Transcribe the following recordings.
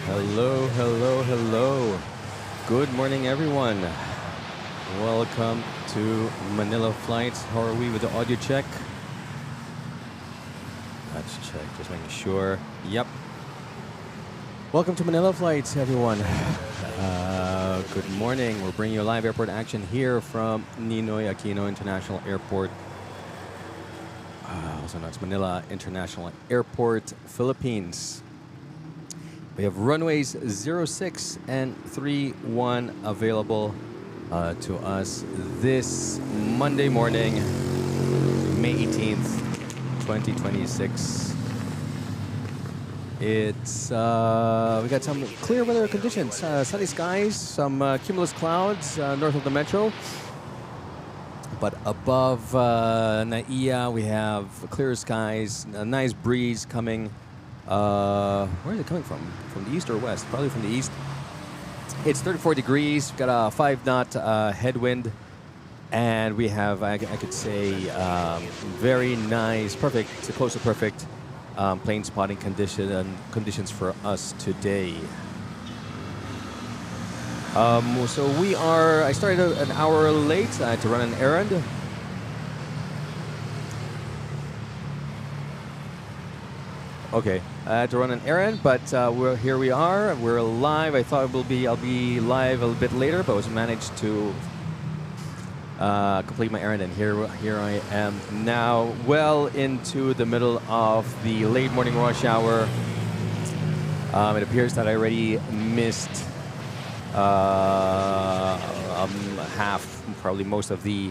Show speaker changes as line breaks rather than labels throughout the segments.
Hello, hello, hello. Good morning, everyone. Welcome to Manila Flights. How are we with the audio check? Let's check, just making sure. Yep. Welcome to Manila Flights, everyone. Good morning. We're bringing you live airport action here from Ninoy, Aquino International Airport. Also known as Manila International Airport, Philippines. We have runways 06 and 31 available to us this Monday morning, May 18th, 2026. It's we got some clear weather conditions, sunny skies, some cumulus clouds north of the metro. But above NAIA, we have clear skies, a nice breeze coming. Where is it coming from? From the east or west? Probably from the east. It's 34 degrees. We've got a 5-knot headwind. And we have, I could say, very nice, perfect, close to perfect plane spotting conditions for us today. So I started an hour late to run an errand. Okay, I had to run an errand, but here we are. We're live. I thought I'll be live a little bit later, but was managed to complete my errand, and here I am now, well into the middle of the late morning rush hour. It appears that I already missed half, probably most of the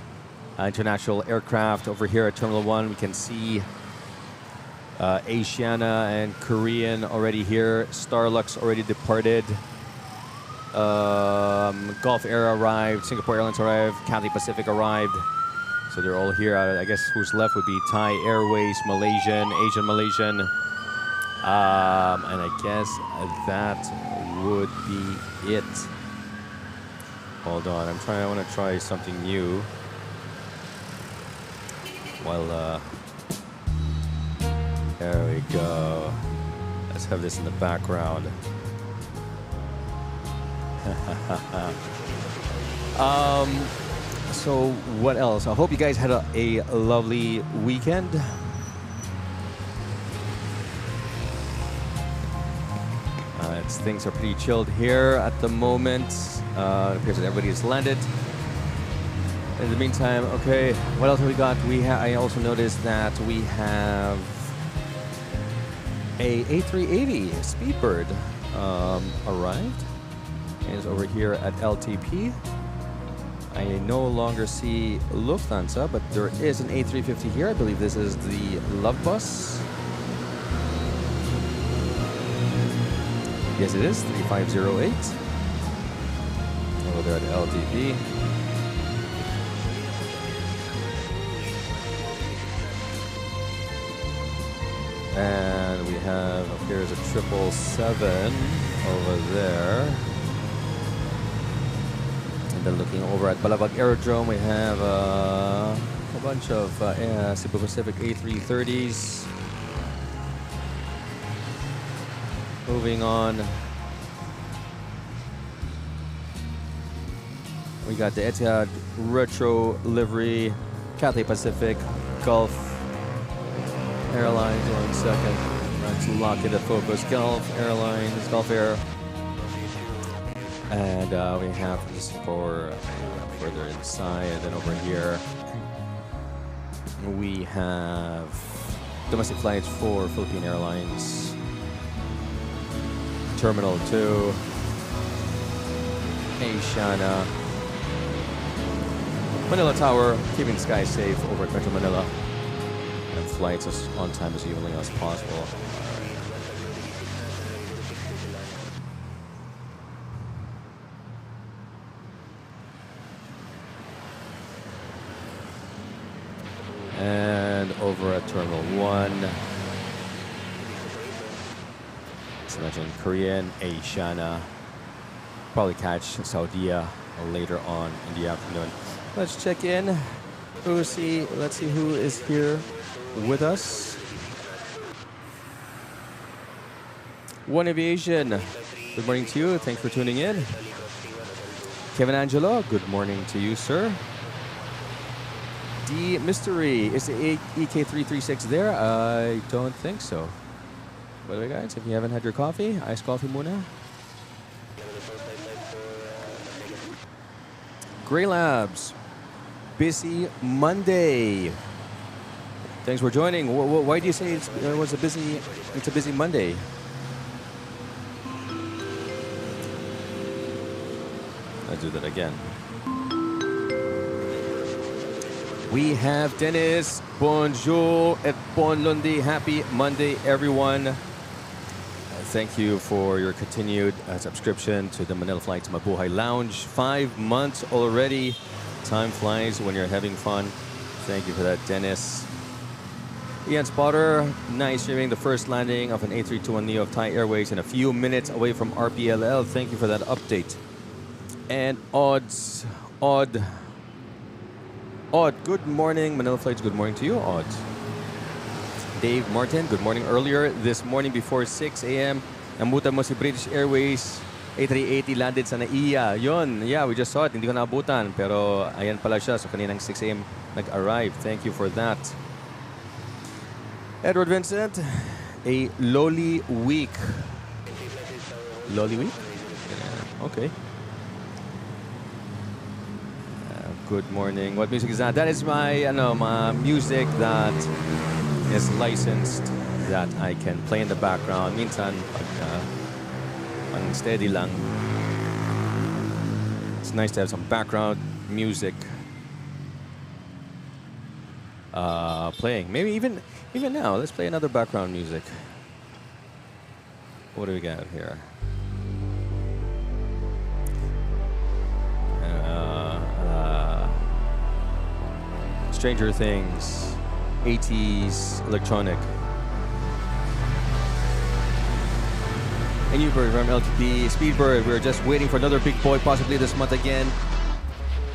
international aircraft over here at Terminal 1. We can see Asiana and Korean already here. Starlux already departed. Gulf Air arrived. Singapore Airlines arrived. Cathay Pacific arrived. So they're all here. I guess who's left would be Thai Airways, Malaysian, Asian Malaysian. And I guess that would be it. Hold on. I want to try something new. Well, there we go. Let's have this in the background. So what else? I hope you guys had a lovely weekend. Things are pretty chilled here at the moment. It appears that everybody has landed. In the meantime, okay, what else have we got? I also noticed that we have a A380 Speedbird arrived. And is over here at LTP. I no longer see Lufthansa, but there is an A350 here. I believe this is the Love Bus. Yes, it is 3508. Over there at LTP. And we have, up here is a 777 over there. And then looking over at Balabag Aerodrome, we have a bunch of Cebu Pacific A330s. Moving on. We got the Etihad Retro livery, Cathay Pacific, Gulf Airlines. 1 second. Let's lock it at focus. Gulf Airlines, Gulf Air. And we have this for further inside. And then over here, we have domestic flights for Philippine Airlines. Terminal 2. Asiana. Manila Tower, keeping the sky safe over at Metro Manila. And flights as on time as evenly as possible. And over at Terminal 1. As mentioned, Korean, Asiana. Probably catch Saudia later on in the afternoon. Let's check in. Let's see who is here with us. One Aviation, good morning to you. Thanks for tuning in. Kevin Angelo, good morning to you, sir. D Mystery, is the EK336 there? I don't think so. By the way, guys, if you haven't had your coffee, iced coffee muna. Gray Labs, busy Monday. Thanks for joining. Why do you say it's a busy Monday? Let's do that again. We have Dennis. Bonjour et bon lundi. Happy Monday, everyone. Thank you for your continued subscription to the Manila.FLIGHTS Mabuhay Lounge. 5 months already. Time flies when you're having fun. Thank you for that, Dennis. Ian Spotter, nice streaming the first landing of an A321neo of Thai Airways in a few minutes away from RPLL. Thank you for that update. And Odd, good morning. Manila.FLIGHTS, good morning to you, Odd. Dave Martin, good morning. Earlier this morning before 6 a.m., namutan mo si British Airways A380 landed sa NAIA. Yun, yeah, we just saw it. Hindi ko naabutan. Pero ayan pala siya. So kaninang 6 a.m. nag-arrive. Thank you for that. Edward Vincent, a lowly week. Lowly week? Yeah, okay. Good morning. What music is that? That is my music that is licensed that I can play in the background. Minsan, pag steady lang. It's nice to have some background music playing. Maybe even now, let's play another background music. What do we got here? Stranger Things, 80s electronic. And Newbird from LTP, Speedbird, we're just waiting for another big boy, possibly this month again.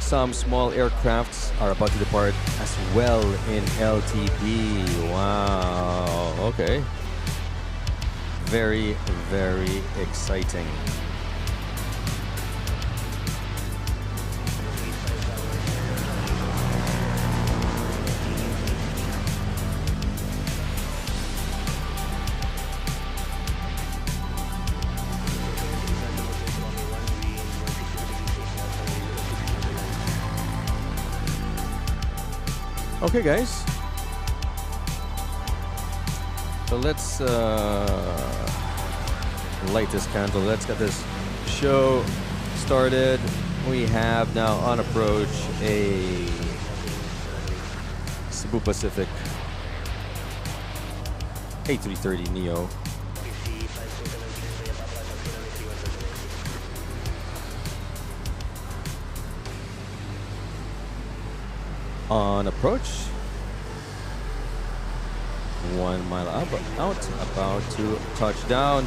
Some small aircrafts are about to depart as well in LTP. Wow, okay. Very, very exciting. Okay, guys. So let's light this candle. Let's get this show started. We have now on approach a Cebu Pacific A330 Neo. On approach, 1 mile out, about to touch down.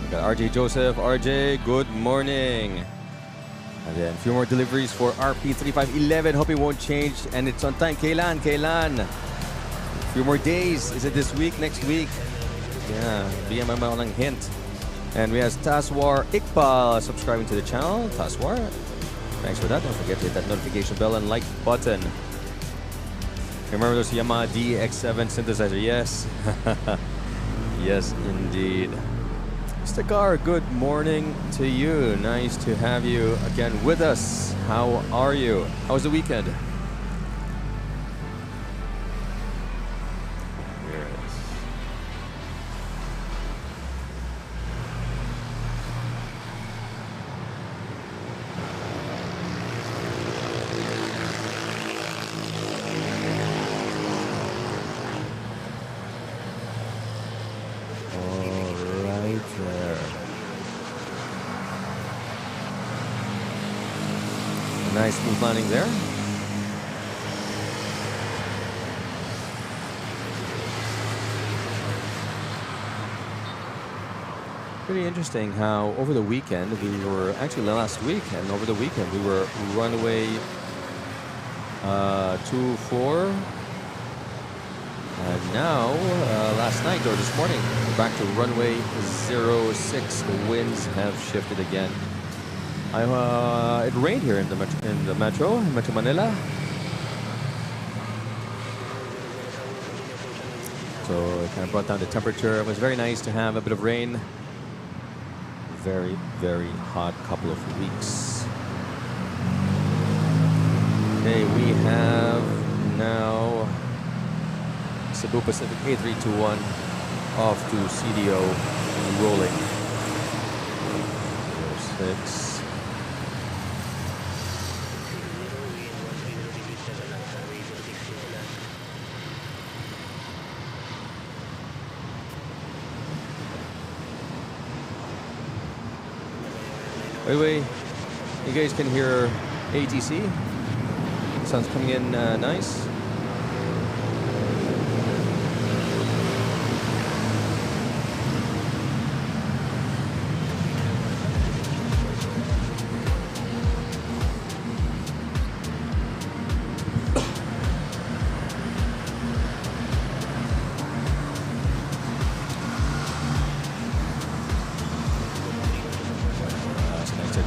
We got RJ Joseph. RJ, good morning. And then a few more deliveries for RP3511. Hope it won't change and it's on time. Kailan? A few more days. Is it this week? Next week? Yeah, bigyan mo ng hint. And we have Taswar Iqbal subscribing to the channel. Taswar, thanks for that. Don't forget to hit that notification bell and like button. Remember those Yamaha DX7 synthesizer? Yes. Yes, indeed. Mr. Gar, good morning to you. Nice to have you again with us. How are you? How was the weekend? Nice smooth landing there. Pretty interesting how over the weekend we were, actually last week and over the weekend we were runway 24. And now, last night or this morning, we're back to runway 06. The winds have shifted again. It rained here in the metro Manila. So it kind of brought down the temperature. It was very nice to have a bit of rain. Very, very hot couple of weeks. Okay, we have now Cebu Pacific A321 off to CDO rolling. 06. By the way, you guys can hear ATC. Sounds coming in nice.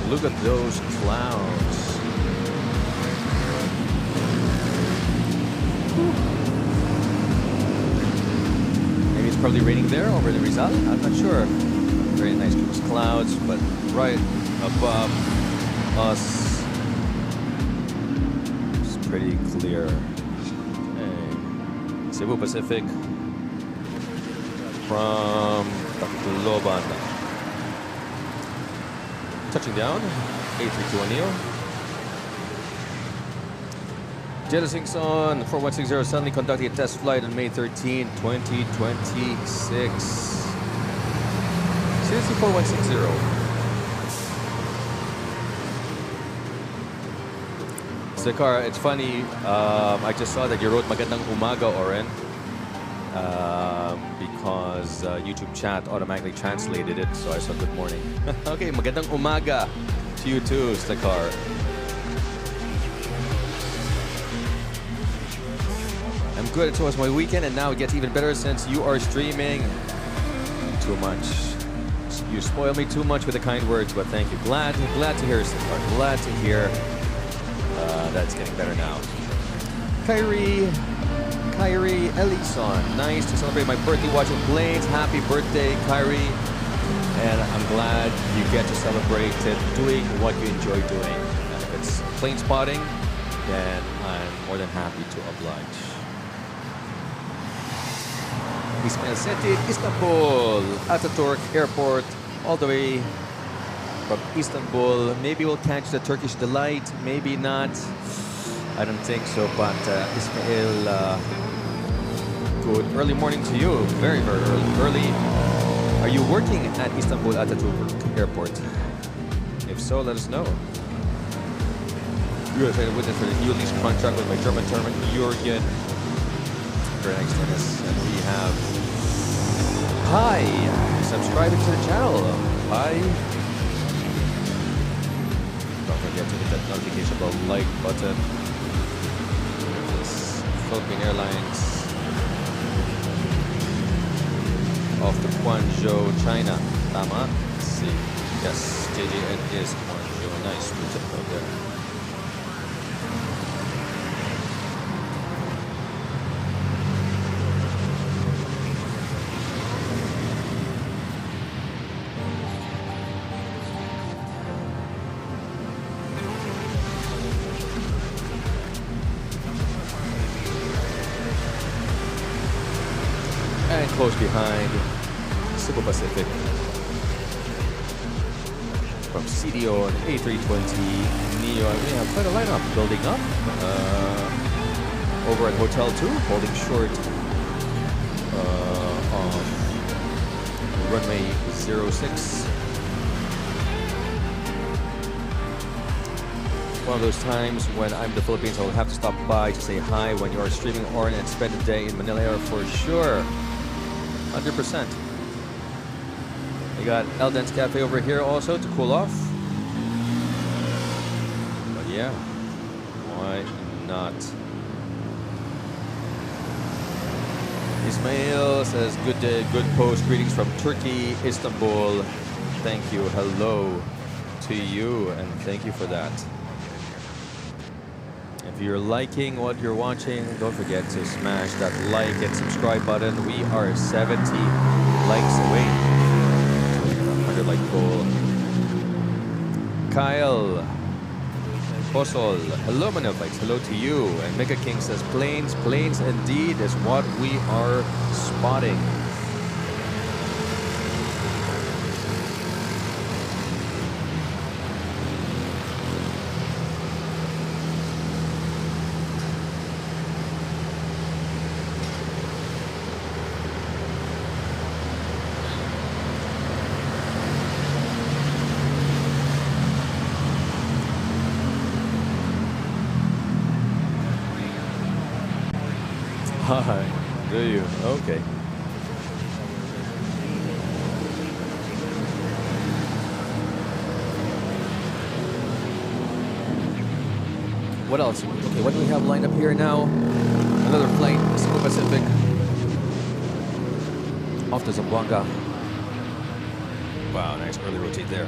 Look at those clouds. Maybe it's probably raining there over the Rizal. I'm not sure. Very nice clouds, but right above us, it's pretty clear. Okay. Cebu Pacific from Tacloban. Touching down, A321 Neo. Jettisoning on 4160, suddenly conducting a test flight on May 13, 2026. Seriously, 4160. Zakar, it's funny, I just saw that you wrote Magandang Umaga, Oren. Because YouTube chat automatically translated it, so I said good morning. Okay, magandang umaga to you too, Stakar. I'm good. It was my weekend, and now it gets even better since you are streaming. Too much. You spoil me too much with the kind words, but thank you. Glad to hear, Stakar. Glad to hear that it's getting better now. Kyrie Ellison, nice to celebrate my birthday watching planes. Happy birthday, Kyrie. And I'm glad you get to celebrate it doing what you enjoy doing. And if it's plane spotting, then I'm more than happy to oblige. İsmail Seti, Istanbul, Ataturk Airport, all the way from Istanbul. Maybe we'll catch the Turkish delight, maybe not. I don't think so, but Ismail, good early morning to you. Very, very early. Are you working at Istanbul Atatürk Airport? If so, let us know. You are a witness for the new lease contract with my German tournament, Jurgen. Very nice, Dennis. And we have hi, subscribing to the channel. Hi. Don't forget to hit that notification bell, like button. This Philippine Airlines off to Guangzhou, China. Tama. Let's see. Yes, JJN is Guangzhou. Nice. We took note there. And close behind, Cebu Pacific. From CDO and A320 Neo, we have quite a lineup building up. Over at Hotel 2, holding short on runway 06. One of those times when I'm in the Philippines, I will have to stop by to say hi when you are streaming or and spend a day in Manila for sure. 100%. We got Eldon's Cafe over here also to cool off. But yeah, why not? Ismail says, good day, good post. Greetings from Turkey, Istanbul. Thank you. Hello to you, and thank you for that. If you're liking what you're watching, don't forget to smash that like and subscribe button. We are 70 likes away. 100 like goal. Kyle Posol, hello MNL.FLIGHTS, hello to you. And Mega King says, planes indeed is what we are spotting. Hi, do you? Okay. What else? Okay, what do we have lined up here now? Another flight, Cebu Pacific. Off to Zamboanga. Wow, nice early rotate there.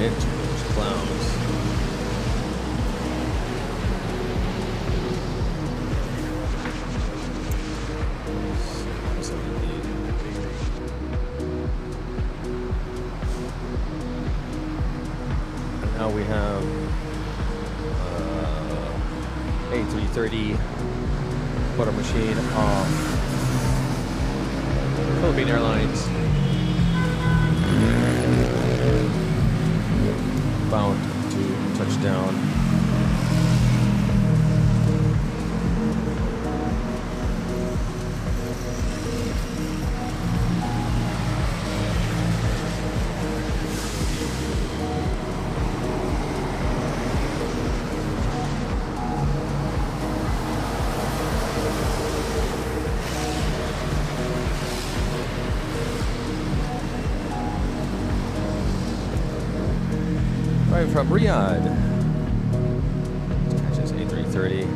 Into those clouds. And now we have A330 motor machine off Philippine Airlines. Bound to touchdown. From Riyadh. Catches A330,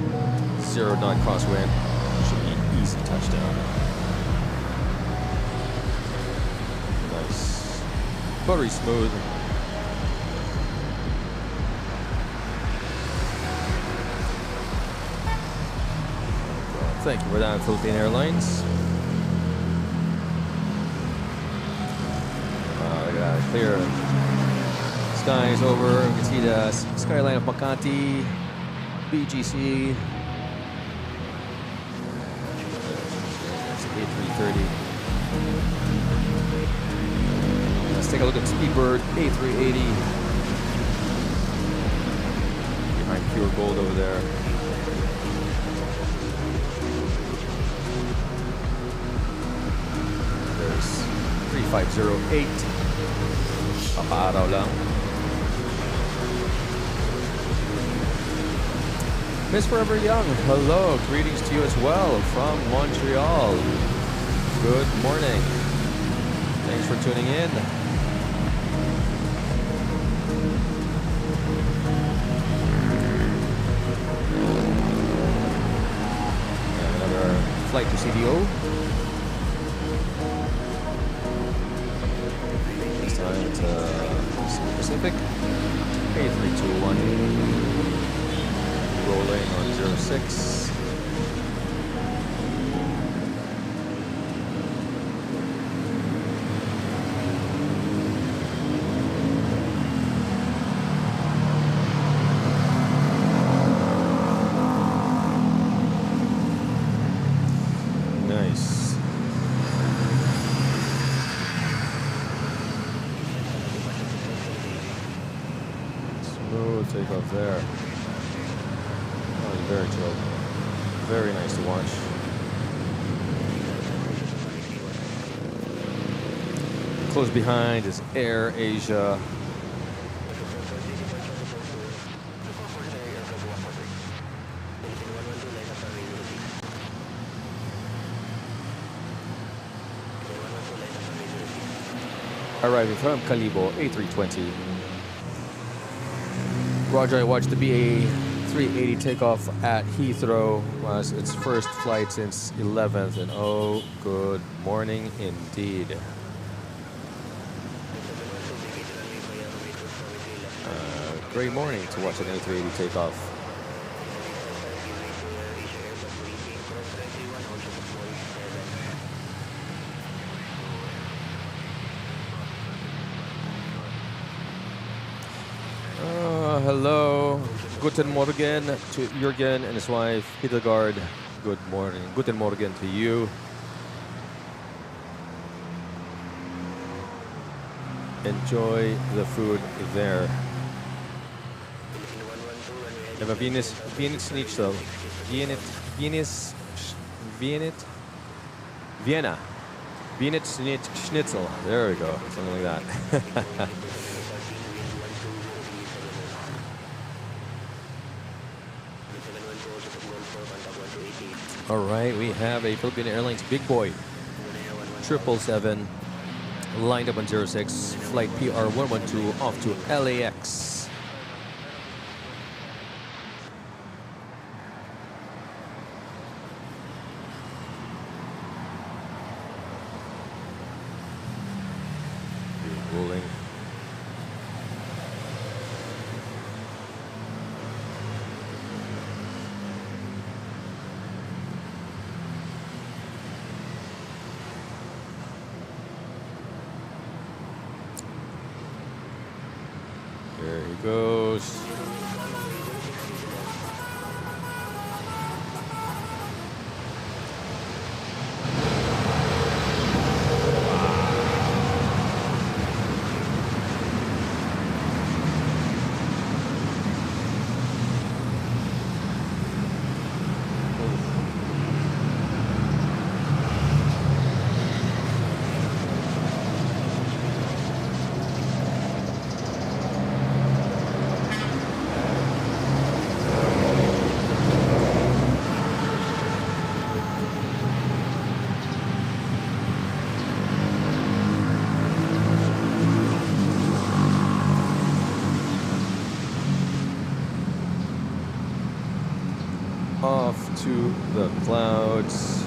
0 knot crosswind. Should be easy touchdown. Nice. Buttery smooth. Thank you for that, Philippine Airlines. clear skies over. You can see the skyline of Makati, BGC. There's A330. Let's take a look at Speedbird A380. Behind pure gold over there. There's 3508. Papaaraw lang. Miss Forever Young, hello. Greetings to you as well from Montreal. Good morning. Thanks for tuning in. And another flight to CDO. This time it's Pacific. A321. Rolling on 06. Nice. Smooth takeoff there. Very chill. Very nice to watch. Close behind is Air Asia. Arriving from Calibo, A320. Roger, I watched the BA 380 takeoff at Heathrow. Was its first flight since 11th, and oh, good morning indeed. Great morning to watch an A380 take off. Hello. Guten Morgen to Jürgen and his wife, Hildegard. Good morning. Guten Morgen to you. Enjoy the food there. I have a Vienna Schnitzel. Vienna Schnitzel. There we go. Something like that. All right, we have a Philippine Airlines Big Boy 777 lined up on 06, flight PR112 off to LAX. Rolling. There he goes. Off to the clouds.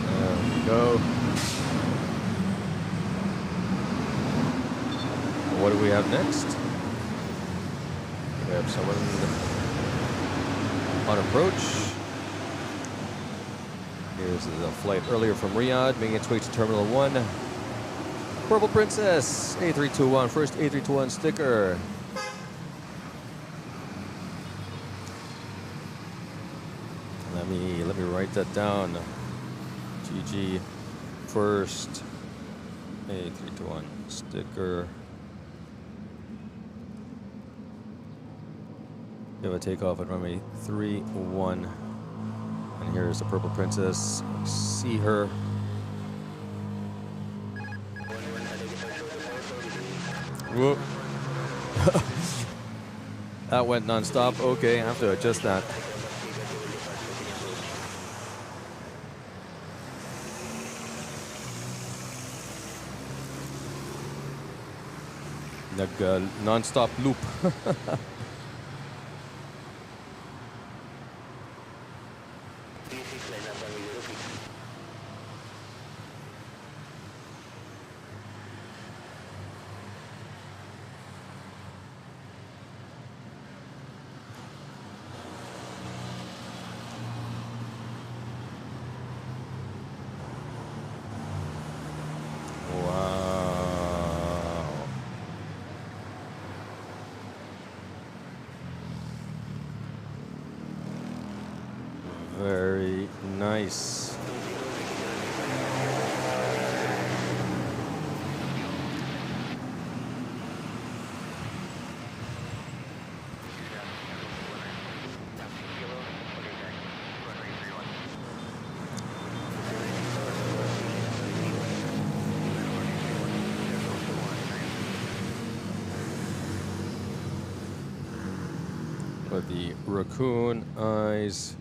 There we go. What do we have next? We have someone on approach. Here's the flight earlier from Riyadh, making its way to Terminal 1. Purple Princess, A321, first A321 sticker. Let me write that down. GG, first A321 sticker. We have a takeoff at runway 31. And here's the Purple Princess. See her. Whoop. That went non-stop. Okay, I have to adjust that. Non-stop loop. Very nice. With the raccoon eyes.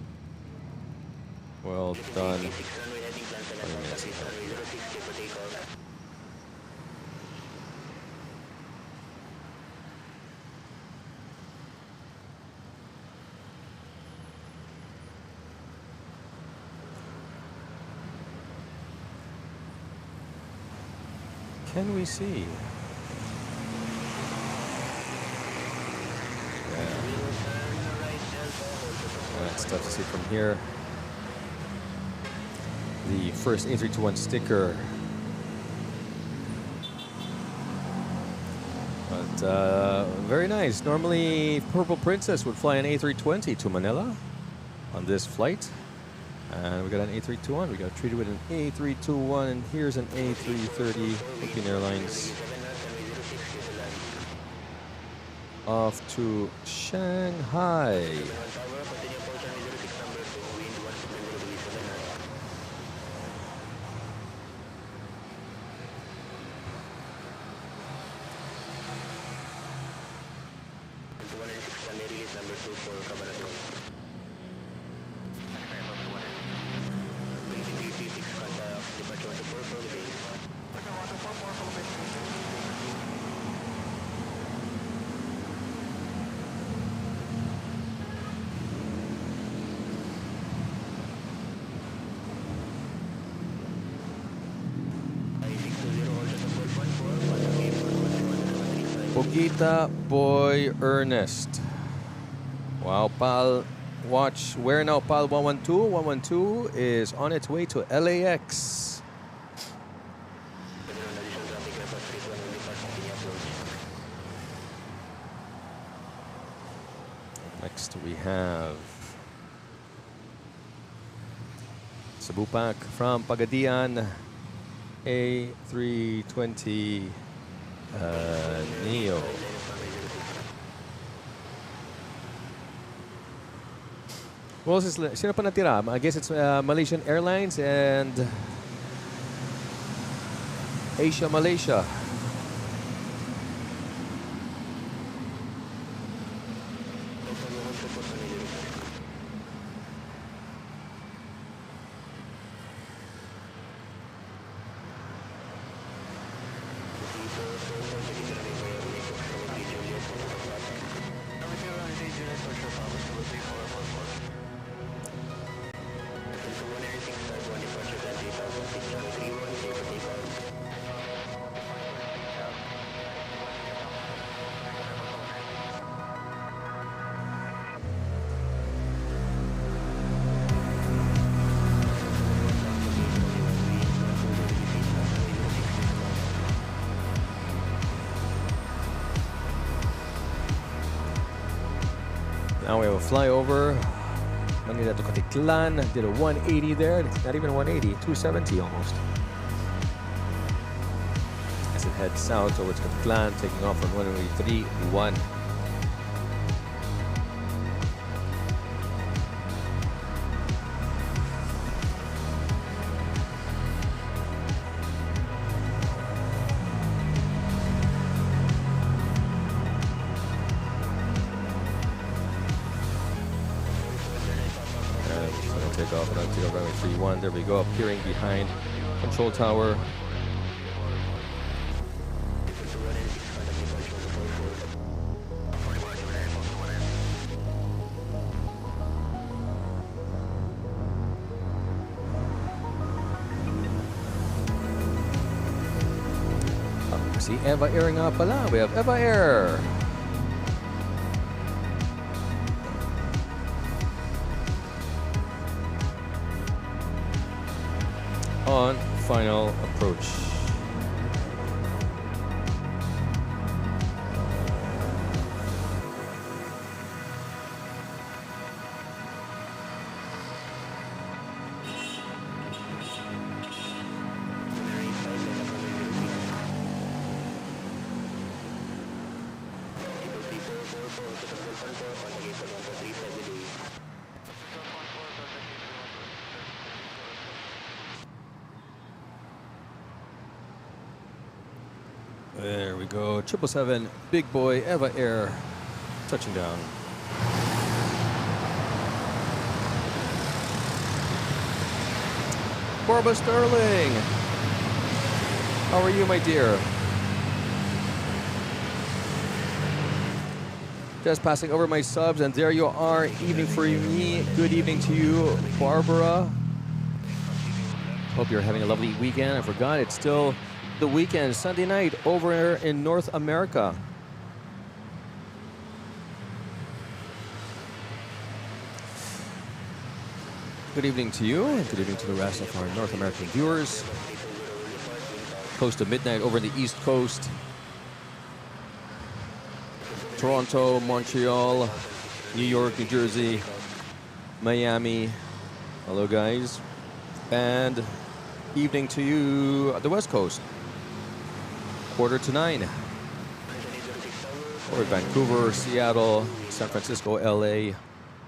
Well done. Can we see? That's tough to see from here. The first A321 sticker. But very nice. Normally, Purple Princess would fly an A320 to Manila on this flight. And we got an A321. We got treated with an A321. And here's an A330 Philippine Airlines. Off to Shanghai. Pogita Boy Ernest. Wow, Pal, watch. Where now, Pal 112? 112 is on its way to LAX. Next we have Sabupak from Pagadian, A320 Neo. Well, sino pa natira? I guess it's Malaysian Airlines and Asia Malaysia. Now we have a flyover. Manila to Katiklan. Did a 180 there. Not even 180, 270 almost. As it heads south towards Katiklan, taking off on runway 31. Take off on runway 31. There we go, appearing behind control tower. See Eva Air nga pala. We have Eva Air. On final approach. There we go. 777 Big Boy Eva Air touching down. Barbara Sterling, how are you, my dear? Just passing over my subs, and there you are. Evening for me. Good evening to you, Barbara. Hope you're having a lovely weekend. I forgot it's still the weekend, Sunday night over in North America. Good evening to you, and good evening to the rest of our North American viewers. Close to midnight over in the East Coast. Toronto, Montreal, New York, New Jersey, Miami. Hello, guys. And evening to you at the West Coast. 8:45. Over Vancouver, Seattle, San Francisco, LA,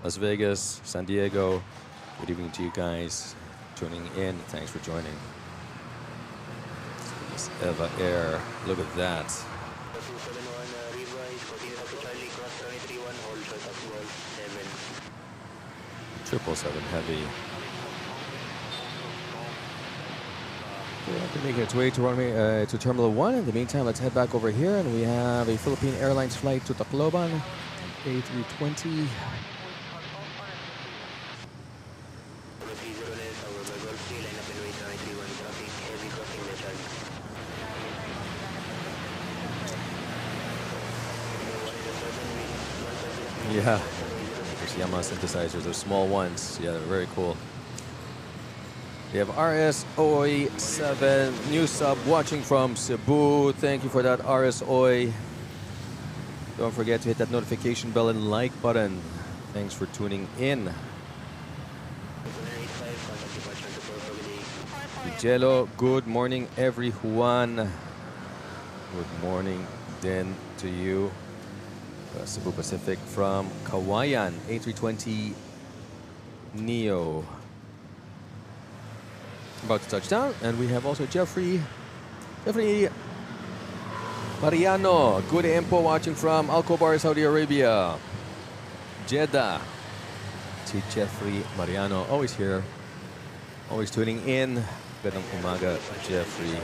Las Vegas, San Diego. Good evening to you guys tuning in. Thanks for joining. It's Eva Air. Look at that. 777 Heavy. We're making its way to runway to Terminal 1. In the meantime, let's head back over here, and we have a Philippine Airlines flight to Tacloban, A320. Yeah, there's Yamaha synthesizers, those small ones. Yeah, they're very cool. We have RSOI7, new sub watching from Cebu. Thank you for that, RSOI. Don't forget to hit that notification bell and like button. Thanks for tuning in. Jello, good morning, everyone. Good morning then to you. Cebu Pacific from Kawayan, A320 Neo. About to touch down, and we have also Jeffrey Mariano, good info watching from Al Khobar, Saudi Arabia. Jeddah. Si Jeffrey Mariano, always here, always tuning in. Gandang umaga, Jeffrey.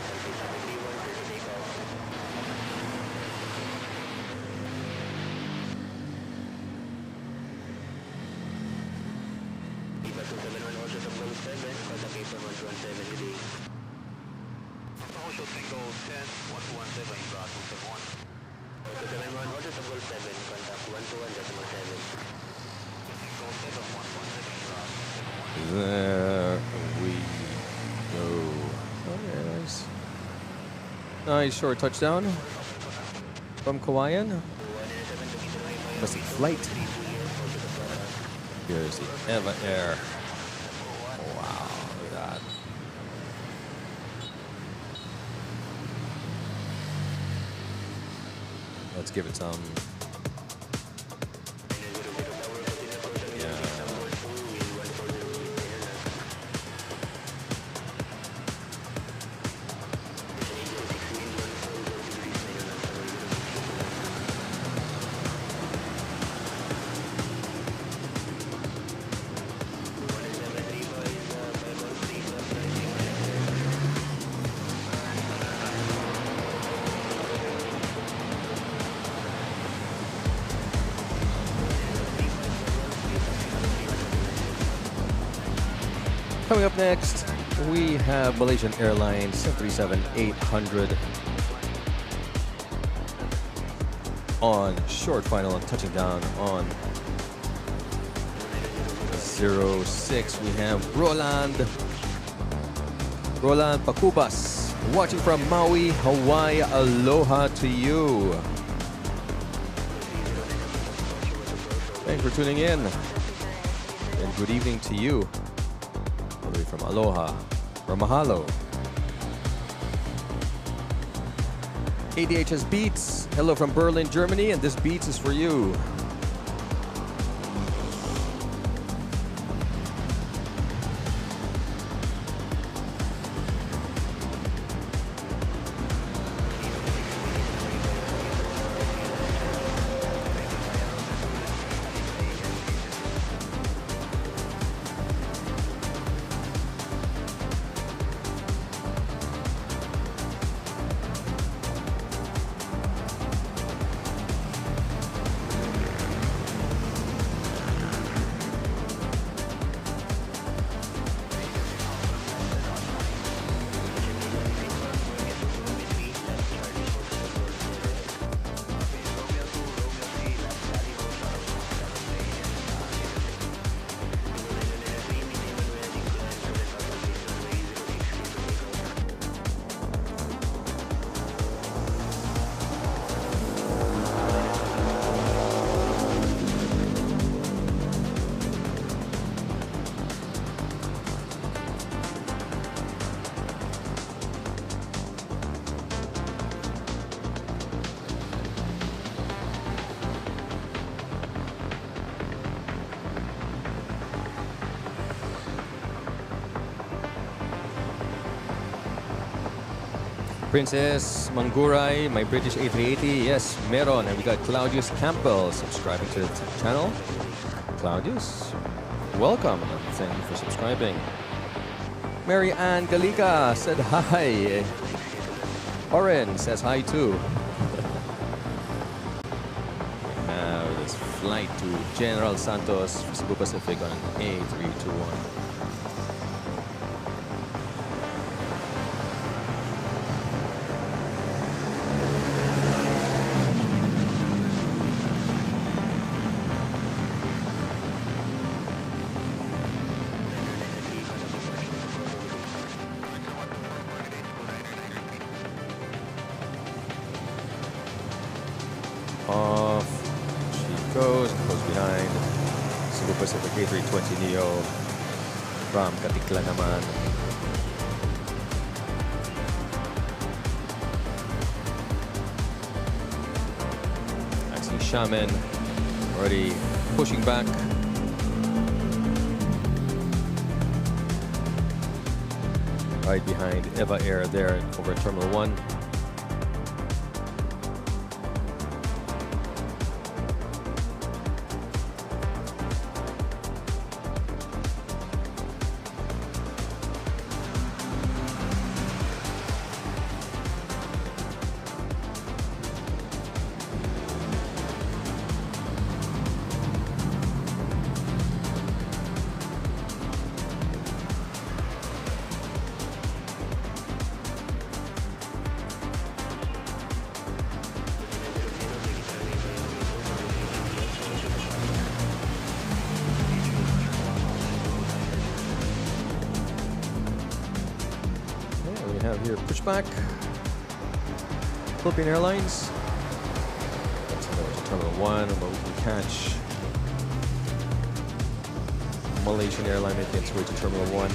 There we go. Okay, nice. Nice short touchdown from Kawayan. Classic flight. Here's the Eva Air. Wow, look at that. Let's give it some. Coming up next, we have Malaysian Airlines 737-800 on short final and touching down on 06. We have Roland Pacubas watching from Maui, Hawaii. Aloha to you. Thanks for tuning in, and good evening to you. From Aloha, from Mahalo. ADHS Beats, hello from Berlin, Germany, and this Beats is for you. Princess Manguray, my British A380. Yes, meron. And we got Claudius Campbell subscribing to the channel. Claudius, welcome. Thank you for subscribing. Mary Ann Galiga said hi. Oren says hi too. Now this flight to General Santos, Cebu Pacific on A321. A320 Neo from Katikla naman. I see Shaman already pushing back. Right behind Eva Air there over Terminal 1. Here, pushback. Philippine Airlines. That's Terminal 1, but we can catch Malaysian airline making its way to Terminal 1.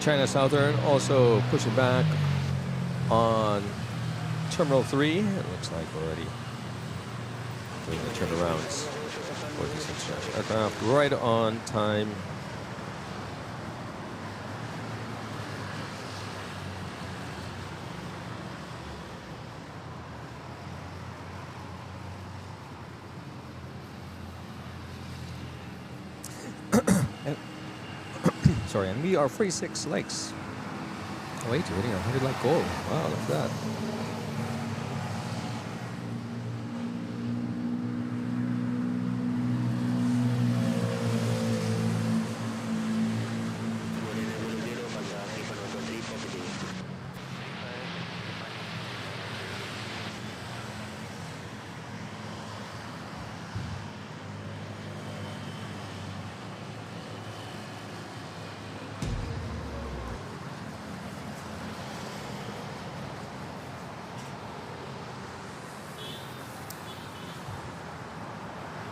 China Southern also pushing back on Terminal 3. It looks like already doing the turnarounds for this international aircraft right on time. Sorry, and we are 46 likes. Oh, wait, you're hitting a 100 like goal. Wow, look at that.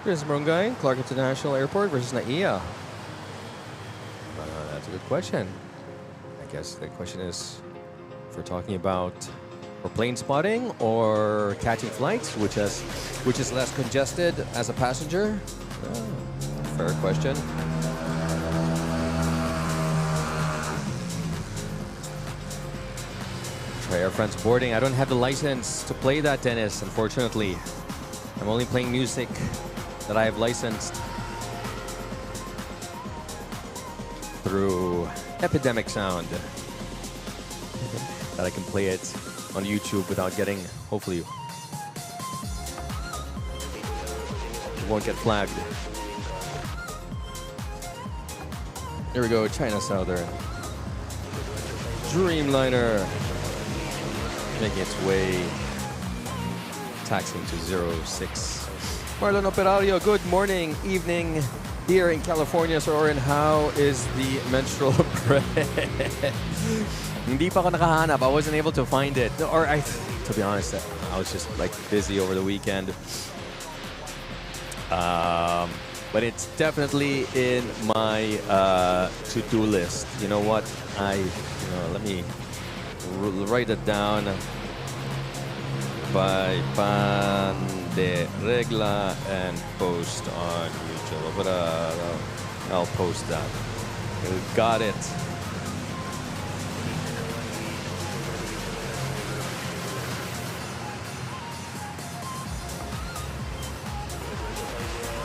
Here's Barangay, Clark International Airport versus NAIA. That's a good question. I guess the question is if we're talking about for plane spotting or catching flights, which is less congested as a passenger. Fair question. Try Air France boarding. I don't have the license to play that, Dennis, unfortunately. I'm only playing music that I have licensed through Epidemic Sound. That I can play it on YouTube without getting, hopefully, it won't get flagged. Here we go, China Southern. Dreamliner making its way, taxiing to 06. Marlon Operario, good morning, evening here in California. Sir Oren, how is the menstrual bread? Hindi pa ako nakahanap. I wasn't able to find it. Or to be honest, I was just like busy over the weekend. But it's definitely in my to-do list. You know what? Let me write it down. By pan de regla and post on YouTube. But I'll post that. Got it.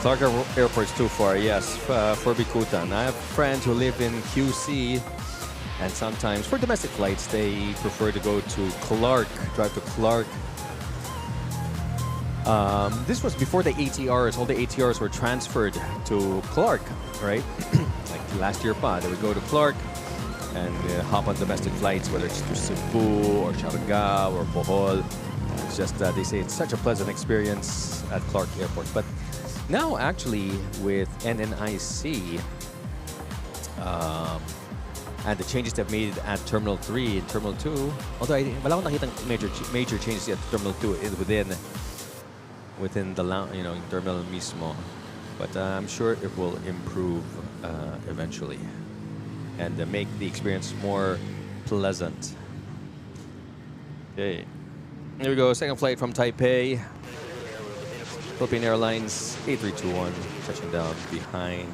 Clark Airport's too far, yes, for Bikutan. I have friends who live in QC, and sometimes for domestic flights, they prefer to go to Clark, drive to Clark. This was before the ATRs. All the ATRs were transferred to Clark, right? Like last year, they would go to Clark and hop on domestic flights, whether it's to Cebu or Siargao or Bohol. It's just they say it's such a pleasant experience at Clark Airport. But now, actually, with NNIC and the changes they've made at Terminal 3 and Terminal 2, although wala akong nakitang major changes at Terminal 2 within the terminal mismo, but I'm sure it will improve eventually and make the experience more pleasant. Okay, here we go. Second flight from Taipei. Philippine Airlines A321 touching down behind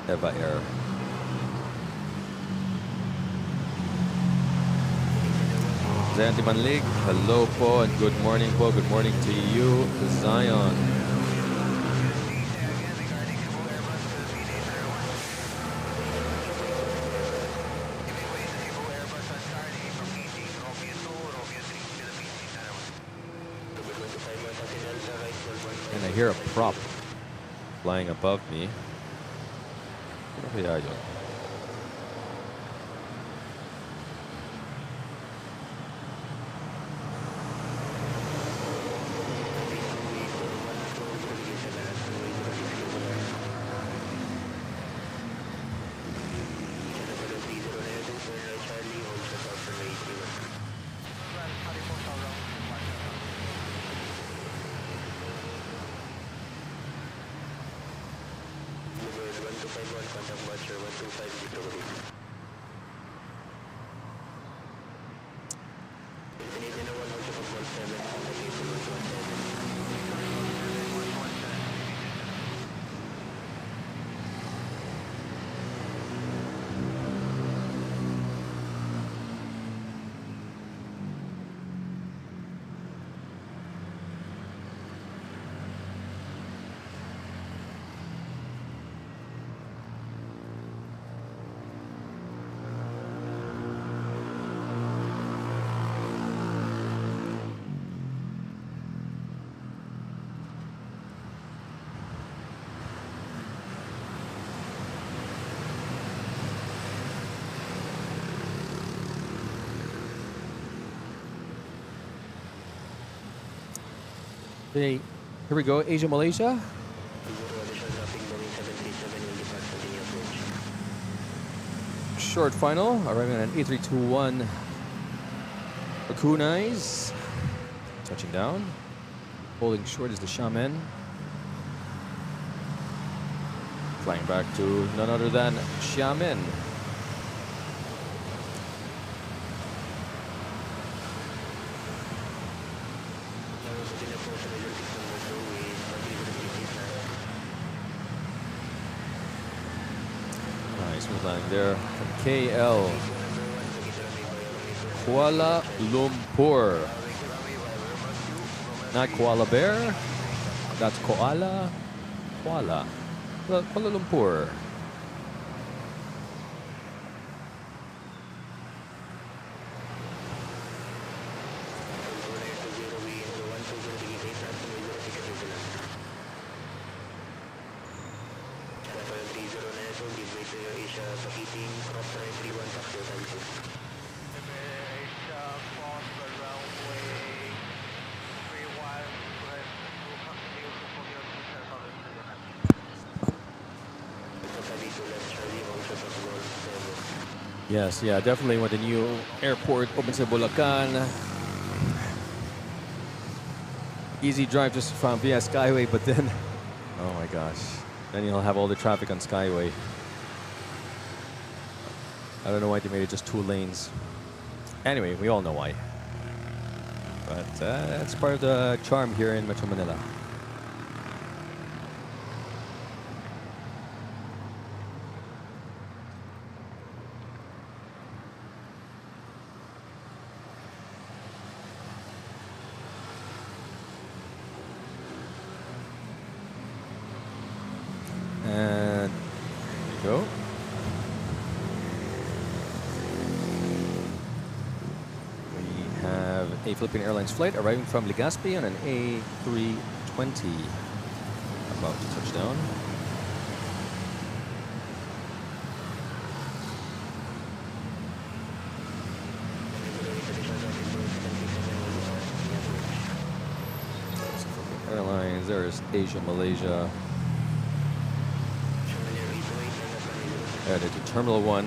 Eva Air. Zion Timanlig, hello po and good morning po. Good morning to you, Zion.
And I hear a prop flying above me. Ano kaya yun?
Okay, here we go. Asia, Malaysia. Short final, arriving at an A321 Aquino. Touching down. Holding short is the Shaman. Flying back to none other than Shaman. Smooth landing there from KL. Kuala Lumpur. Not Koala Bear. That's Koala. Kuala. Kuala Lumpur. Yes, yeah, definitely when the new airport opens in Bulacan. Easy drive just from via Skyway, but then, oh my gosh, then you'll have all the traffic on Skyway. I don't know why they made it just 2 lanes. Anyway, we all know why. But that's part of the charm here in Metro Manila. And there you go. We have a Philippine Airlines flight arriving from Legazpi on an A320 about to touch down. Airlines, there's Asia, Malaysia. Headed to Terminal 1.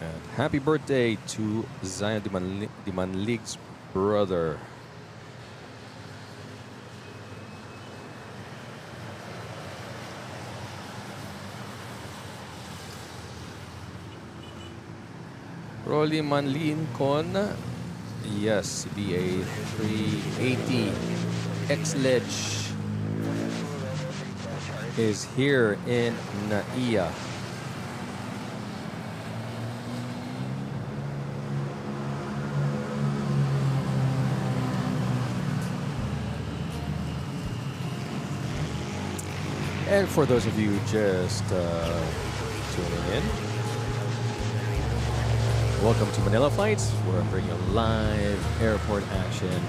And happy birthday to Zion Dimanlig's brother. Rolly Manlin con. Yes, BA 380 X-Ledge is here in NAIA. And for those of you just tuning in, Welcome to Manila Flights. We're bringing you live airport action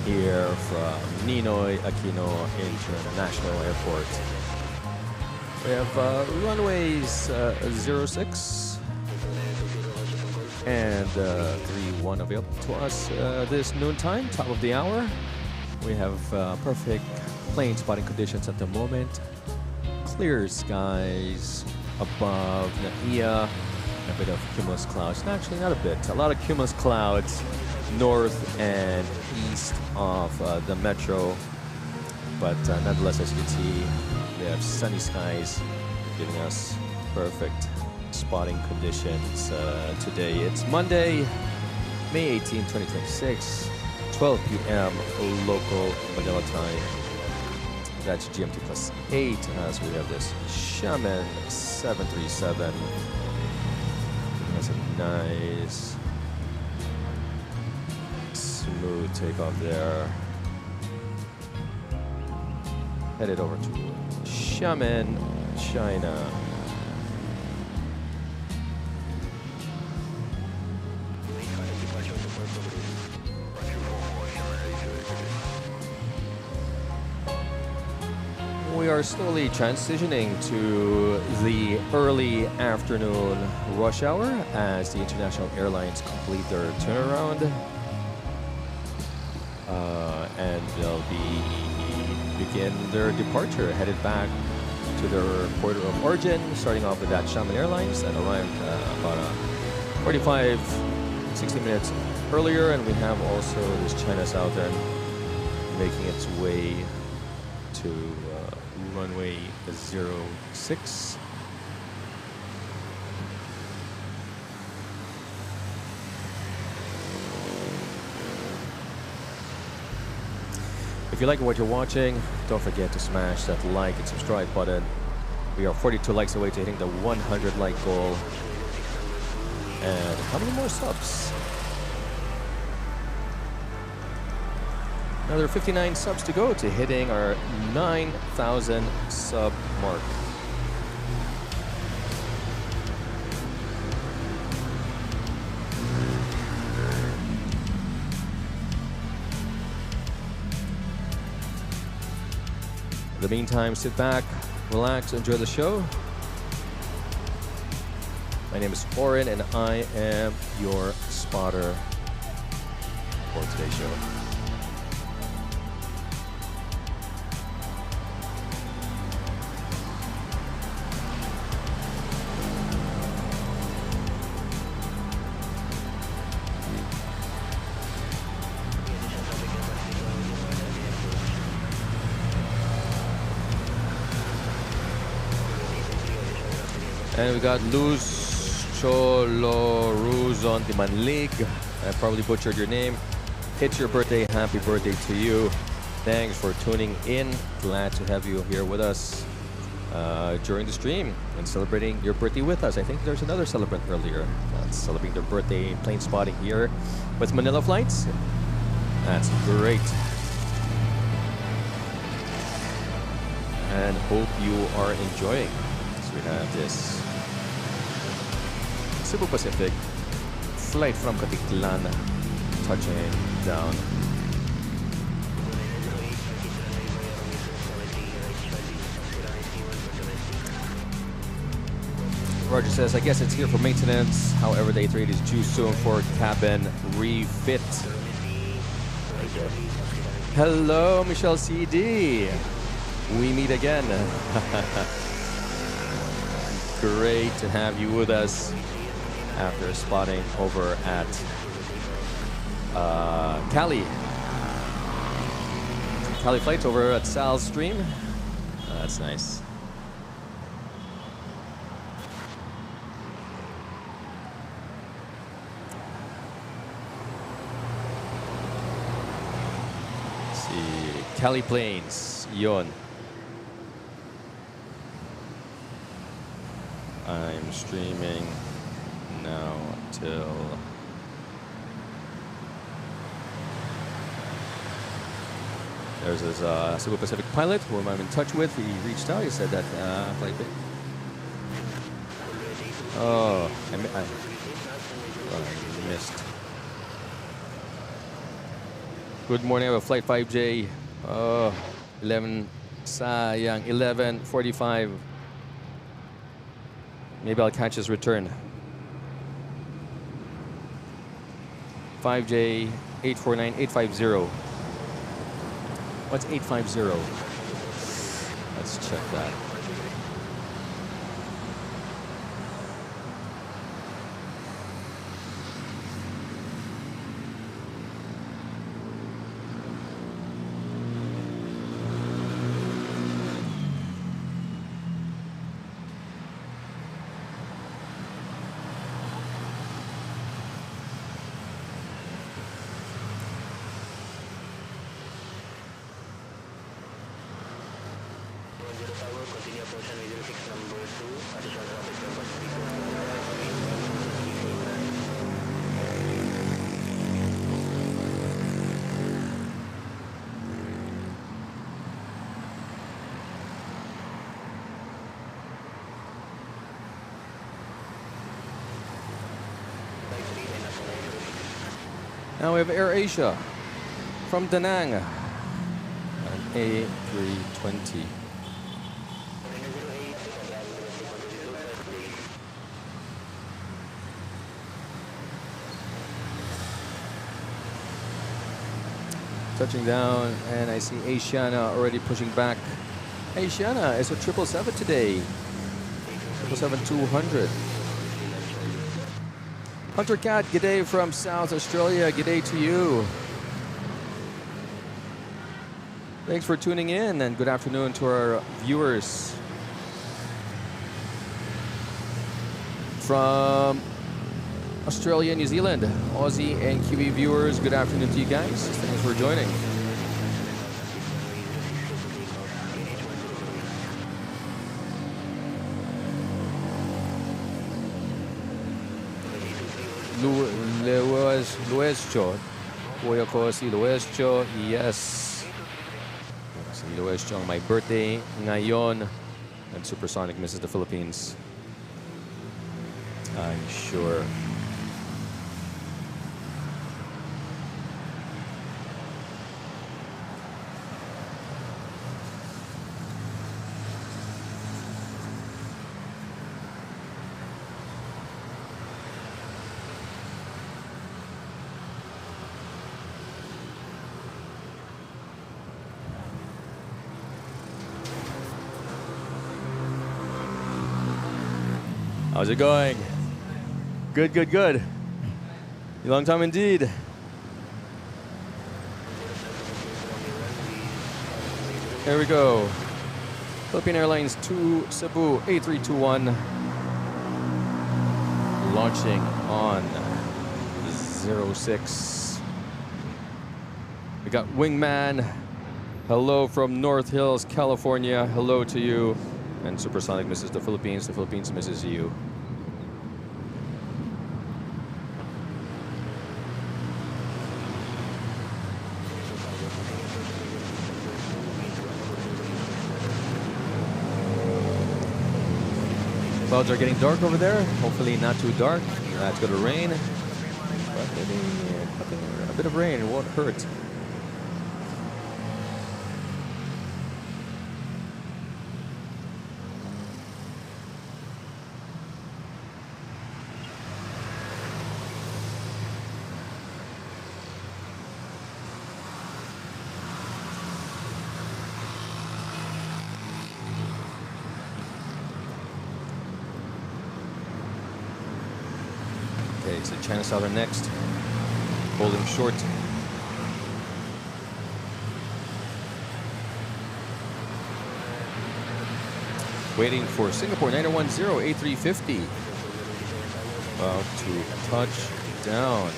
here from Ninoy Aquino International Airport. We have runways 06 and 31 available to us this noontime, top of the hour. We have perfect plane spotting conditions at the moment. Clear skies above NAIA. A bit of cumulus clouds. Actually, not a bit. A lot of cumulus clouds north and east of the metro. But nonetheless, as you can see, we have sunny skies giving us perfect spotting conditions today. It's Monday, May 18, 2026, 12 p.m. local Manila time. That's GMT +8 as we have this Xiamen 737. That's a nice smooth takeoff there. Headed over to Xiamen, China. We are slowly transitioning to the early afternoon rush hour as the international airlines complete their turnaround. And they'll begin their departure, headed back to their port of origin, starting off with that Xiamen Airlines that arrived about 45, 60 minutes earlier. And we have also this China Southern making its way to runway 06. If you like what you're watching, don't forget to smash that like and subscribe button. We are 42 likes away to hitting the 100 like goal. And how many more subs? Another 59 subs to go to hitting our 9,000 sub mark. In the meantime, sit back, relax, enjoy the show. My name is Oren, and I am your spotter for today's show. And we got Luz Choloruz on the Manlig. I probably butchered your name. It's your birthday. Happy birthday to you. Thanks for tuning in. Glad to have you here with us during the stream and celebrating your birthday with us. I think there's another celebrant earlier that's celebrating their birthday plane spotting here with Manila Flights. That's great. And hope you are enjoying. So we have this Cebu Pacific flight from Katiklan touching down. Roger says, I guess it's here for maintenance. However, the A380 is due soon for cabin refit. Hello, Michelle CD. We meet again. Great to have you with us after spotting over at Cali Flights over at Sal's stream. That's nice. Let's see, Cali Plains, yon. I'm streaming now till there's this Cebu Pacific pilot whom I'm in touch with. He reached out. He said that flight. Oh,
I missed.
Good morning. I have a flight 5J. 11 sayang 11:45. Maybe I'll catch his return. 5J 849-850. What's 850?
Let's check that.
Now we have Air Asia from Da Nang, an A320. Touching down, and I see Asiana already pushing back. Asiana is a 777 today. 777-200. Hunter Cat, g'day from South Australia. G'day to you. Thanks for tuning in, and good afternoon to our viewers from Australia, New Zealand, Aussie and Kiwi viewers. Good afternoon to you guys. Thanks for joining. Luescho. Kuya ko si Luescho. Yes. Si Luescho ang my birthday ngayon. And Supersonic misses the Philippines. I'm sure. How's it going? Good, good, good. Long time indeed. There we go. Philippine Airlines to Cebu A321. Launching on 06. We got Wingman. Hello from North Hills, California. Hello to you. And Supersonic misses the Philippines. The Philippines misses you. Clouds are getting dark over there. Hopefully not too dark. It's going to rain. But maybe a bit of rain won't hurt. Okay, so China Southern next. Holding short. Waiting for Singapore 910 A350. About to touch down.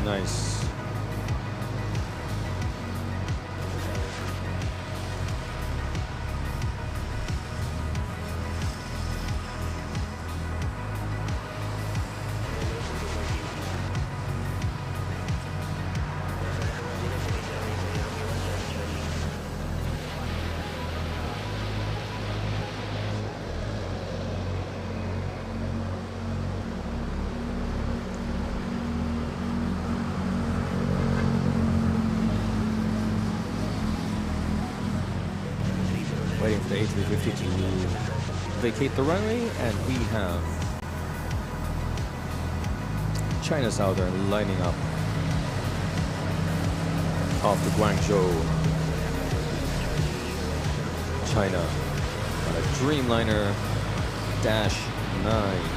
Nice.
Waiting for the A350 to vacate the runway, and we have China Southern lining up off the Guangzhou, China, on a Dreamliner Dash 9.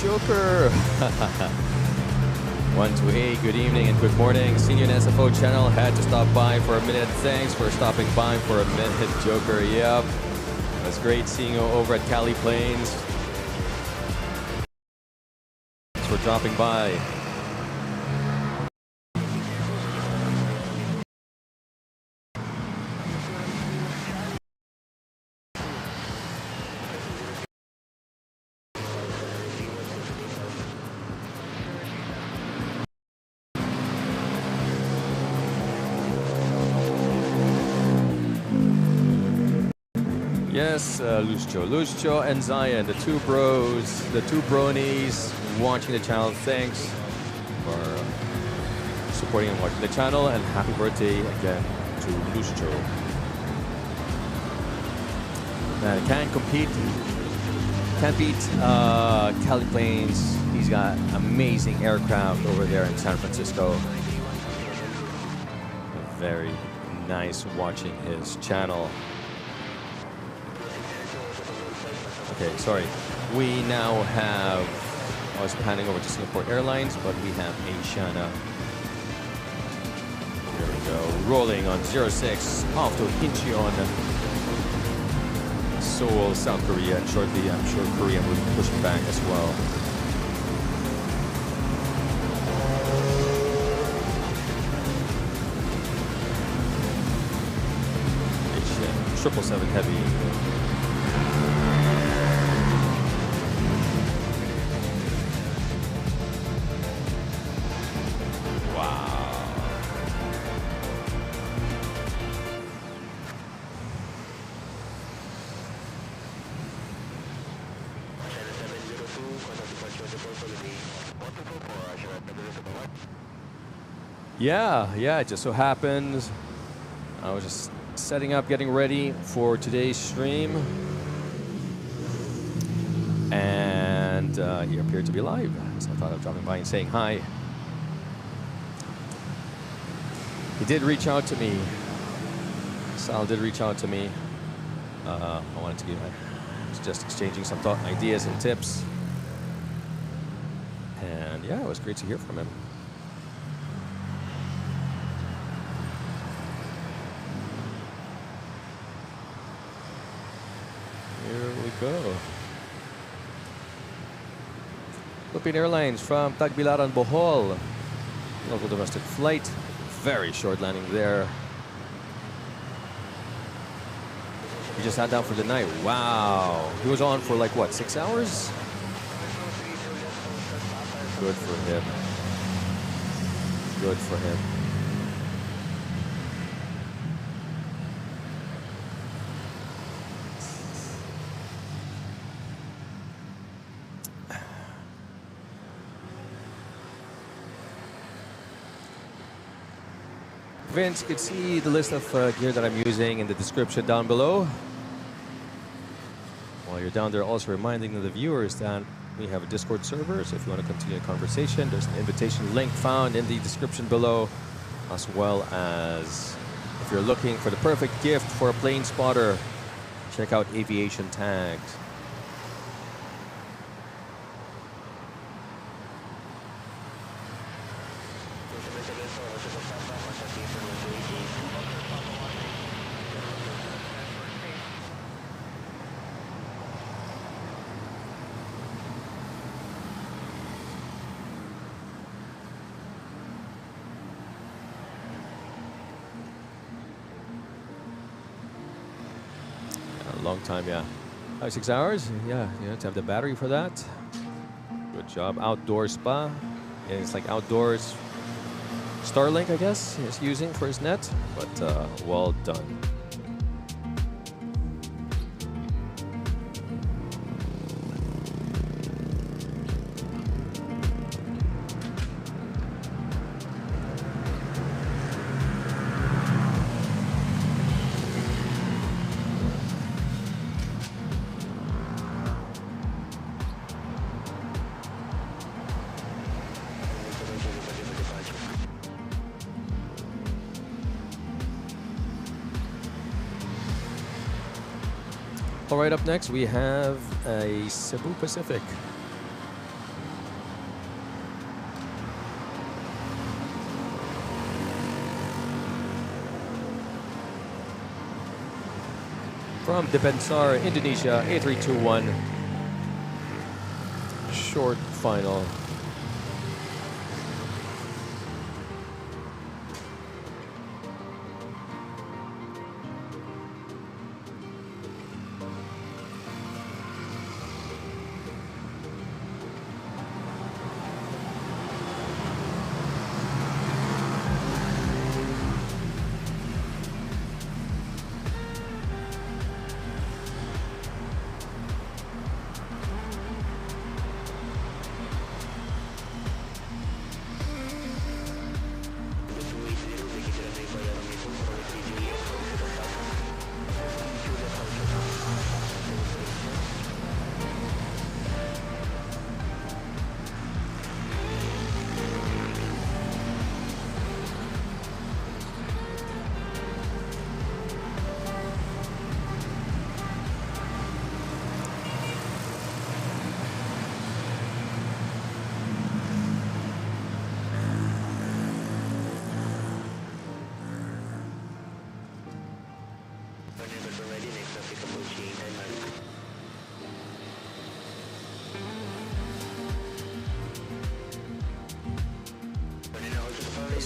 Joker. 128, good evening and good morning. Senior SFO channel, had to stop by for a minute. Thanks for stopping by for a minute, Joker. Yep. It was great seeing you over at Cali Plains. Thanks for dropping by. Yes, Lucio and Zion, the two bros, the two bronies watching the channel. Thanks for supporting and watching the channel, and happy birthday again to Lucio. Man, can't beat Cali Plains. He's got amazing aircraft over there in San Francisco. Very nice watching his channel. Okay, sorry. We now have, I was panning over to Singapore Airlines, but we have Asiana. Here we go. Rolling on 06 off to Incheon, Seoul, South Korea, and shortly I'm sure Korea will be pushing back as well. Asian 777 Heavy. Yeah, it just so happens I was just setting up, getting ready for today's stream, and he appeared to be live, so I thought of dropping by and saying hi. He did reach out to me. Sal did reach out to me. I wanted to give just exchanging some thought, ideas, and tips, and yeah, it was great to hear from him. Here we go. Philippine Airlines from Tagbilaran, Bohol. Local domestic flight. Very short landing there. He just sat down for the night. Wow. He was on for like what, 6 hours? Good for him. Good for him. Vince, you can see the list of gear that I'm using in the description down below. While you're down there, also reminding the viewers that we have a Discord server, so if you want to continue the conversation, there's an invitation link found in the description below, as well as if you're looking for the perfect gift for a plane spotter, check out Aviation tags. Long time, yeah. 6 hours, yeah. You have to have the battery for that. Good job. Outdoor spa. Yeah, it's like outdoors. Starlink, I guess, he's using for his net, but well done. All right, up next we have a Cebu Pacific. From Depensar, Indonesia, A321. Short final.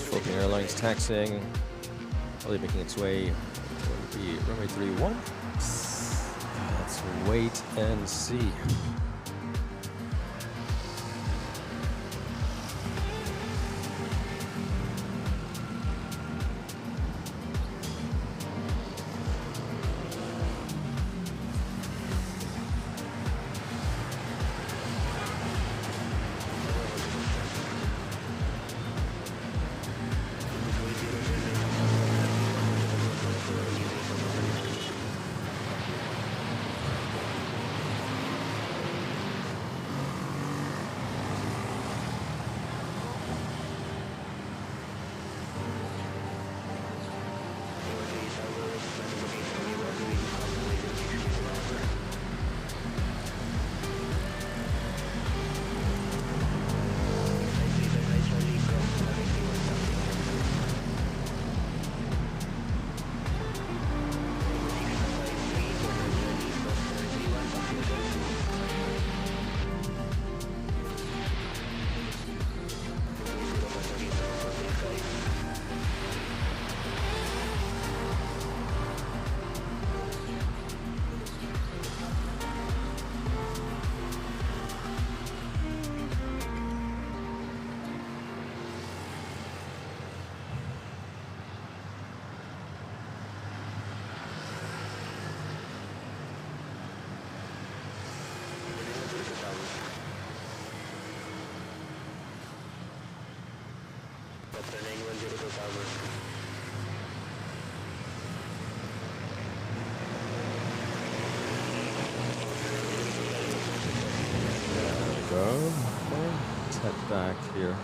Philippine Airlines taxiing, probably making its way to the runway 31. Let's wait and see.
Go. Okay. Let's head back here.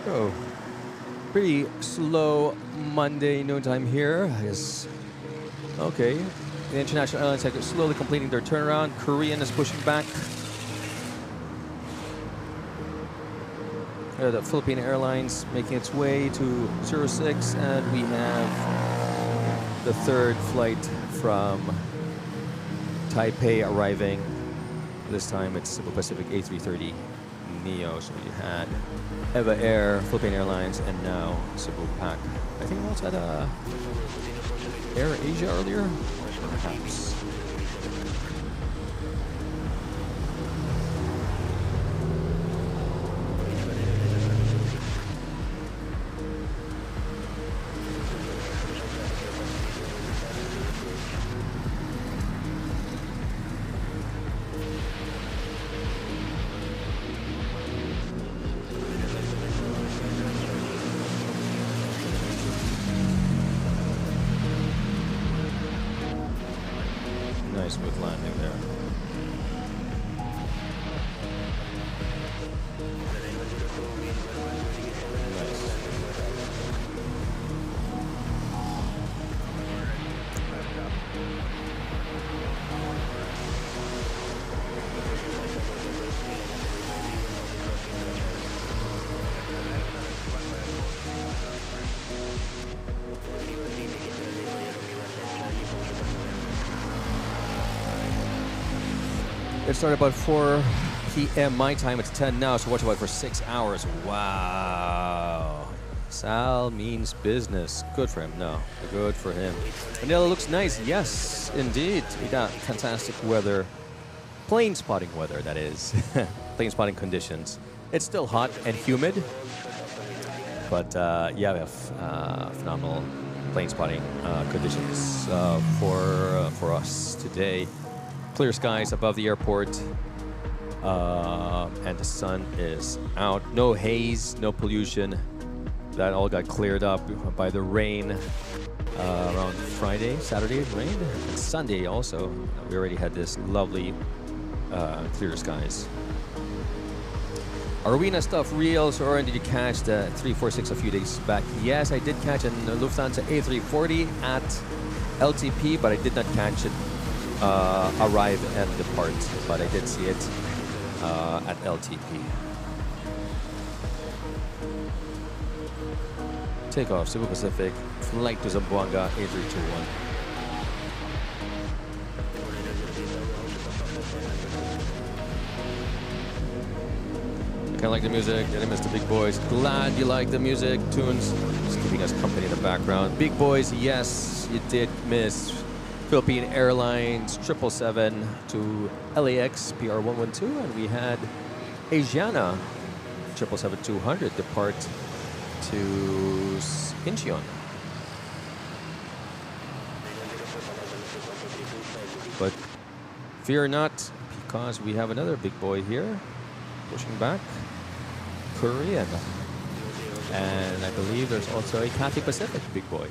Oh, pretty slow Monday noontime here. I guess. Okay, the international airlines are slowly completing their turnaround. Korean is pushing back. The Philippine Airlines making its way to 06, and we have the third flight from Taipei arriving. This time it's Cebu Pacific A330 Neo. So you had Eva Air, Philippine Airlines, and now Cebu Pac. I think we also had Air Asia earlier, perhaps.
Nice smooth landing there.
It started about 4 p.m. my time. It's 10 now, so watch about for 6 hours. Wow. Sal means business. Good for him. No, good for him. Manila looks nice. Yes, indeed. We got fantastic weather. Plane spotting weather, that is. Plane spotting conditions. It's still hot and humid. But yeah, we have phenomenal plane spotting conditions for us today. Clear skies above the airport, and the sun is out. No haze, no pollution. That all got cleared up by the rain around Friday, Saturday it rained, and Sunday also. We already had this lovely clear skies. Arena stuff real, or did you catch the 346 a few days back? Yes, I did catch a Lufthansa A340 at LTP, but I did not catch it arrive and depart, but I did see it at LTP. Takeoff, Cebu Pacific, flight to Zamboanga, A321. I kind of like the music, didn't miss the big boys. Glad you like the music, tunes, just keeping us company in the background. Big boys, yes, you did miss Philippine Airlines 777 to LAX PR112, and we had Asiana 777-200 depart to Incheon. But fear not, because we have another big boy here pushing back, Korean, and I believe there's also a Cathay Pacific big boy.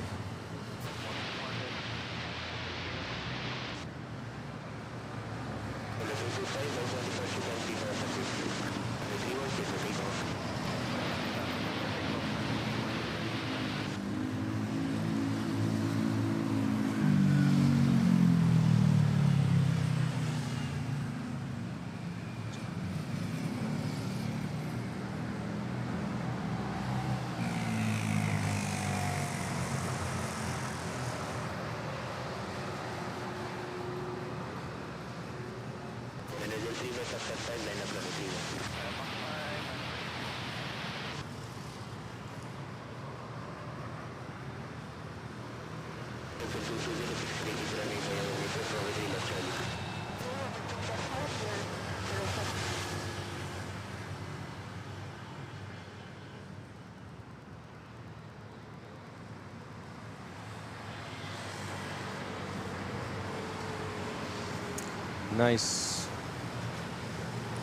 Nice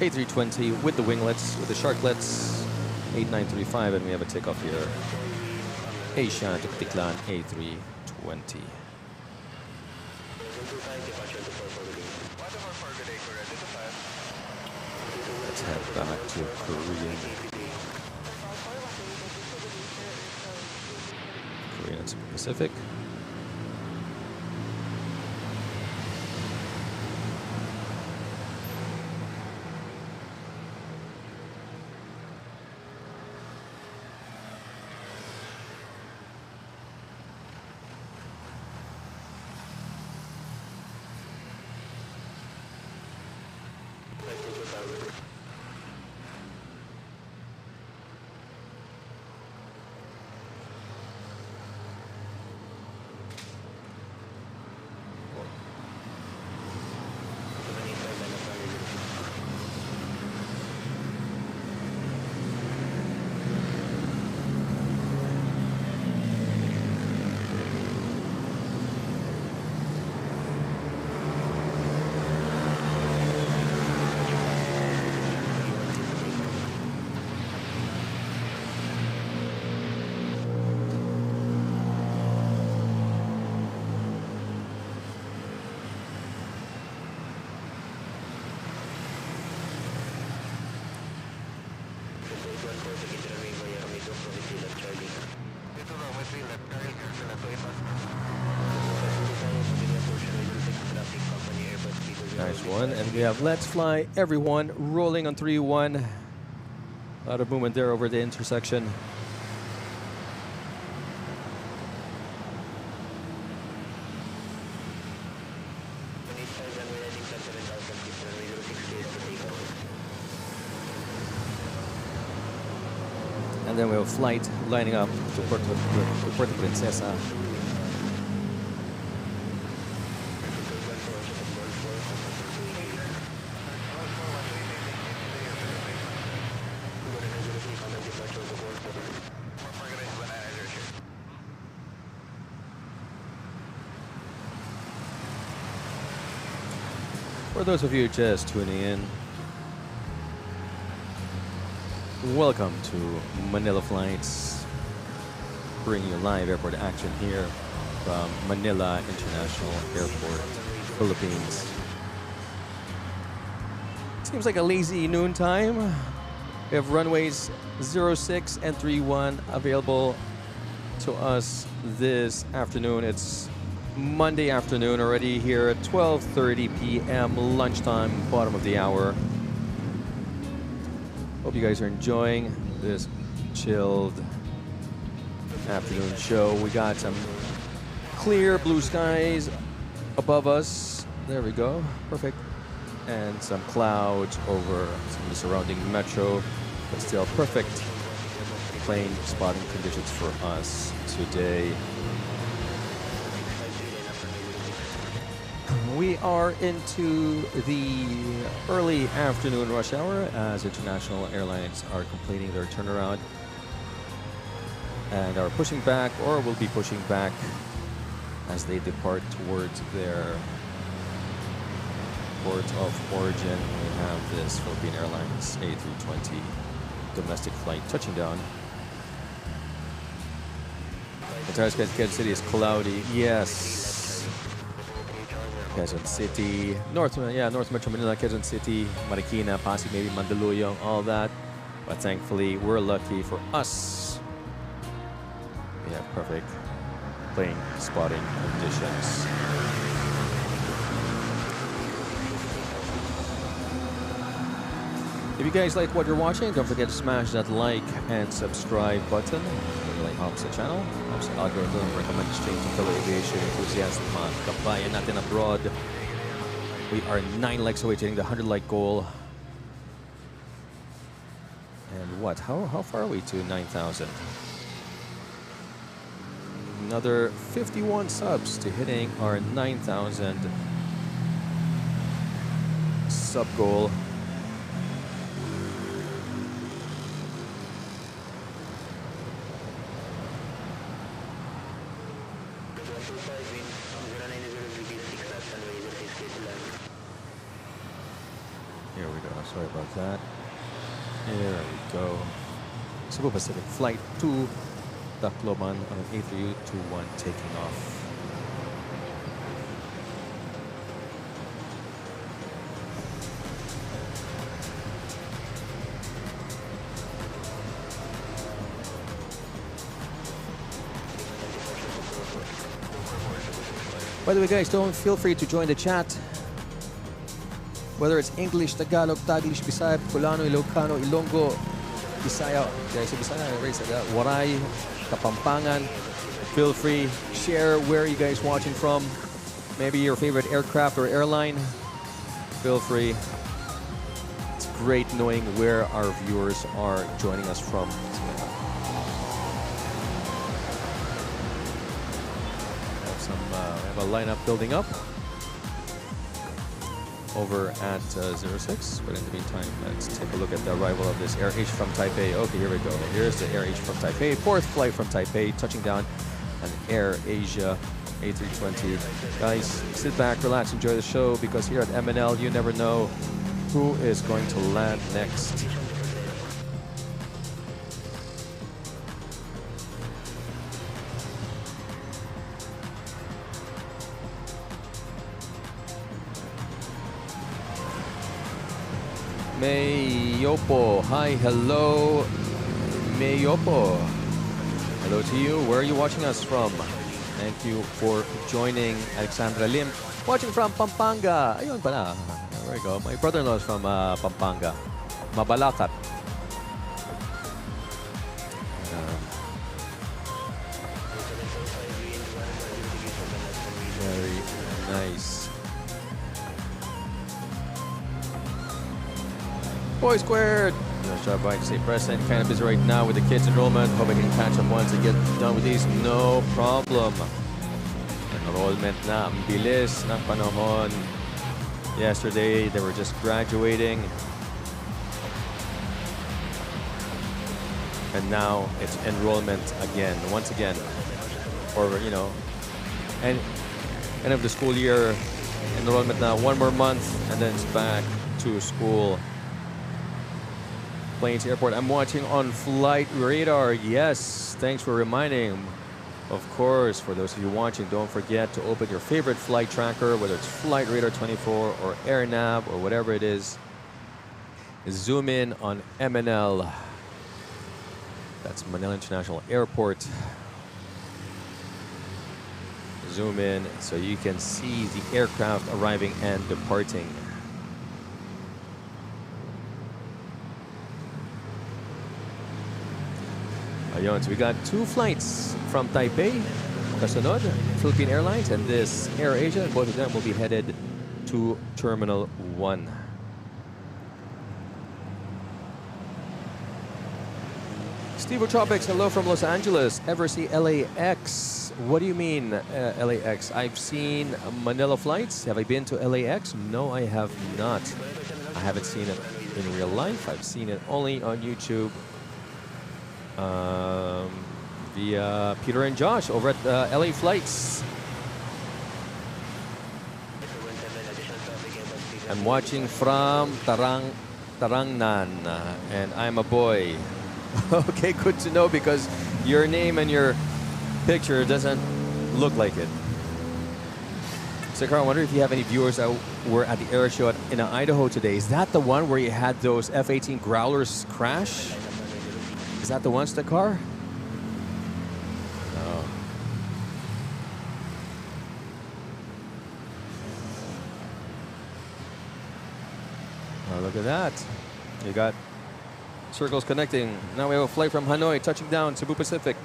A320 with the winglets, with the sharklets, 8935, and we have a takeoff here. Asia to Tiklan A320. Let's head back to Korean Pacific. Nice one, and we have Let's Fly Everyone rolling on 3-1. A lot of movement there over the intersection. And then we have a flight lining up to Puerto Princesa. For those of you just tuning in, welcome to Manila Flights, bringing you live airport action here from Manila International Airport, Philippines. Seems like a lazy noon time. We have runways 06 and 31 available to us this afternoon. It's Monday afternoon already here at 12:30 p.m. lunchtime, bottom of the hour. Hope you guys are enjoying this chilled afternoon show. We got some clear blue skies above us. There we go. Perfect. And some clouds over some of the surrounding metro, but still perfect plane spotting conditions for us today. We are into the early afternoon rush hour as international airlines are completing their turnaround and are pushing back, or will be pushing back as they depart towards their port of origin. We have this Philippine Airlines A320 domestic flight touching down. The entire sky in Quezon City is cloudy. Yes. Quezon City, North Metro Manila, Quezon City, Marikina, Pasig, maybe Mandaluyong, all that. But thankfully, we're lucky for us. We have perfect plane spotting conditions. If you guys like what you're watching, don't forget to smash that like and subscribe button. It really helps the channel, helps the algorithm recommend the stream to fellow aviation enthusiasts, mga kabayan natin abroad. We are 9 likes away to hitting the 100 like goal. And what? How far are we to 9,000? Another 51 subs to hitting our 9,000 sub goal. Here we go. Sorry about that. Here we go. Cebu Pacific Flight 2, Tacloban on an A321 taking off. By the way, guys, don't feel free to join the chat. Whether it's English, Tagalog, Taglish, Bisaya, Bicolano, Ilocano, Ilonggo, Bisaya, guys, Bisaya, Waray, Kapampangan. Feel free, share where you guys watching from. Maybe your favorite aircraft or airline. Feel free. It's great knowing where our viewers are joining us from. We have a lineup building up over at 06. But in the meantime, let's take a look at the arrival of this Air H from Taipei. Okay, here we go. Here's the Air H from Taipei. 4th flight from Taipei, touching down on Air Asia A320. Guys, sit back, relax, enjoy the show, because here at MNL, you never know who is going to land next. Mayopo, hi, hello, Mayopo. Hello to you. Where are you watching us from? Thank you for joining. Alexandra Lim, watching from Pampanga. Ayun pala. There we go. My brother-in-law is from Pampanga, Mabalacat. Very nice. Boy Squared! Job right to stay present. Kind of busy right now with the kids' enrollment. Hope I can catch up once I get done with these. No problem. Enrollment na. Ang bilis ng panahon. Yesterday, they were just graduating. And now it's enrollment again. Once again. Or, you know, and end of the school year. Enrollment now. 1 more month. And then it's back to school. Plains Airport. I'm watching on Flight Radar. Yes, thanks for reminding. Of course, for those of you watching, don't forget to open your favorite flight tracker, whether it's Flight Radar 24 or AirNav or whatever it is. Zoom in on MNL. That's Manila International Airport. Zoom in so you can see the aircraft arriving and departing. Ayun, so we got 2 flights from Taipei, kasunod, Philippine Airlines, and this Air Asia. Both of them will be headed to Terminal 1. Steve Tropics, hello from Los Angeles. Ever see LAX? What do you mean, LAX? I've seen Manila flights. Have I been to LAX? No, I have not. I haven't seen it in real life. I've seen it only on YouTube. Via Peter and Josh over at LA Flights. I'm watching from Tarangnan, and I'm a boy. Okay, good to know, because your name and your picture doesn't look like it. So, Carl, I wonder if you have any viewers that were at the air show in Idaho today. Is that the one where you had those F-18 Growlers crash? Is that the one, Stakar? No. Oh, look at that. You got circles connecting. Now we have a flight from Hanoi touching down Cebu Pacific.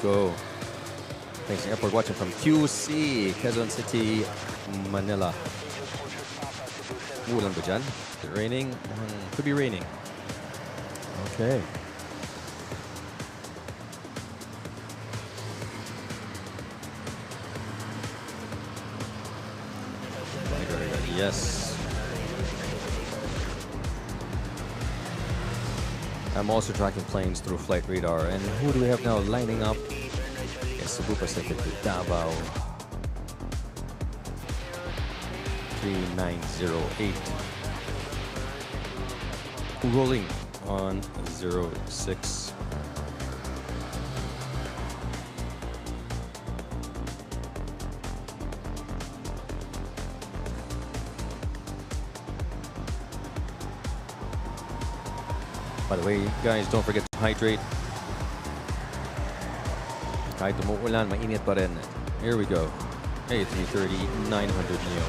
go. Thanks, airport watching from QC, Quezon City, Manila. Ulan ba dyan? Is it raining? Could be raining. Okay. Yes. I'm also tracking planes through flight radar. And who do we have now lining up? Yes, Cebu Pacific to Davao. 3908. Rolling on 06. By the way, guys, don't forget to hydrate. Kahit umuulan, mainit pa rin. Here we go. A330, 900 neo.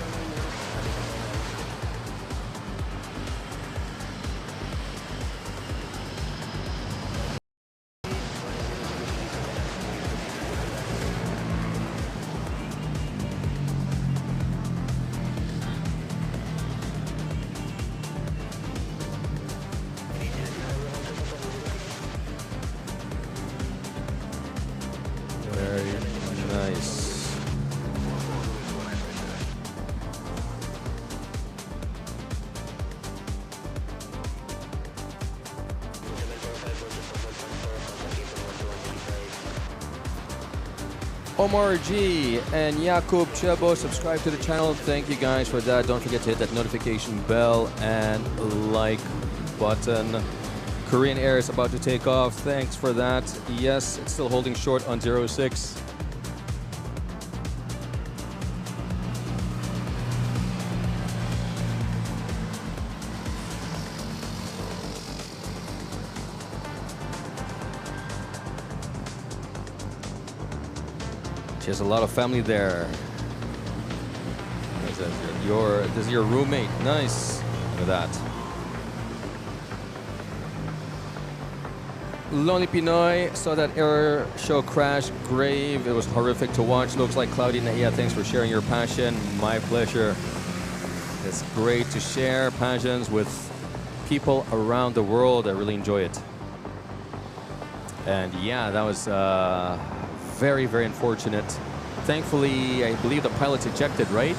Omar G and Yakub Chebo, subscribe to the channel. Thank you guys for that. Don't forget to hit that notification bell and like button. Korean Air is about to take off. Thanks for that. Yes, it's still holding short on 06. She has a lot of family there. This is your roommate. Nice. Look at that. Lonely Pinoy saw that air show crash. Grave. It was horrific to watch. Looks like cloudy. NAIA, thanks for sharing your passion. My pleasure. It's great to share passions with people around the world. I really enjoy it. And yeah, that was very, very unfortunate. Thankfully, I believe the pilot's ejected, right?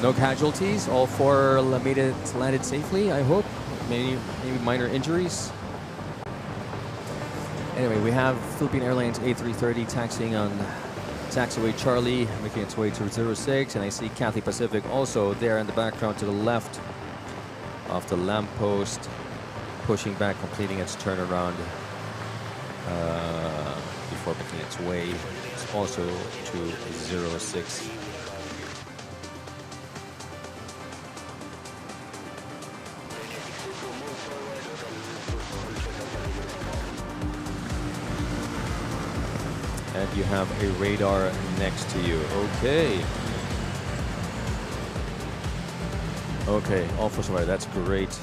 No casualties. All four landed safely, I hope. Maybe minor injuries. Anyway, we have Philippine Airlines A330 taxiing on taxiway Charlie, making its way to 06. And I see Cathay Pacific also there in the background to the left of the lamppost, pushing back, completing its turnaround. Before making its way also to 06. And you have a radar next to you. Okay. Okay, all for survival. That's great.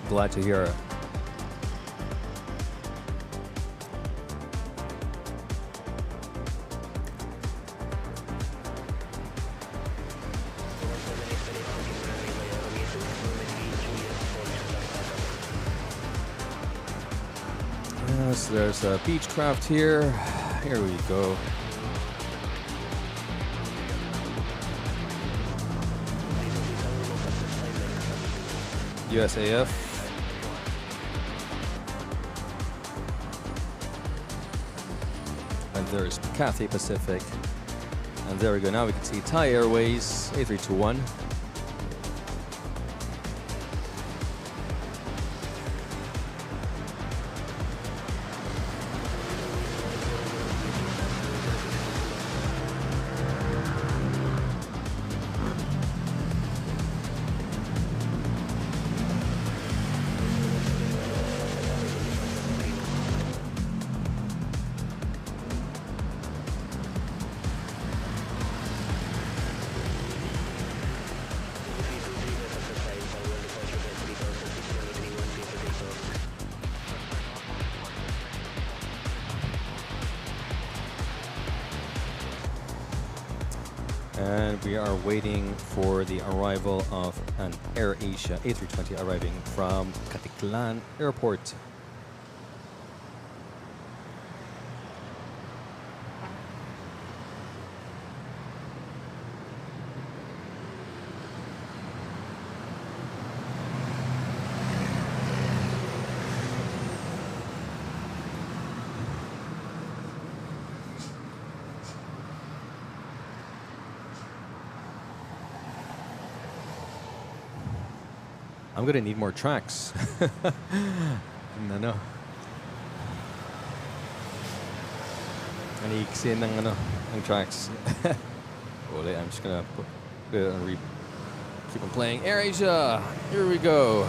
Glad to hear it. Yes, there's a Beechcraft here. Here we go. USAF. And there's Cathay Pacific. And there we go. Now we can see Thai Airways, A321. And we are waiting for the arrival of an AirAsia A320 arriving from Caticlan Airport. I'm gonna need more tracks. No. Iksi ng tracks. I'm just gonna keep on playing. AirAsia, here we go.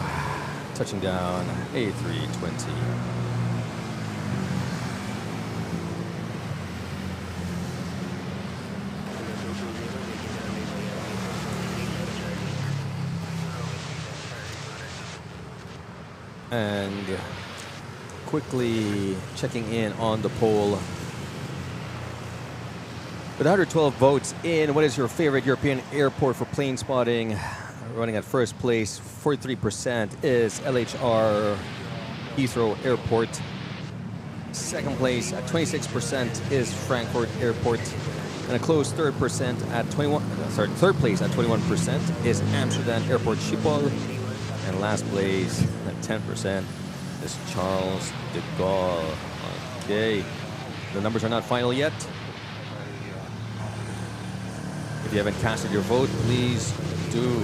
Touching down A320. And quickly checking in on the poll. With 112 votes in, what is your favorite European airport for plane spotting? Running at first place, 43% is LHR Heathrow Airport. Second place at 26% is Frankfurt Airport. And a close third place at 21% is Amsterdam Airport Schiphol. And last place at 10% is Charles de Gaulle. Okay, the numbers are not final yet. If you haven't casted your vote, please do.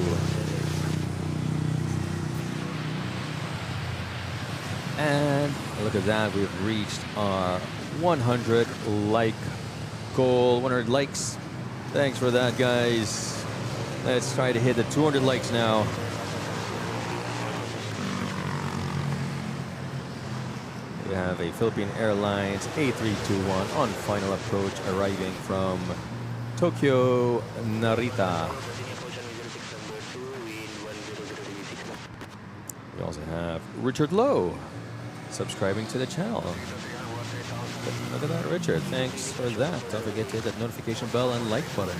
And look at that, we've reached our 100 like goal, 100 likes. Thanks for that, guys. Let's try to hit the 200 likes now. We have a Philippine Airlines A321 on final approach arriving from Tokyo, Narita. We also have Richard Lowe subscribing to the channel. Look at that, Richard. Thanks for that. Don't forget to hit that notification bell and like button.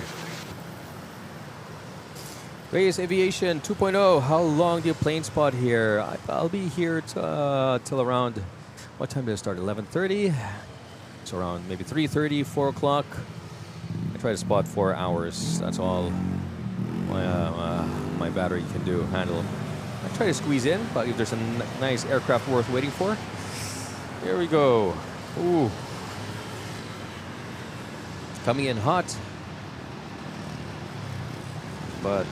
Race Aviation 2.0. How long do you plane spot here? I'll be here till around, what time did it start? 11:30? So around maybe 3:30, 4 o'clock. I try to spot 4 hours. That's all my battery can handle. I try to squeeze in, but if there's a nice aircraft worth waiting for. Here we go. Ooh. Coming in hot. But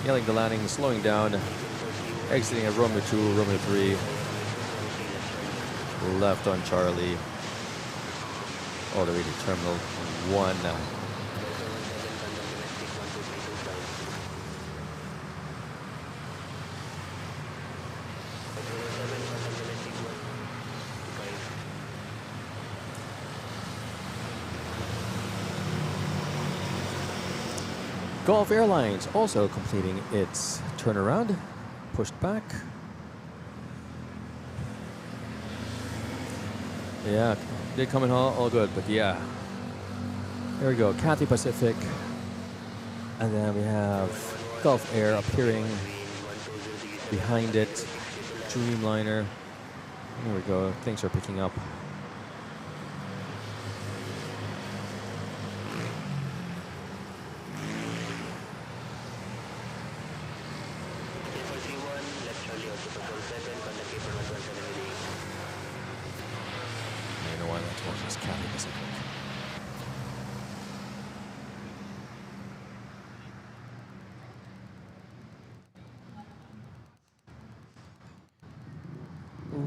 yelling the landing, slowing down, exiting at Romeo 2, Romeo 3. Left on Charlie. All the way to Terminal 1. Gulf Airlines also completing its turnaround, pushed back. Yeah, did come in all good, but yeah. There we go, Cathay Pacific. And then we have Gulf Air appearing behind it. Dreamliner. There we go, things are picking up.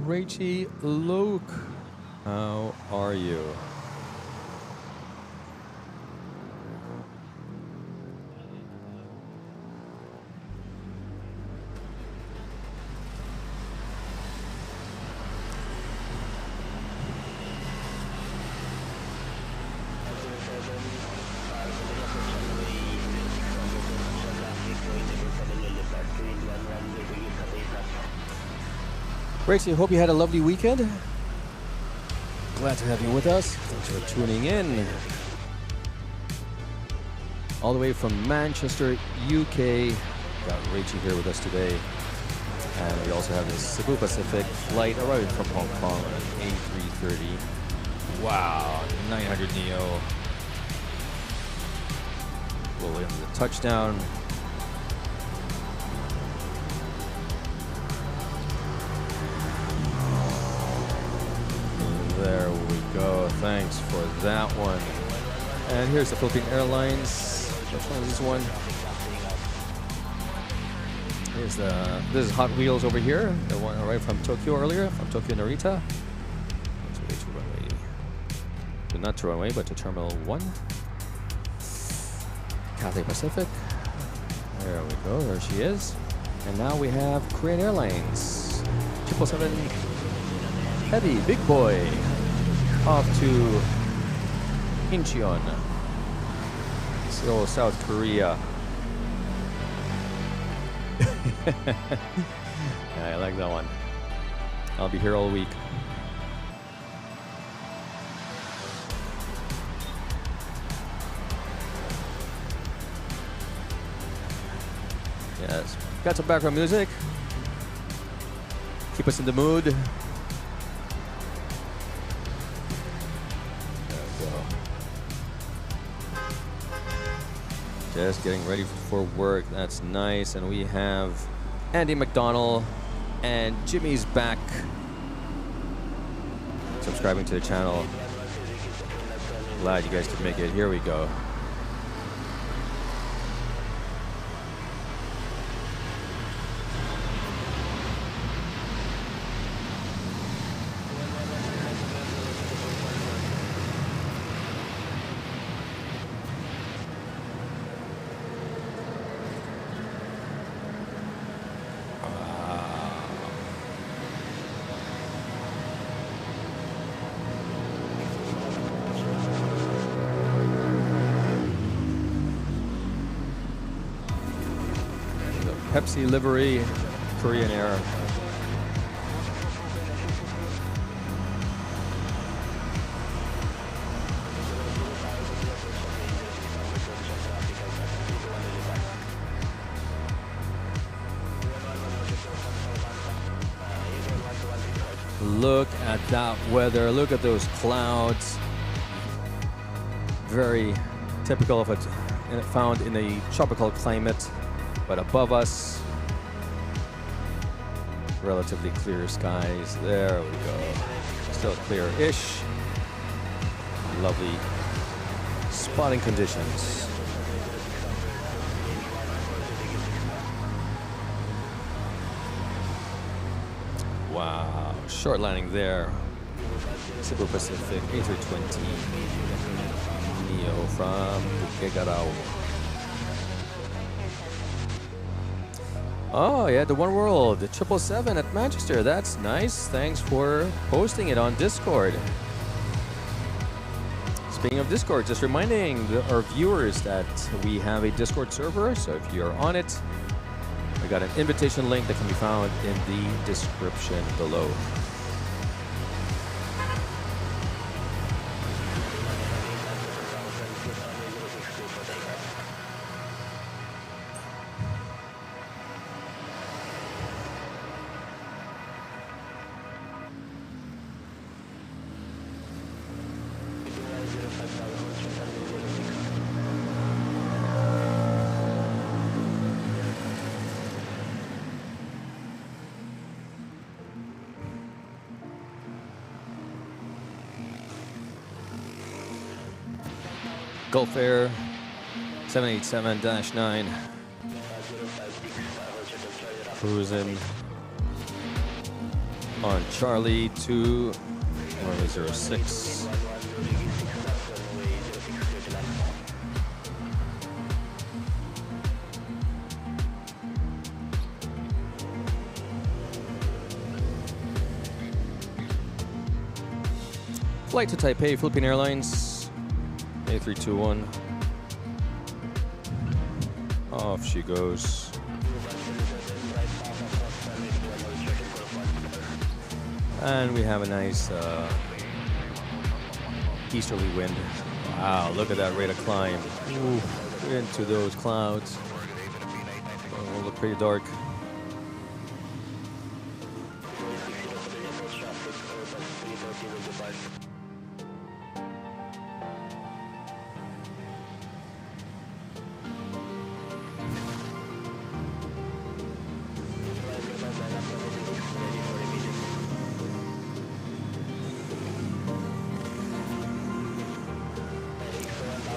Rachie Luke, how are you? Rachie, hope you had a lovely weekend. Glad to have you with us. Thanks for tuning in. all the way from Manchester, UK. Got Rachie here with us today. And we also have this Cebu Pacific flight arriving from Hong Kong on an A330. Wow, 900 Neo. We'll in the touchdown. There we go. Thanks for that one. And here's the Philippine Airlines. Which one is this one? Here's this is Hot Wheels over here. The one arrived from Tokyo earlier, from Tokyo Narita. To runway. Not to runway, but to Terminal 1. Cathay Pacific. There we go. There she is. And now we have Korean Airlines. 777 Heavy Big Boy off to Incheon, Seoul, South Korea. Yeah, I like that one. I'll be here all week. Yes, got some background music. Keep us in the mood. There we go. Just getting ready for work. That's nice. And we have Andy McDonald and Jimmy's back. Subscribing to the channel. Glad you guys could make it. Here we go. Pepsi livery, Korean Air. Look at that weather. Look at those clouds. Very typical of it found in a tropical climate. But above us, relatively clear skies. There we go. Still clear-ish. Lovely spotting conditions. Wow, short landing there. Cebu Pacific A320 Neo from Tuguegarao. Oh, yeah, the One World, the 777 at Manchester. That's nice. Thanks for posting it on Discord. Speaking of Discord, just reminding our viewers that we have a Discord server. So if you're on it, we got an invitation link that can be found in the description below. Gulf Air 787-9 cruising on Charlie to runway 06. Flight to Taipei, Philippine Airlines. A321. Off she goes. And we have a nice easterly wind. Wow, look at that rate of climb. Ooh.
into those clouds. It'll look pretty dark.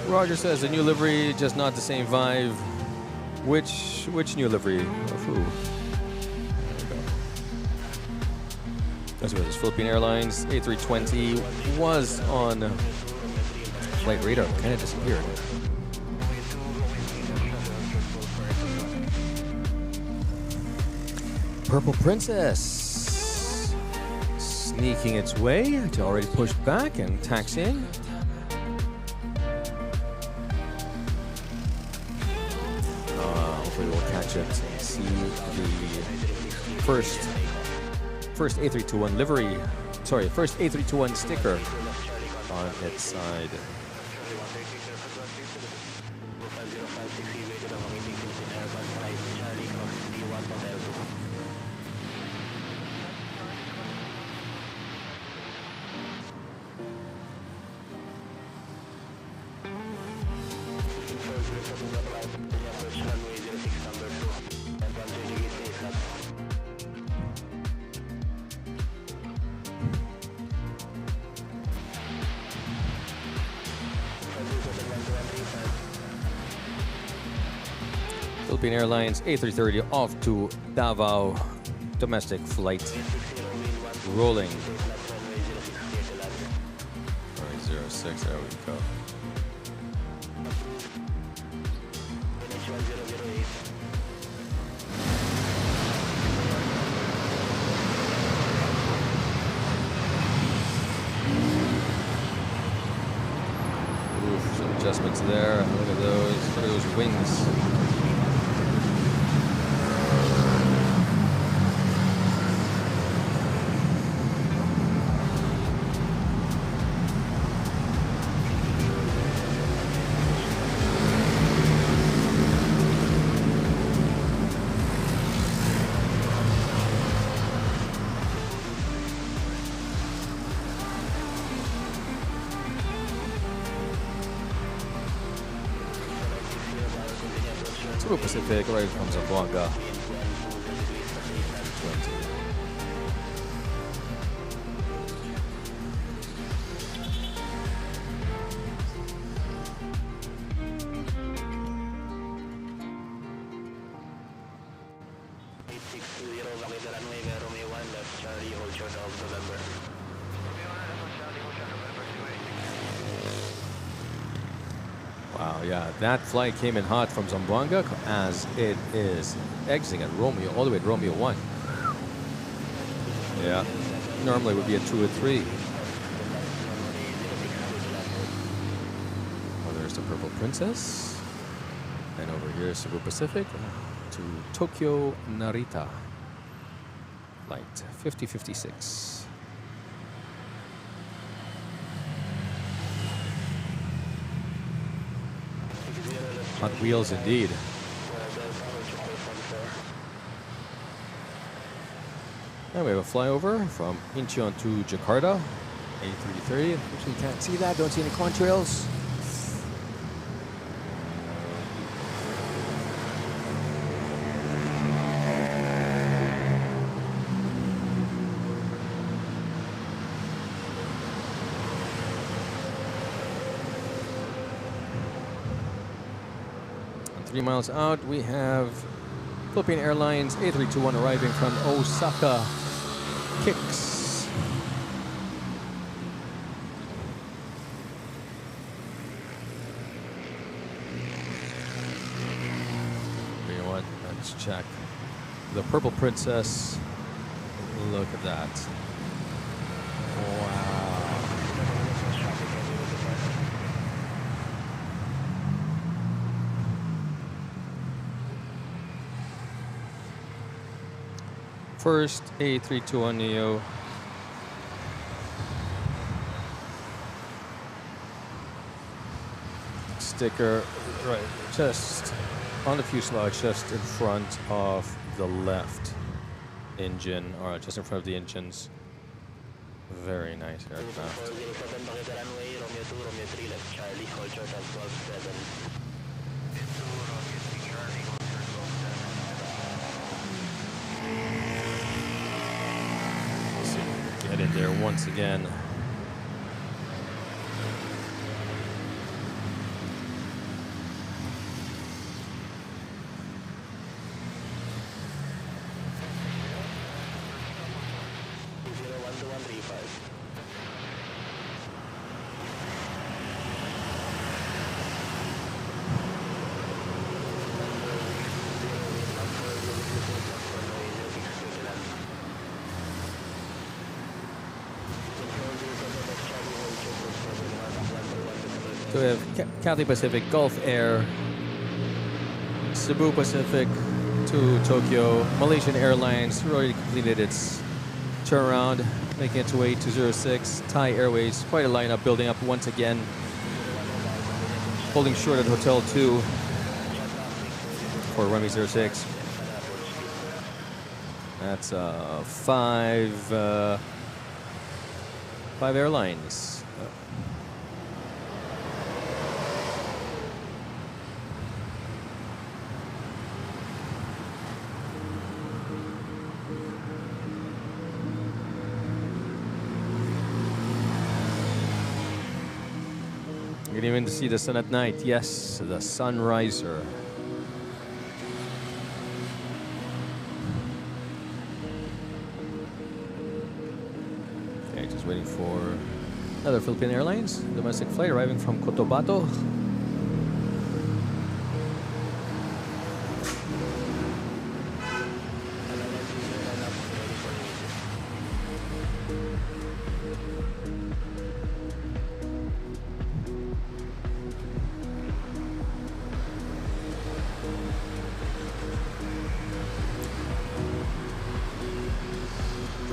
Roger says the new livery, just not the same vibe. Which new livery? Of who? That's what it is. Philippine Airlines A320 was on flight radar, kind of disappeared. Purple Princess sneaking its way until already pushed back and taxiing. Hopefully we'll catch it and see the first A321 livery, sorry, first A321 sticker on its side. Philippine Airlines A330 off to Davao domestic flight rolling. 06, there we go. Oof, some adjustments there. Look at those wings. Pacific, right from Zamboanga. 20. Wow, yeah, that flight came in hot from Zamboanga as it is exiting at Romeo, all the way to Romeo 1. Yeah, normally it would be a 2 or 3. Well, there's the Purple Princess. And over here is Cebu Pacific to Tokyo Narita. Flight 5056. Hot wheels indeed. And we have a flyover from Incheon to Jakarta, A330.
Actually, you can't see that. Don't see any contrails.
And 3 miles out, we have Philippine Airlines A321 arriving from Osaka Kicks. You know what? Let's check. The Purple Princess. Look at that. Wow. First A321neo.
sticker right just on the fuselage, just in front of the left engine, or just in front of the engines. Very nice aircraft. Get in there once again. So we have Cathay Pacific, Gulf Air, Cebu Pacific to Tokyo, Malaysian Airlines already completed its turnaround, making its way to 06, Thai Airways, quite a lineup building up once again, holding short at Hotel 2 for runway 06. That's five airlines. You can even see the sun at night. Yes, the sunriser. Okay, just waiting for another Philippine Airlines domestic flight arriving from Cotabato.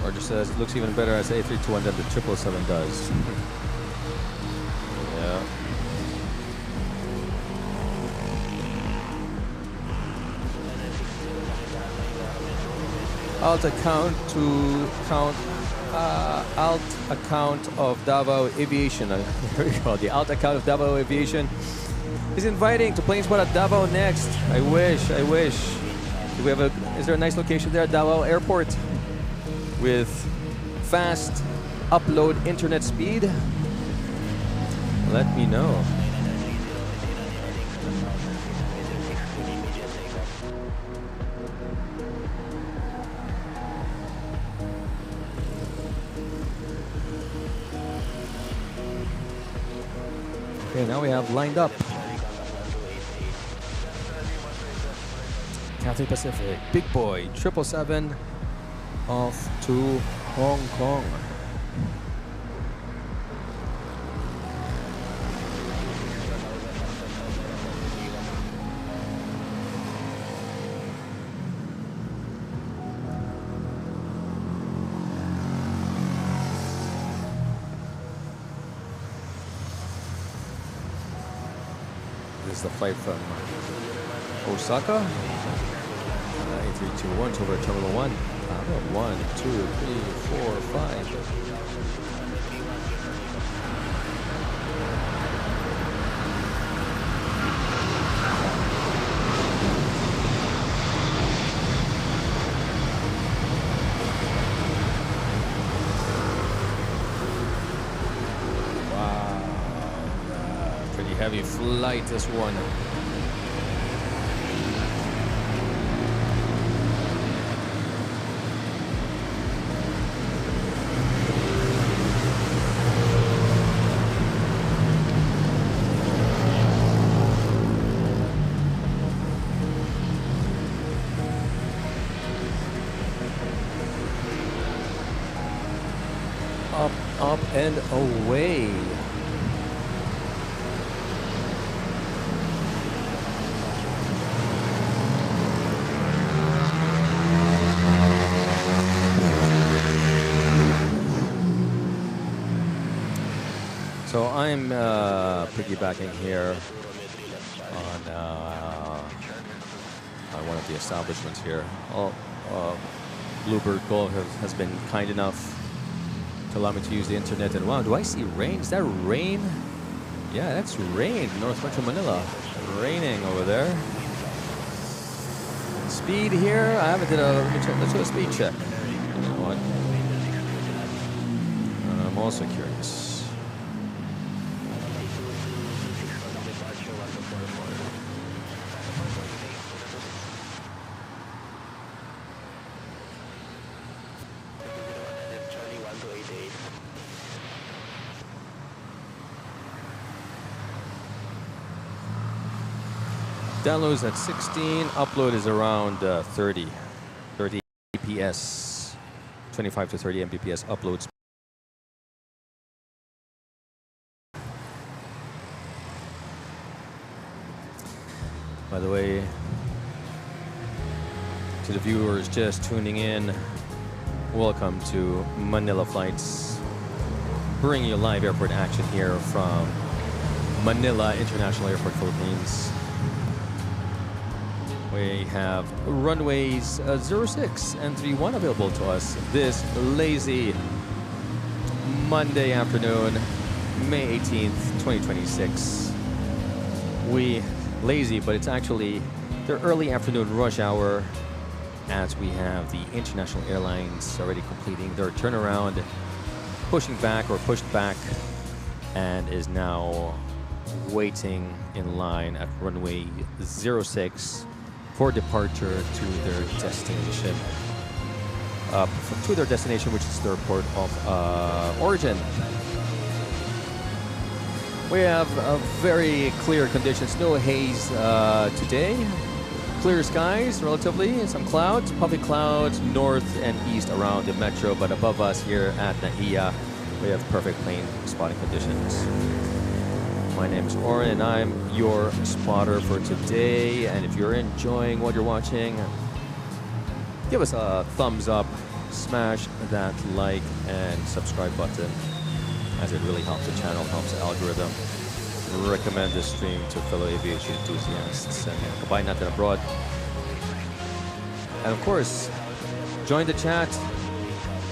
Roger says it looks even better as A321 than the 777 does. Yeah. Alt account of Davao Aviation. Here we go. The alt account of Davao Aviation is inviting to Planespot at Davao next. I wish. Do we have is there a nice location there at Davao Airport with fast upload internet speed? Let me know. Okay, now we have lined up Cathay Pacific, Big Boy, 777 off to Hong Kong. This is the flight from Osaka. 8321 over Terminal 1. 1, 2, 3, 4, 5. Wow. Pretty heavy flight, this one. Up and away. So I'm piggybacking here
one of the establishments here. Bluebird Golf has been kind enough to allow me to use the internet. And wow, do I see rain? Is that rain? Yeah, that's rain. North Metro Manila. Raining over there. Speed here. I haven't did a. Let's do a speed check. You know what? I'm also curious. Downloads at 16, upload is around 30 Mbps, 25 to 30 Mbps uploads. By the way, to the viewers just tuning in, welcome to Manila Flights, bringing you live airport action here from Manila International Airport, Philippines. We have runways 06 and 31 available to us this lazy Monday afternoon, May 18th, 2026. Lazy, but it's actually the early afternoon rush hour as we have the international airlines already completing their turnaround, pushing back or pushed back, and is now waiting in line at runway 06 for departure to their destination. To their destination, which is their port of origin. We have very clear conditions, no haze today. Clear skies, relatively, some clouds, puffy clouds, north and east around the metro, but above us here at NAIA, we have perfect plane spotting conditions. My name is Oren, and I'm your spotter for today. And if you're enjoying what you're watching, give us a thumbs up, smash that like and subscribe button, as it really helps the channel, helps the algorithm. Recommend this stream to fellow aviation enthusiasts and kabayan natin abroad. And of course, join the chat.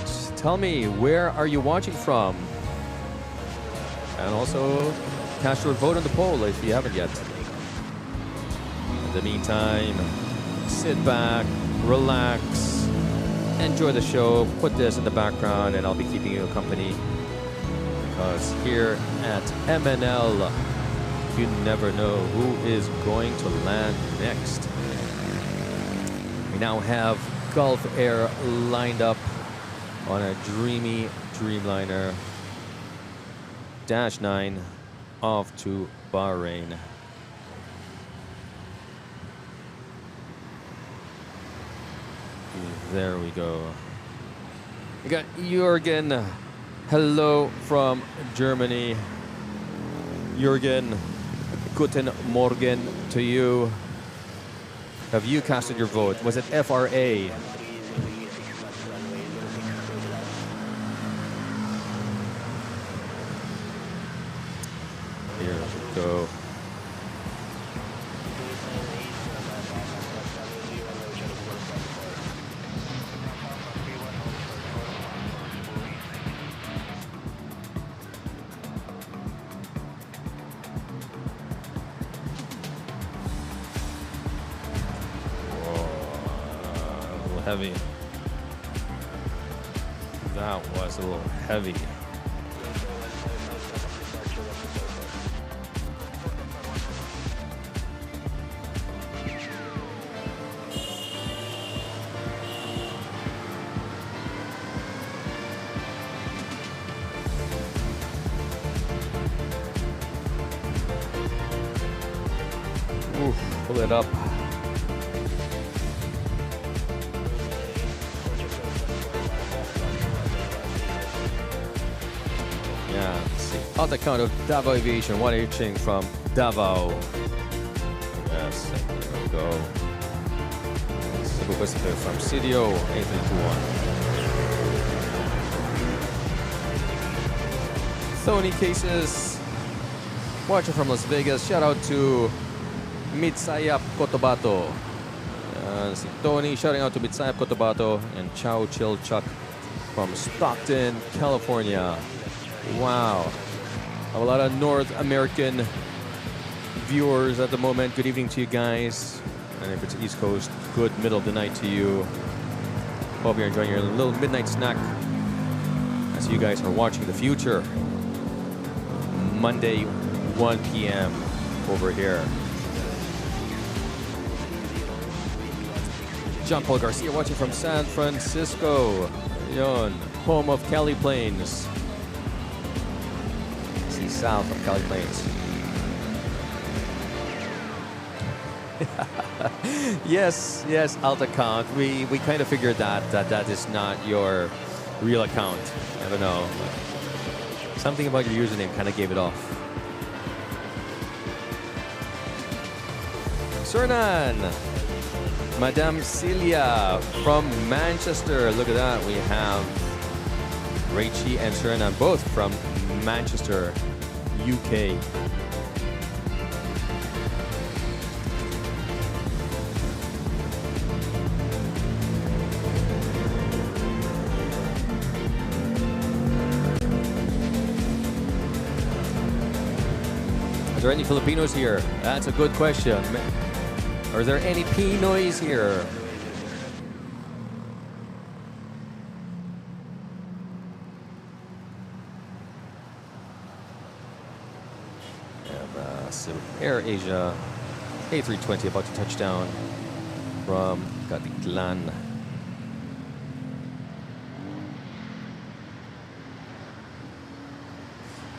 Just tell me, where are you watching from? And also, cast your vote on the poll if you haven't yet. In the meantime, sit back, relax, enjoy the show, put this in the background, and I'll be keeping you company. Because here at MNL, you never know who is going to land next. We now have Gulf Air lined up on a dreamy Dreamliner Dash 9 off to Bahrain. There we go. We got Jürgen. Hello from Germany. Jürgen, guten Morgen to you. Have you casted your vote? Was it FRA? Here we go. Heavy. That was a little heavy. Oof, pull it up. Out account of Davao Aviation, watching from Davao. Yes, there we go. Cebu Pacific from CDO 8321. Sony Cases, watching from Las Vegas. Shout out to Midsayap, Cotabato. Si Tony shouting out to Midsayap, Cotabato, and Chow Chill Chuck from Stockton, California. Wow. I have a lot of North American viewers at the moment. Good evening to you guys. And if it's East Coast, good middle of the night to you. Hope you're enjoying your little midnight snack as you guys are watching the future. Monday, 1 p.m. over here. John Paul Garcia watching from San Francisco. Yon, home of Cali Plains. See, south of Cali Plains. yes, alt account. We kind of figured that is not your real account. I don't know. Something about your username kind of gave it off. Cernan, Madame Celia from Manchester. Look at that. We have Rachie and Cernan both from Manchester, UK. Are there any Filipinos here? That's a good question. Are there any Pinoys here? We have some Air Asia A320 about to touch down from Katiklan.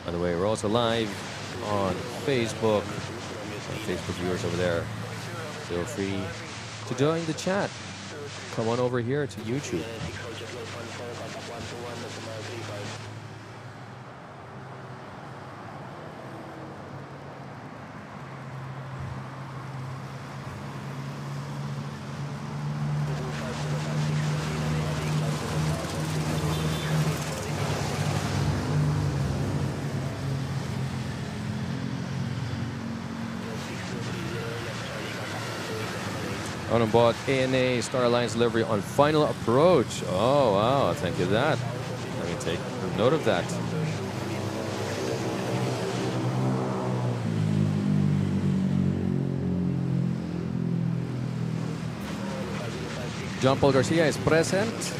By the way, we're also live on Facebook. Facebook viewers over there, feel free to join the chat. Come on over here to YouTube. On board ANA Star Alliance delivery on final approach. Oh, wow. Thank you for that. Let me take note of that. John Paul Garcia is present.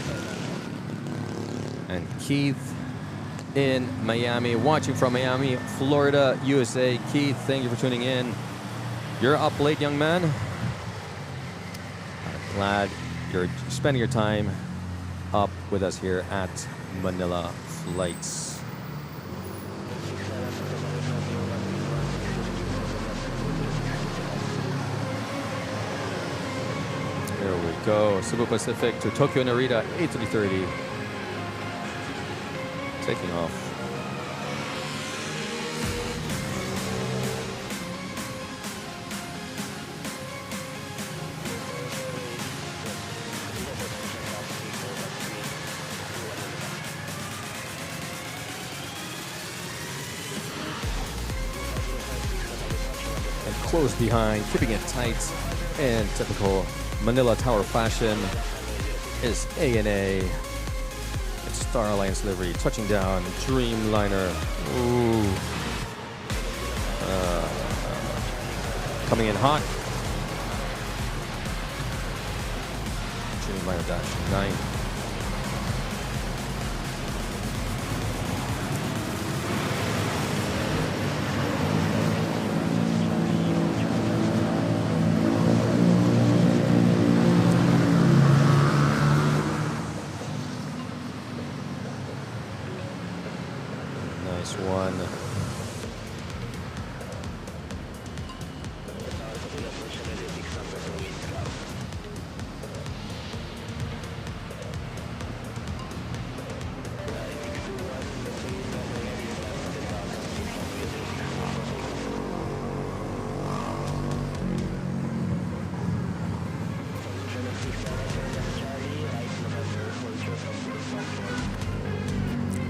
And Keith in Miami, watching from Miami, Florida, USA. Keith, thank you for tuning in. You're up late, young man. Glad you're spending your time up with us here at Manila Flights. There we go. Cebu Pacific to Tokyo Narita, 8330. Taking off. Close behind, keeping it tight in typical Manila Tower fashion is ANA. It's Star Alliance livery, touching down, Dreamliner. Ooh. Coming in hot. Dreamliner Dash 9. One.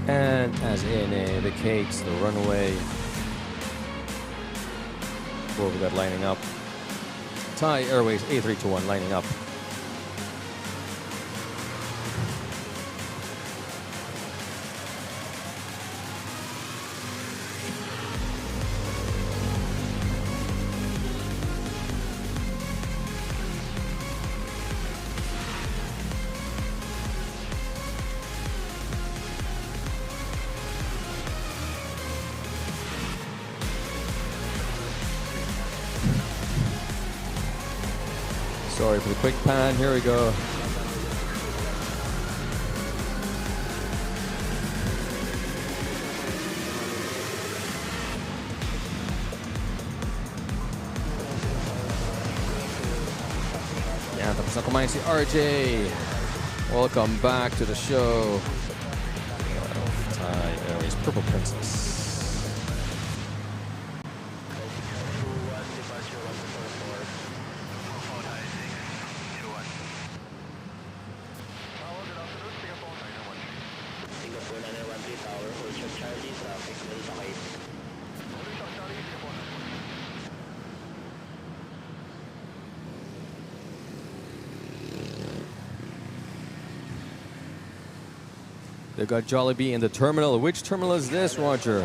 And as ANA, the cakes, the runway. What we got lining up Thai Airways A321 lining up. Sorry for the quick pan. Here we go. Yan, tapos na kumain si RJ. Welcome back to the show. Thai Airways Purple Princess. They've got Jollibee in the terminal. Which terminal is this, Roger?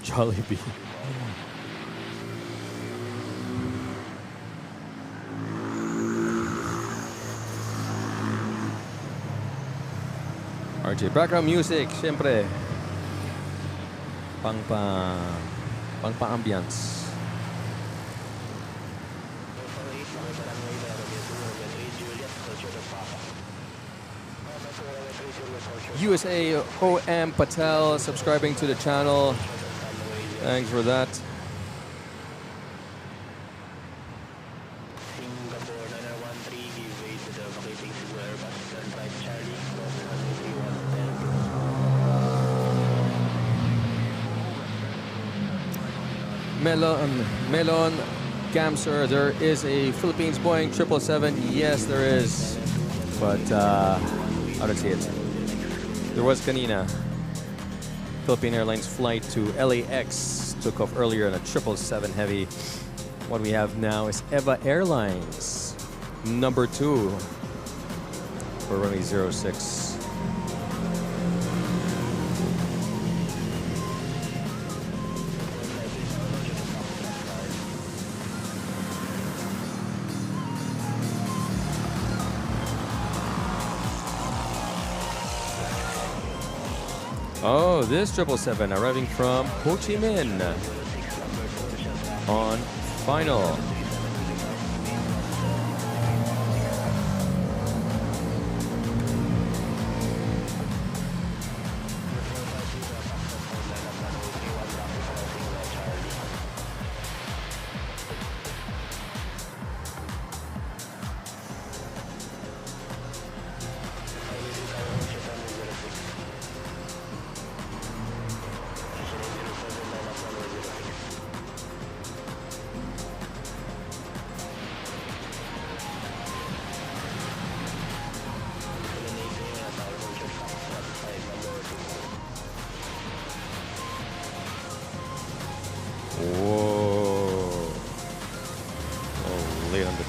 Jollibee. RJ, background music, siyempre. Pang-ambience. USA OM Patel subscribing to the channel. Thanks for that. Melon Gamser, there is a Philippines Boeing 777. Yes, there is. But I don't see it. There was kanina. Philippine Airlines flight to LAX took off earlier on a 777 heavy. What we have now is EVA Airlines, number 2 for runway 06. Oh, this 777 arriving from Ho Chi Minh on final.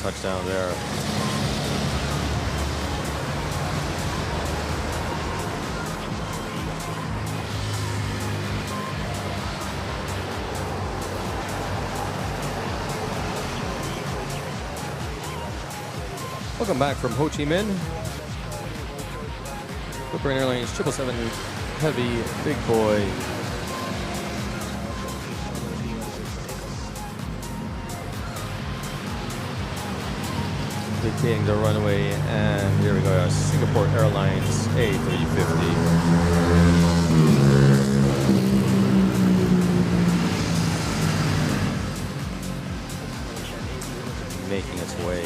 Touchdown there. Welcome back from Ho Chi Minh. Refrain Airlines 777 Heavy Big Boy. Vacating the runway, and here we go, Singapore Airlines A350. Making its way.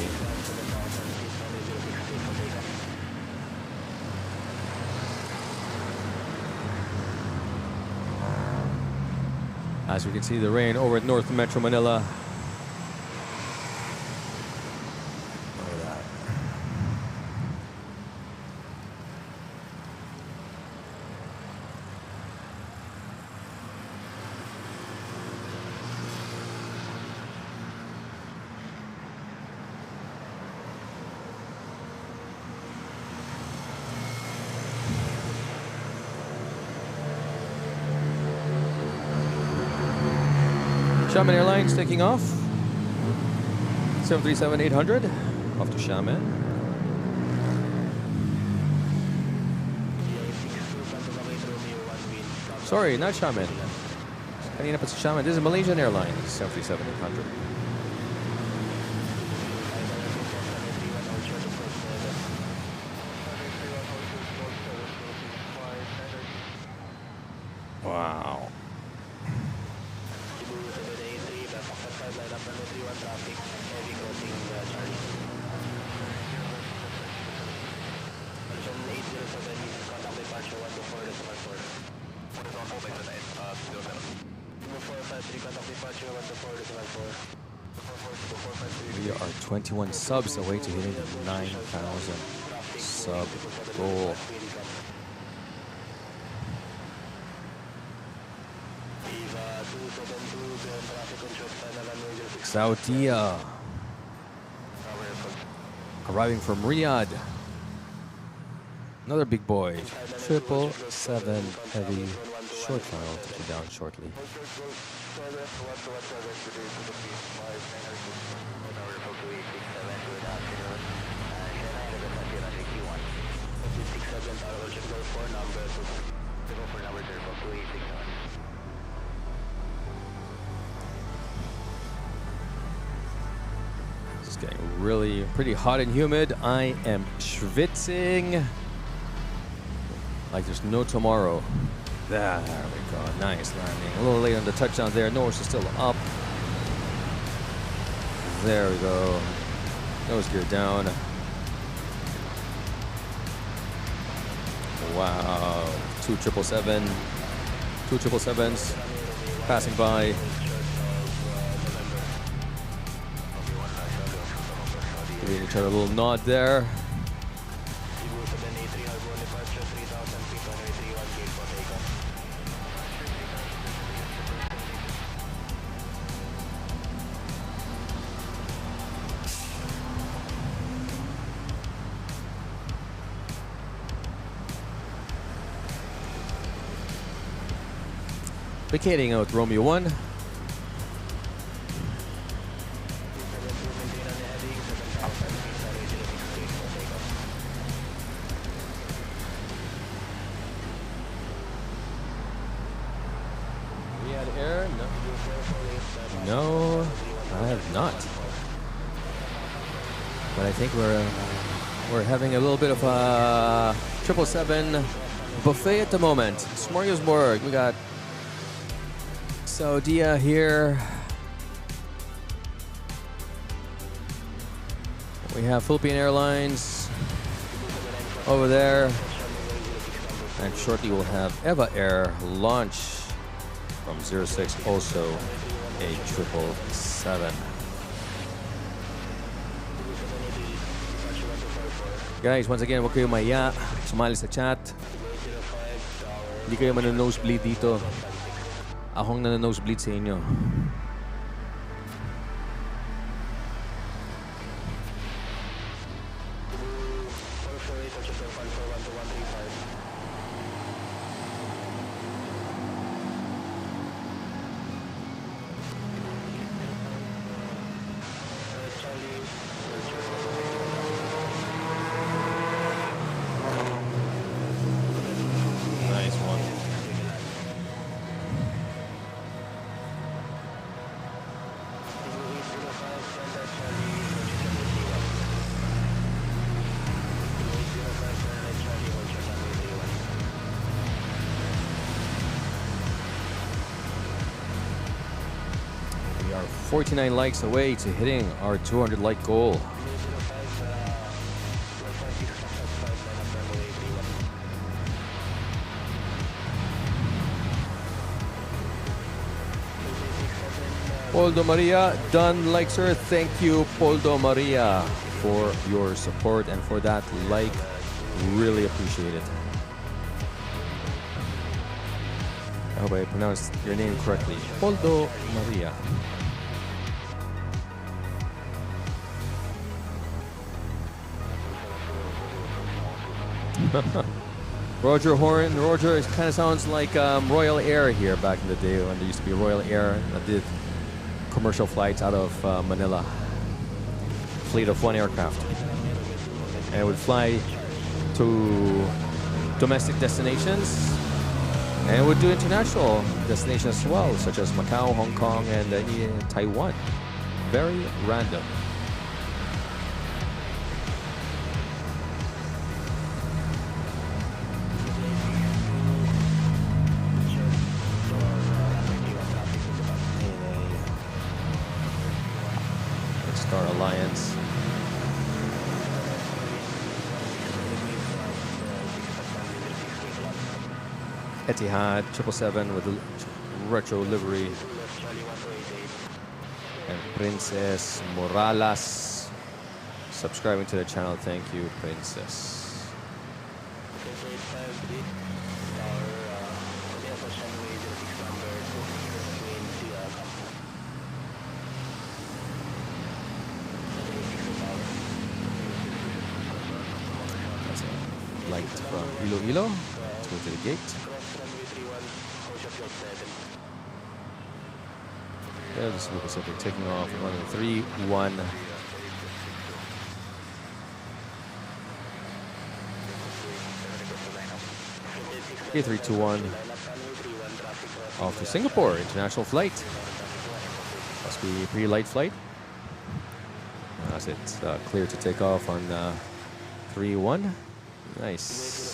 As we can see the rain over at North Metro Manila. Xiamen Airlines taking off. 737-800. Off to Xiamen. Sorry, not Xiamen. Kanina pa si Xiamen. This is Malaysian Airlines. 737-800. Wow. We are 21 subs away to hitting the 9,000 sub goal. Saudi arriving from Riyadh. Another big boy. 777 heavy short final touching down shortly. It's getting really pretty hot and humid. I am schwitzing like there's no tomorrow. There we go. Nice landing. A little late on the touchdown there. Nose is still up. There we go. Nose gear down. Wow. 2 777s passing by. Giving each other a little nod there. Vacating out Romeo 1. We had air? No, I have not. But I think we're having a little bit of a 777 buffet at the moment. Smorgasbord. We got Saudi here. We have Philippine Airlines over there. And shortly we'll have Eva Air launch from 06, also a 777. Guys, once again, huwag kayo maya. Sumali sa chat. Hindi kayo mano-nosebleed dito. Akong nano-nosebleed sa inyo. We are 49 likes away to hitting our 200 like goal. Poldo Maria, done like sir. Thank you, Poldo Maria, for your support and for that like. Really appreciate it. I hope I pronounced your name correctly. Poldo Maria. Roger Horn. Roger kind of sounds like Royal Air here back in the day when there used to be Royal Air that did commercial flights out of Manila. Fleet of 1 aircraft. And it would fly to domestic destinations, and it would do international destinations as well, such as Macau, Hong Kong, and Taiwan. Very random. Star Alliance. Etihad 777 with retro livery. And Princess Morales subscribing to the channel. Thank you, Princess. That's a flight from Iloilo. Let's go to the gate. Yeah, this is Pacific taking off, running 3-1. A321 off to Singapore, international flight. Must be a pretty light flight. As it's clear to take off on 3-1. Nice.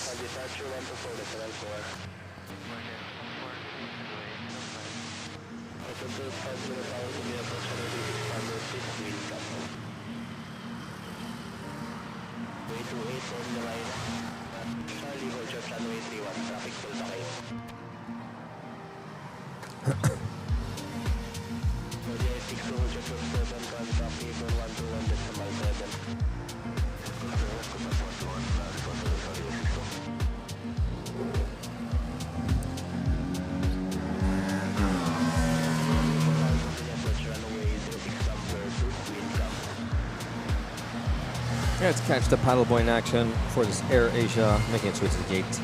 Yeah, let's catch the paddleboy in action for this Air Asia, making its way to the gate.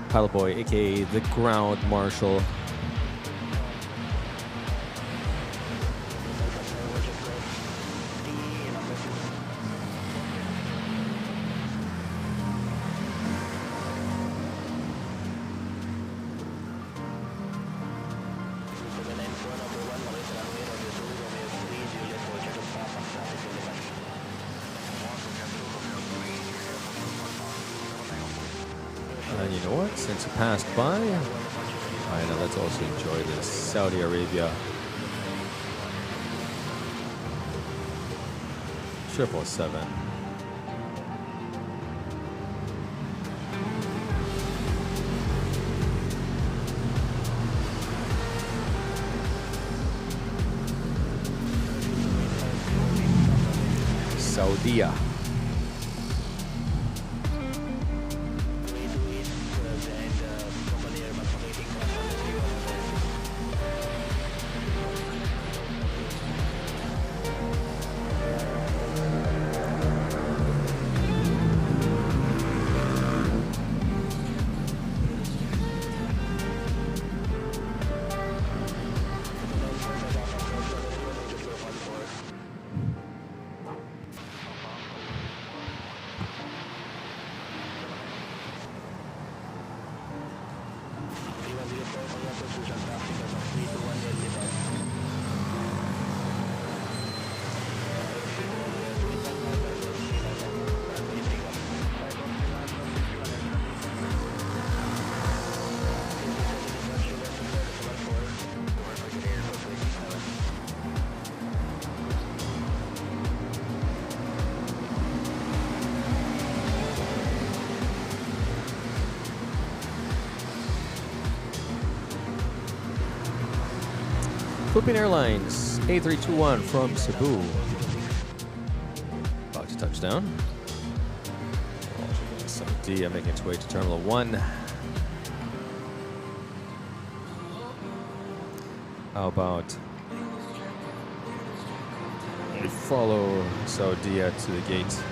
Paddleboy, aka the ground marshal. And you know what? Since it passed by, I know, let's also enjoy this. Saudi Arabia. 777. Saudia. Philippine Airlines A321 from Cebu. About to touch down. Saudia making its way to Terminal 1. How about we follow Saudia to the gate?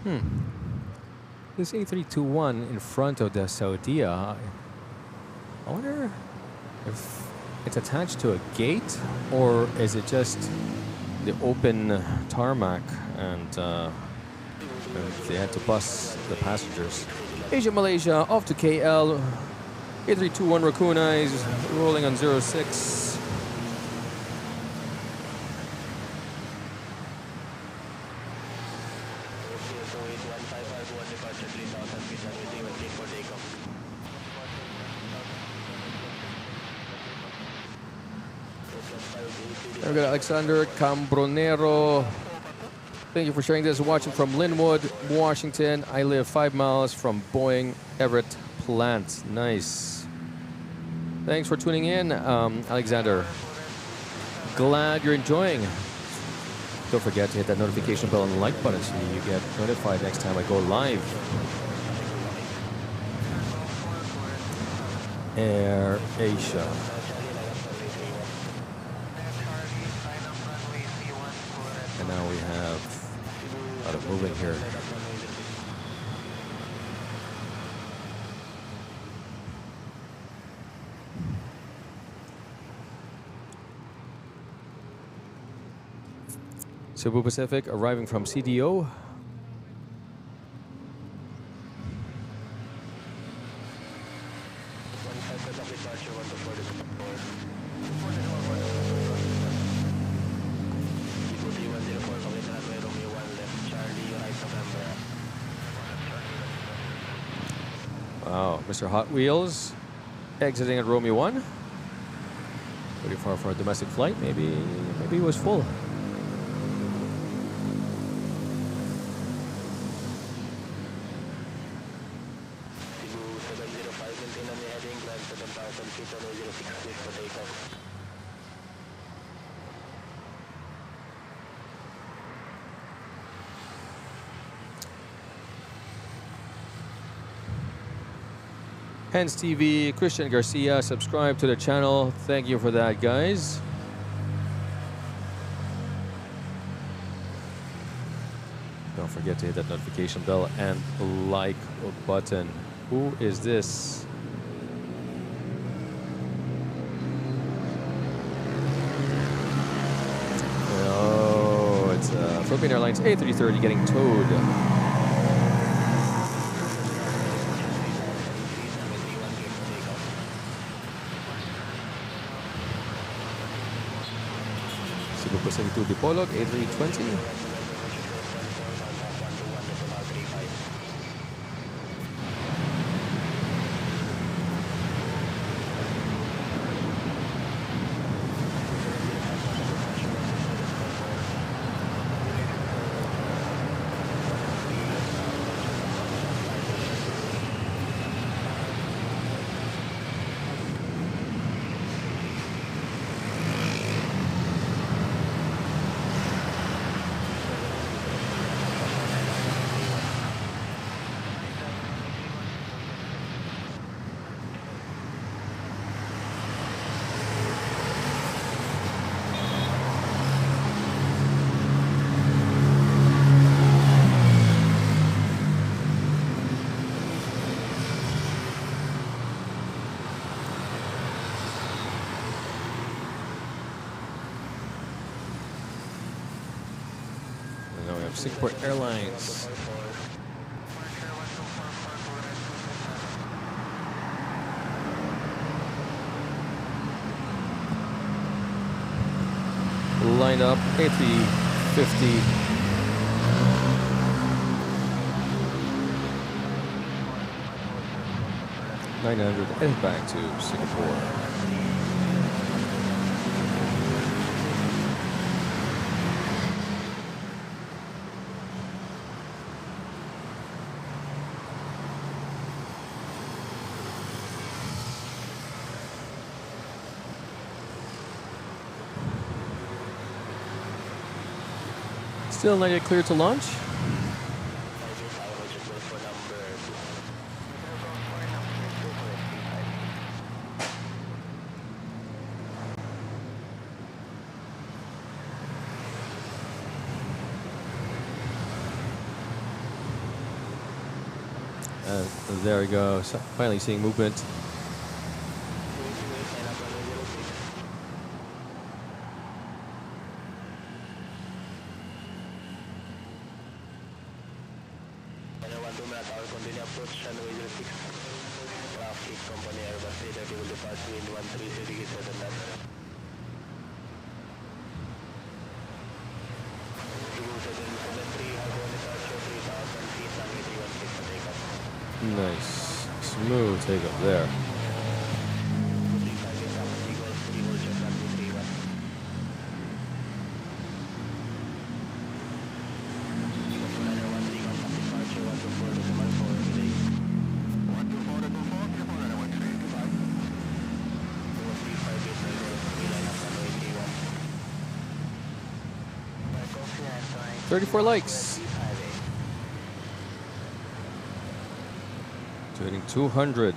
This A321 in front of the Saudia. I wonder if it's attached to a gate or is it just the open tarmac and they had to bus the passengers. Asia Malaysia off to KL. A321 Raccoona is rolling on 06. We got Alexander Cambronero. Thank you for sharing this. Watching from Linwood, Washington. I live 5 miles from Boeing Everett plant. Nice. Thanks for tuning in, Alexander. Glad you're enjoying. Don't forget to hit that notification bell and like button so you get notified next time I go live. Air Asia. And now we have a lot of movement here. Cebu Pacific arriving from CDO. Wow, Mr. Hot Wheels exiting at Romeo 1. Pretty far for a domestic flight. Maybe it was full. Hens TV, Christian Garcia, subscribe to the channel. Thank you for that, guys. Don't forget to hit that notification bell and like button. Who is this? Oh, it's Philippine Airlines A330 getting towed. Pacific to Dipolog, A320. Singapore Airlines. Lined up A350. $900 and back to Singapore. Still not yet clear to launch.
There we go. So finally seeing movement. Nice. Smooth takeoff there. $34 likes. Turning 200.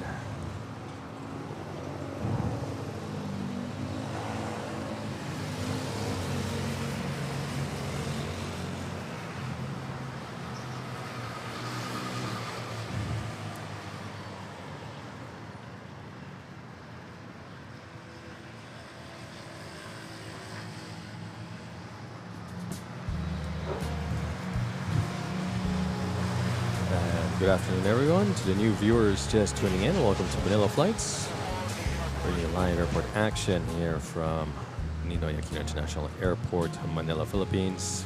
Good afternoon, everyone. To the new viewers just tuning in, welcome to Manila.FLIGHTS. Bringing you live airport action here from Ninoy Aquino International Airport, Manila, Philippines.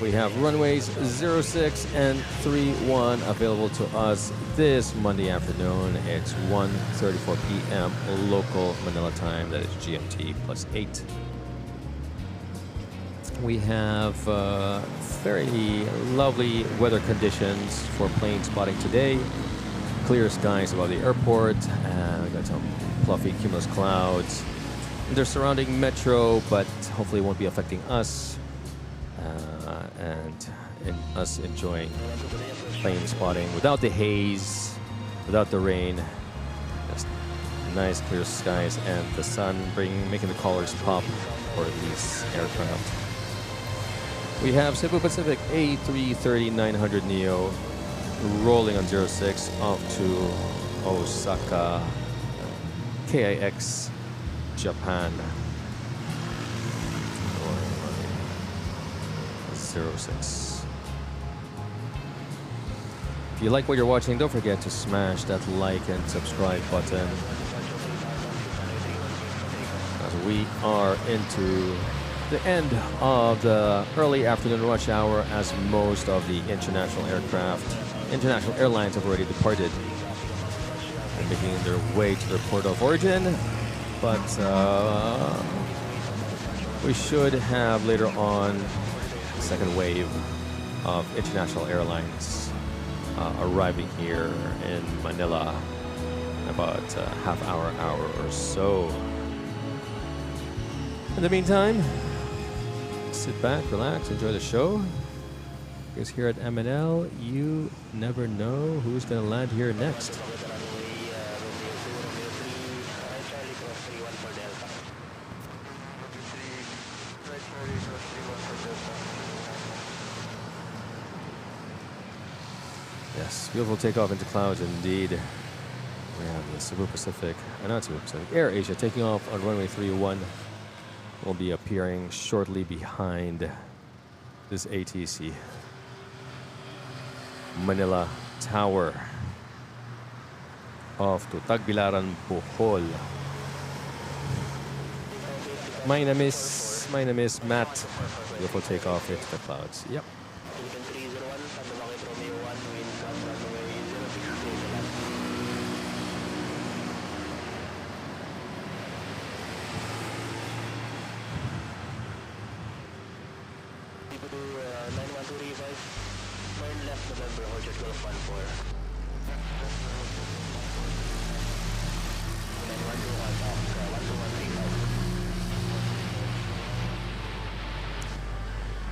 We have runways 06 and 31 available to us this Monday afternoon. It's 1:34 p.m. local Manila time. That is GMT +8. We have very lovely weather conditions for plane spotting today. Clear skies above the airport. We got some fluffy cumulus clouds. They're surrounding Metro, but hopefully won't be affecting us. And us enjoying plane spotting without the haze, without the rain. Just nice clear skies and the sun making the colors pop for these aircraft. We have Cebu Pacific A330-900 Neo rolling on 06 off to Osaka, KIX, Japan. 06. If you like what you're watching, don't forget to smash that like and subscribe button, as we are into the end of the early afternoon rush hour, as most of the international airlines have already departed and making their way to their port of origin. But we should have later on a second wave of international airlines arriving here in Manila in about half hour or so. In the meantime, sit back, relax, enjoy the show. Because here at MNL, you never know who's going to land here next. Yes, beautiful takeoff into clouds indeed. We have the Cebu Pacific, not Cebu Pacific, Air Asia taking off on runway 31. Will be appearing shortly behind this ATC. Manila Tower off to Tagbilaran, Bohol. My name is Matt. Beautiful takeoff into the clouds. Yep.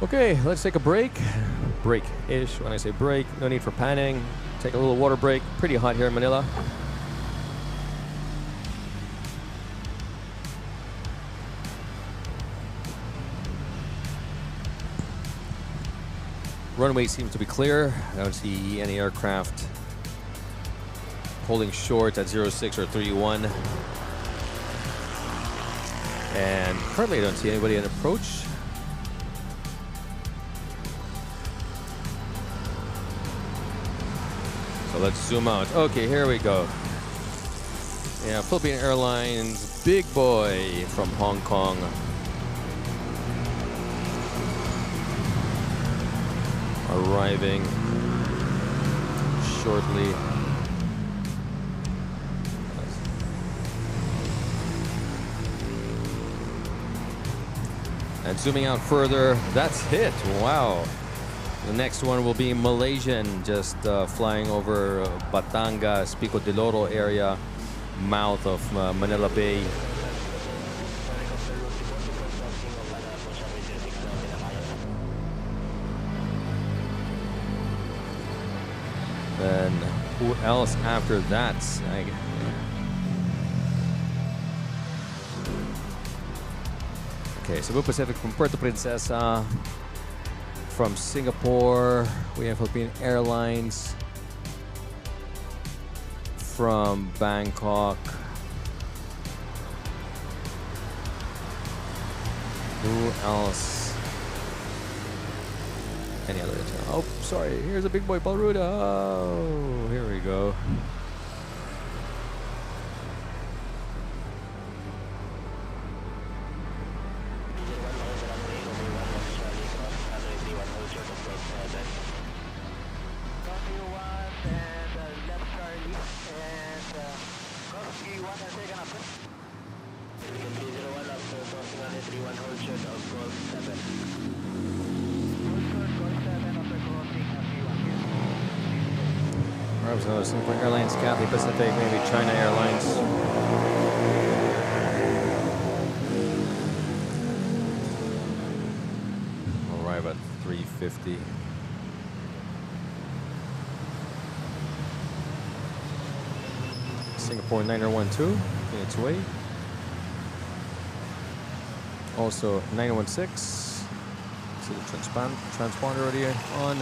Okay, let's take a break. Break-ish. When I say break, no need for panning. Take a little water break. Pretty hot here in Manila. Runway seems to be clear. I don't see any aircraft holding short at 06 or 31. And currently I don't see anybody in approach. So let's zoom out. Okay, here we go. Yeah, Philippine Airlines, big boy from Hong Kong. Arriving shortly. And zooming out further, that's it. Wow. The next one will be Malaysian, just flying over Batangas, Pico de Loro area, mouth of Manila Bay. Then who else after that? Okay, Cebu Pacific from Puerto Princesa. From Singapore, we have Philippine Airlines. From Bangkok. Who else? Any other? Oh, sorry. Here's a big boy, Palruda. Oh, here we go. So Singapore Airlines, Cathay Pacific, maybe China Airlines. We'll arrive at 3:50. Singapore 9012 in its way. Also 9016. See the transponder already on.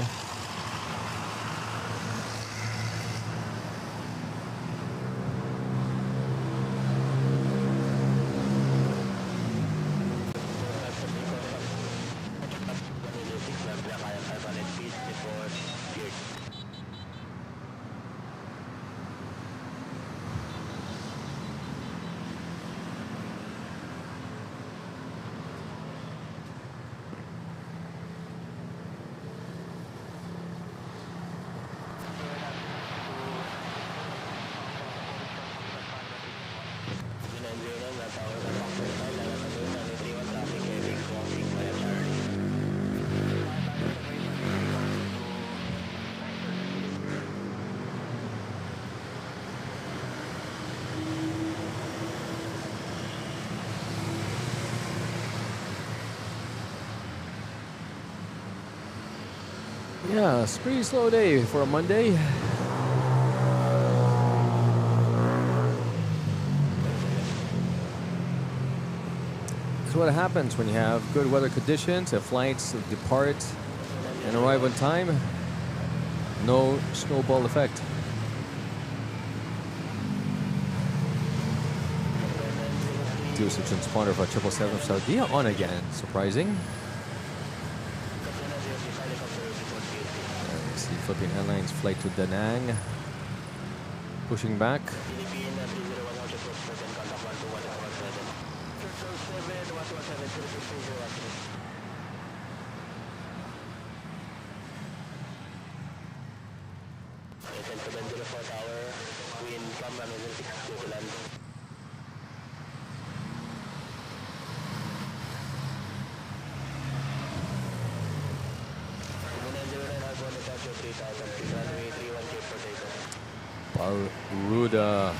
Yeah, it's a pretty slow day for a Monday. That's what happens when you have good weather conditions and flights depart and arrive on time. No snowball effect. Do some transponder for 777 Saudi on again. Surprising. Philippine Airlines flight to Da Nang. Pushing back. Palruda.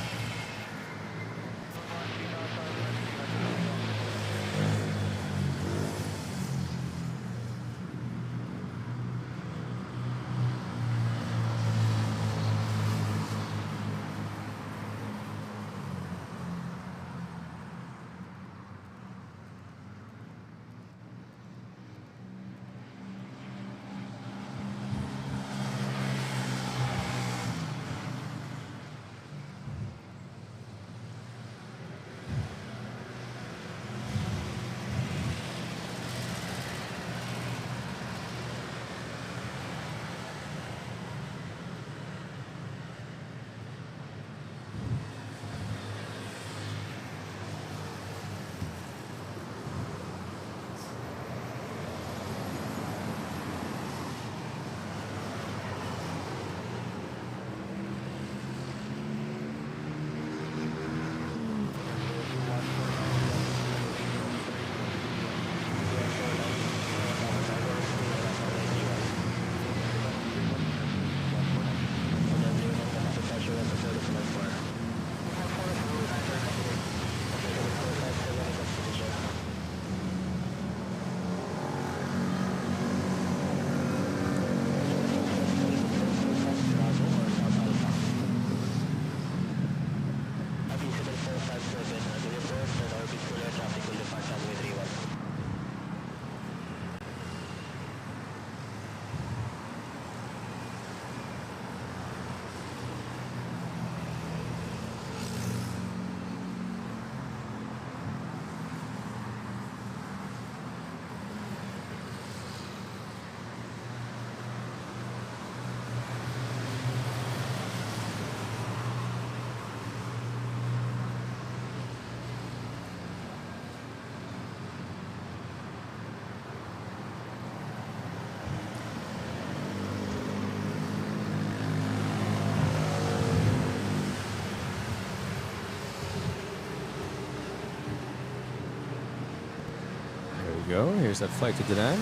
we go. Here's that flight to Da Nang.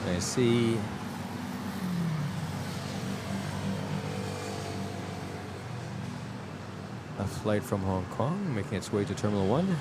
I see a flight from Hong Kong making its way to Terminal 1.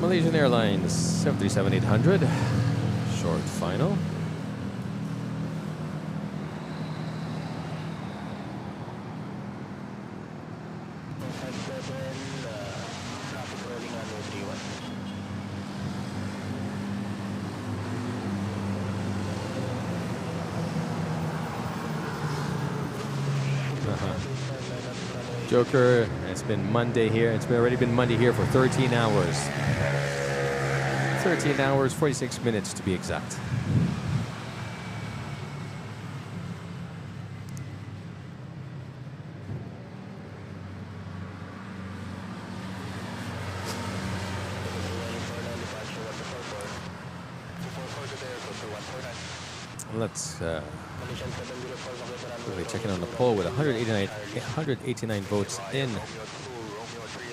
Malaysian Airlines 737-800, short final. Joker, it's been Monday here. It's already been Monday here for 13 hours. 13 hours, 46 minutes to be exact. Let's quickly check in on the poll with 189 votes in.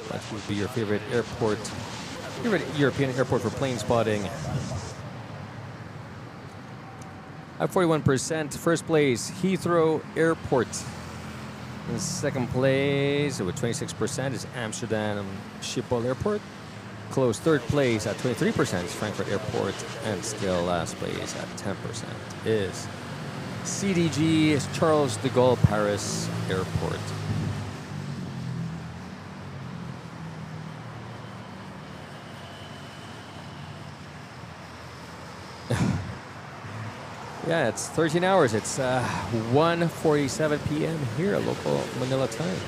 That would be your favorite airport, favorite European airport for plane spotting. At 41%, first place, Heathrow Airport. In second place, with 26%, is Amsterdam Schiphol Airport. Close third place at 23% is Frankfurt Airport, and still last place at 10% is CDG, is Charles de Gaulle Paris Airport. Yeah, it's 13 hours. It's 1:47 p.m. here, local Manila time.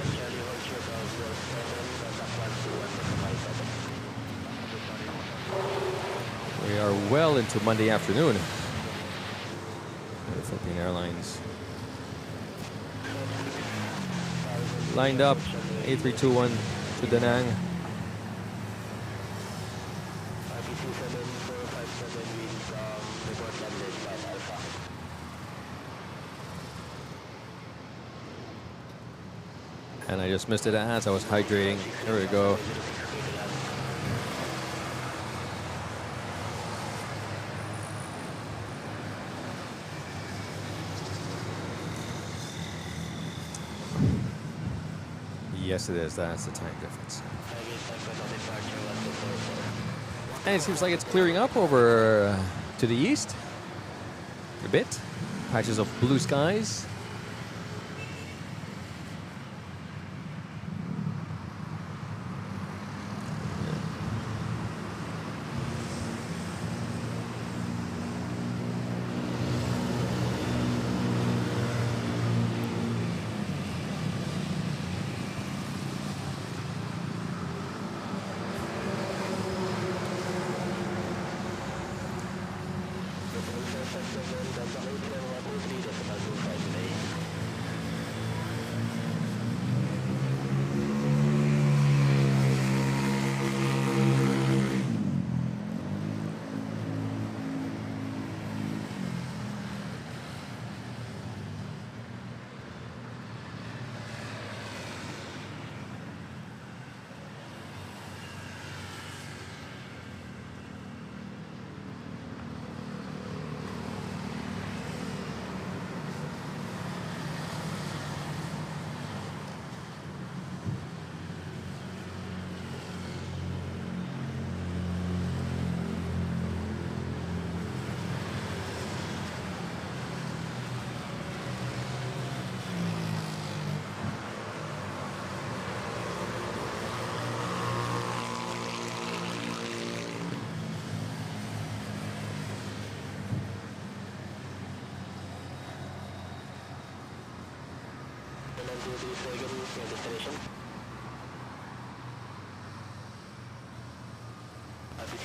We are well into Monday afternoon. The Philippine Airlines lined up, 8321 to Da Nang. And I just missed it as I was hydrating. There we go. Yes, it is. That's the time difference. And it seems like it's clearing up over to the east a bit. Patches of blue skies.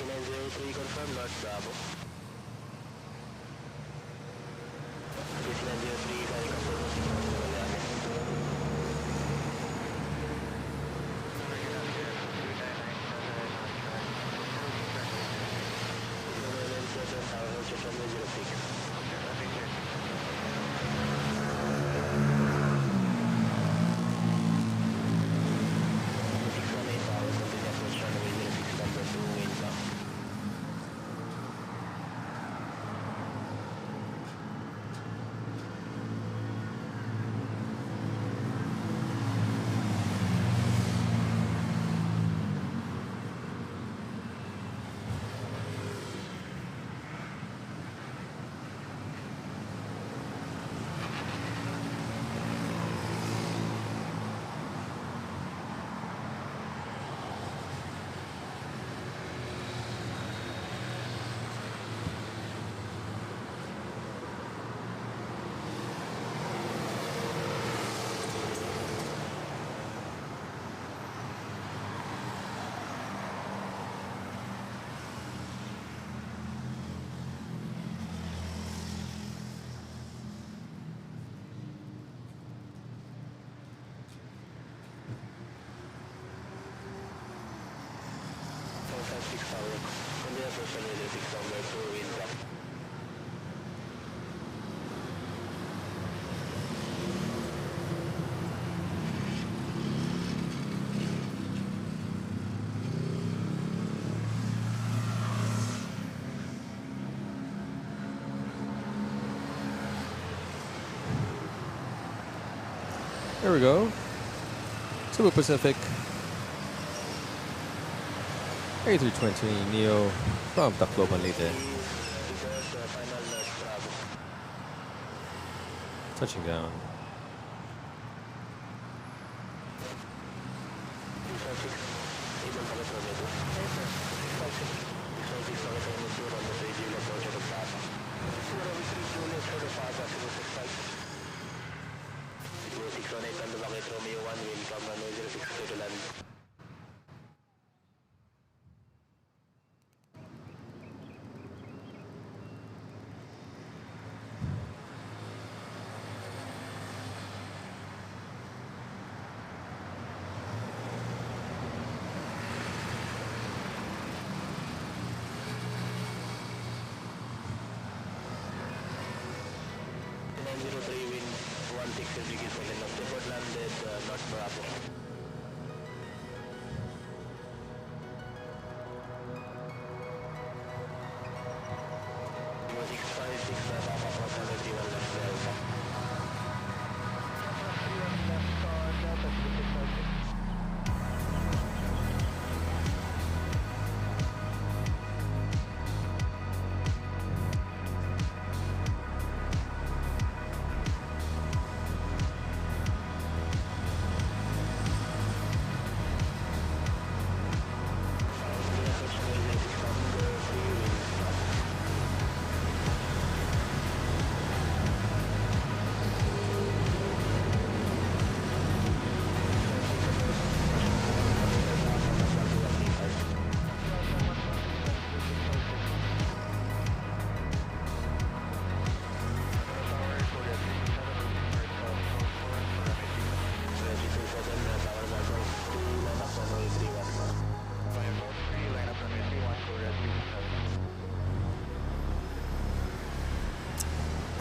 903 confirm, North Bravo. 903 helicopter moving on to Miami.
There we go. Cebu Pacific A320 Neo from Tacloban, Leyte. Touching down.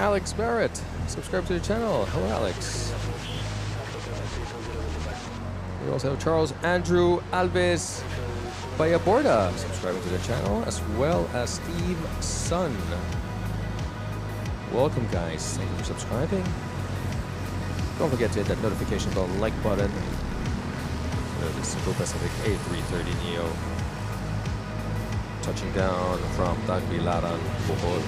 Alex Barrett, subscribe to the channel. Hello, Alex. We also have Charles Andrew Alves Bayaborda subscribing to the channel, as well as Steve Sun. Welcome, guys. Thank you for subscribing. Don't forget to hit that notification bell, like button. The Cebu Pacific A330 Neo touching down from Tagbilaran, Bohol.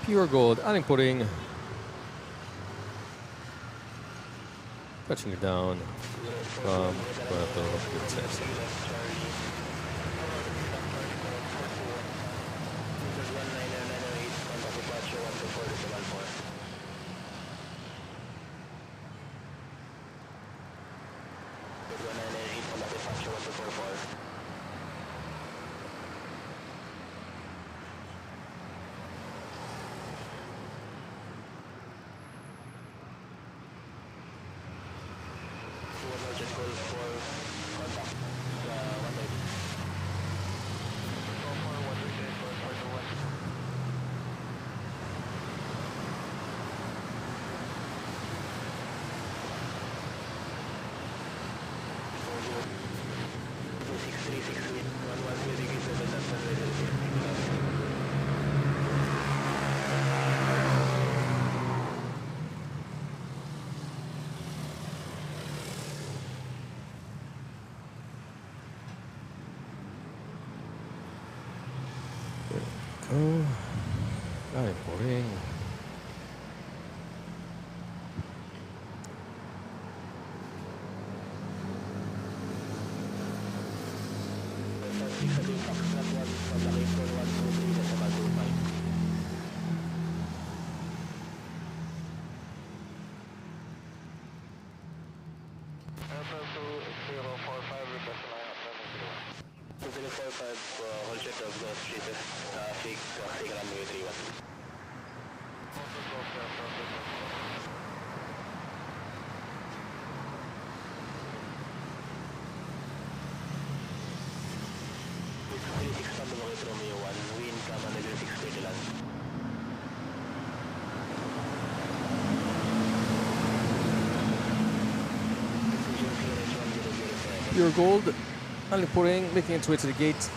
Pure gold, unimporting. Touching it down from Puerto Princesa. Oh, very boring.
Romeo 1, wind kama nag-6 pwede lang.
Pure gold. Alipuring, making its way to the gate.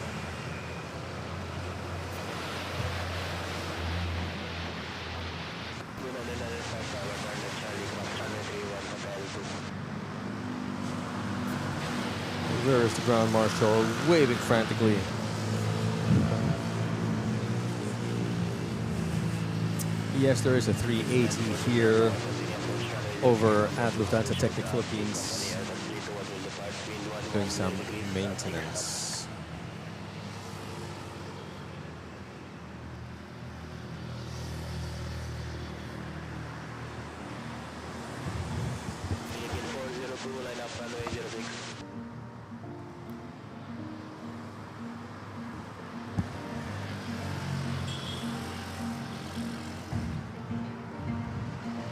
There is the ground marshal waving frantically. Yes, there is a 380 here over at Lufthansa Technic Philippines doing some maintenance.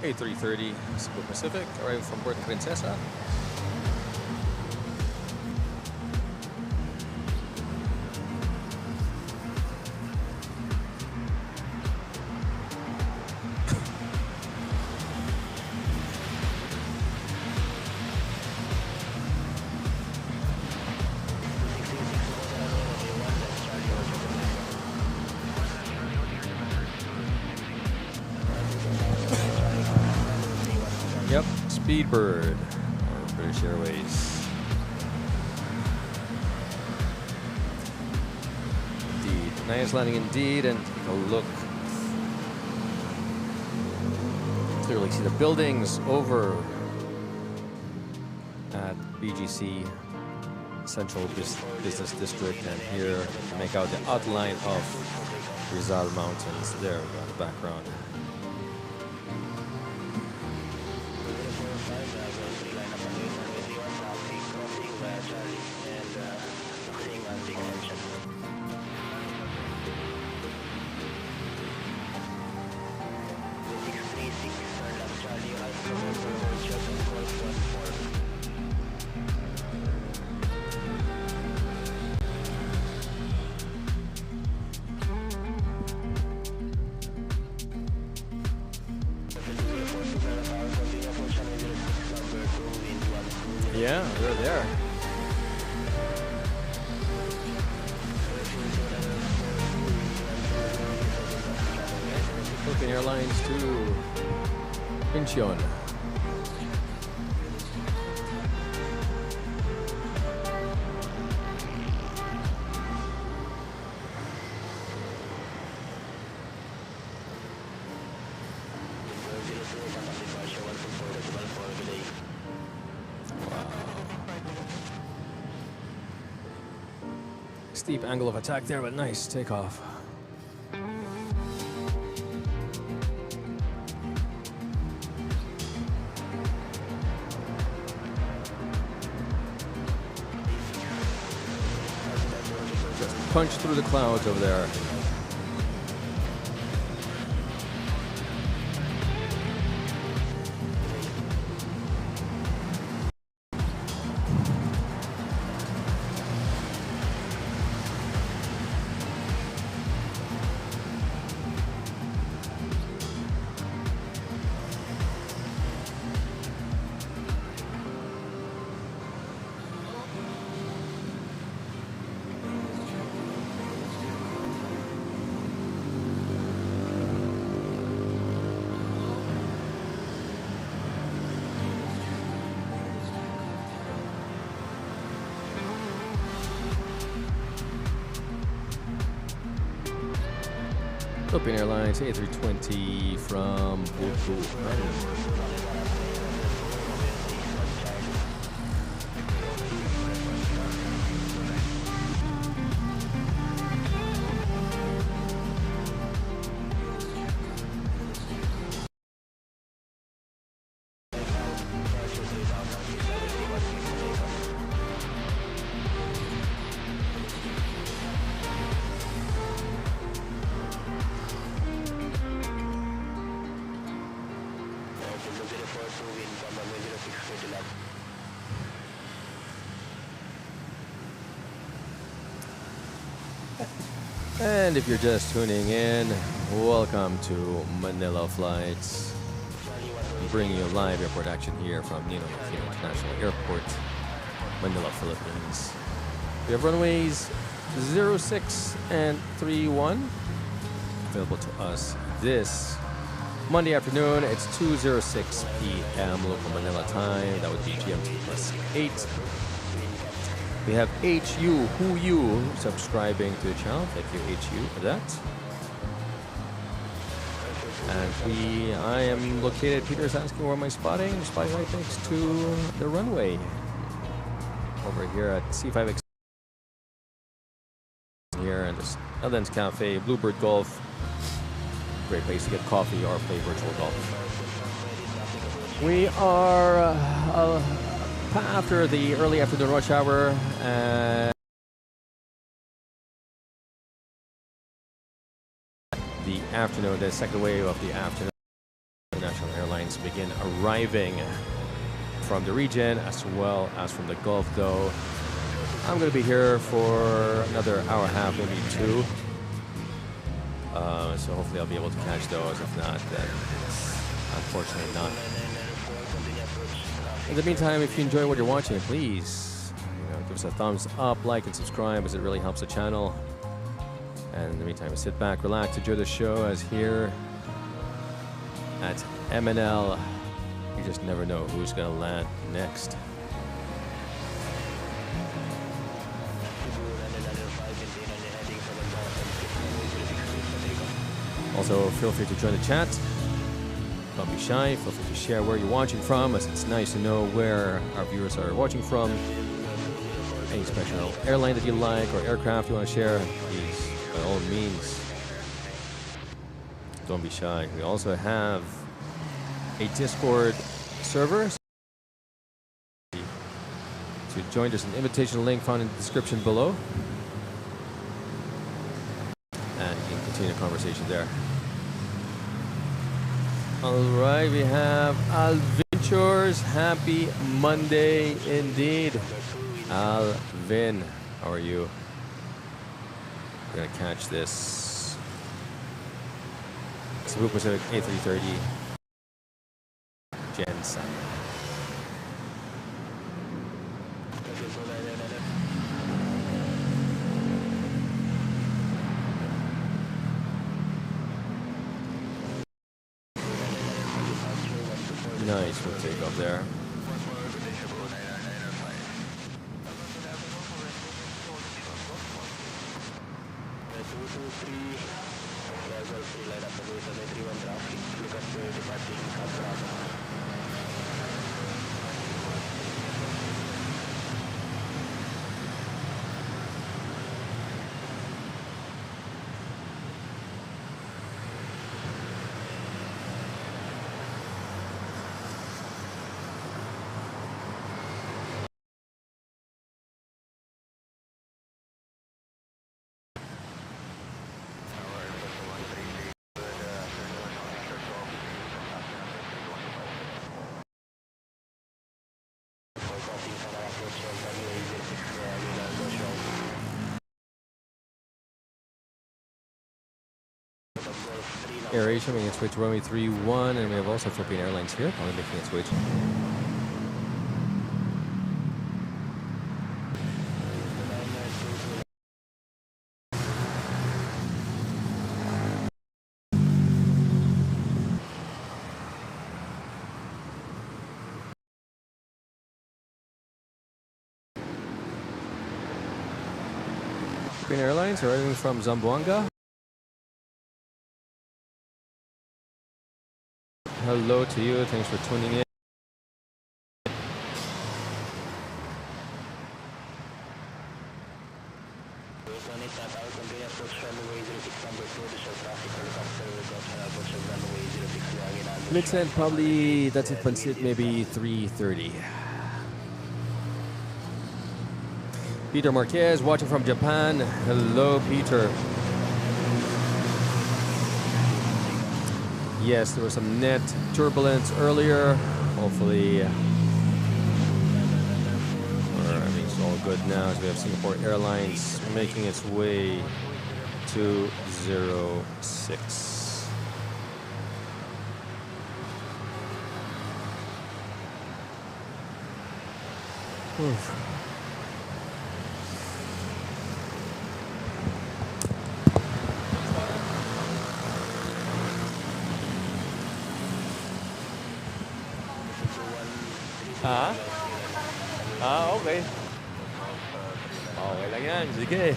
A330 Cebu Pacific arriving from Puerto Princesa. Yep, Speedbird, or British Airways. Indeed, NAIA's landing indeed, and take a look. Clearly see the buildings over at BGC Central Business District, and here to make out the outline of Rizal Mountains. There we go in the background. Yeah, they're there. Philippine Airlines to Incheon. Steep angle of attack there, but nice takeoff. Just punch through the clouds over there. Philippine Airlines A320 from Boku. And if you're just tuning in, welcome to Manila Flights. I'm bringing you live airport action here from Ninoy International Airport, Manila, Philippines. We have runways 06 and 31 available to us this Monday afternoon. It's 2:06 p.m. local Manila time. That would be GMT +8. We have HU, who you, subscribing to the channel. Thank you, HU, for that. And I am located, Peter's asking where am I spotting? I'm spotting right next to the runway. Over here at C5X. Here at the Netherlands Cafe, Bluebird Golf. Great place to get coffee or play virtual golf. We are after the early afternoon rush hour. The afternoon, the second wave of the afternoon, international airlines begin arriving from the region as well as from the Gulf, though. I'm going to be here for another hour and a half, maybe two. So hopefully I'll be able to catch those. If not, then unfortunately not. In the meantime, if you enjoy what you're watching, please give us a thumbs up, like, and subscribe, as it really helps the channel. And in the meantime, sit back, relax, enjoy the show. As here at MNL, you just never know who's going to land next. Also, feel free to join the chat. Don't be shy. Feel free to share where you're watching from, as it's nice to know where our viewers are watching from. Any special airline that you like or aircraft you want to share, please, by all means, don't be shy. We also have a Discord server. To join, there's an invitation link found in the description below. And you can continue the conversation there. Alright, we have Alventures. Happy Monday indeed. Alvin, how are you? We're going to catch this Cebu Pacific A330 Gen 7. Nice, we'll take off there. Aviation making its way to runway 31, and we have also Philippine Airlines here, probably making its way to. Philippine Airlines arriving from Zamboanga. Hello to you, thanks for tuning in. Mid-send, probably, that's it, Pansit, maybe 3:30. Peter Marquez, watching from Japan. Hello, Peter. Yes, there was some net turbulence earlier. Hopefully, everything's all good now, as we have Singapore Airlines making its way 206. Okay. Okay lang yan. Sige.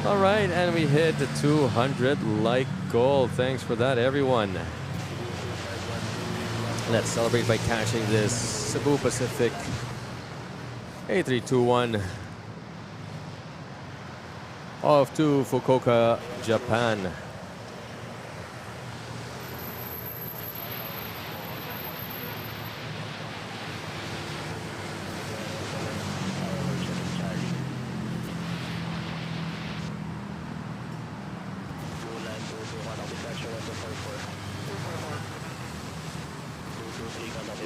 All right, and we hit the 200 like goal. Thanks for that, everyone. Let's celebrate by cashing this Cebu Pacific A321 off to Fukuoka, Japan.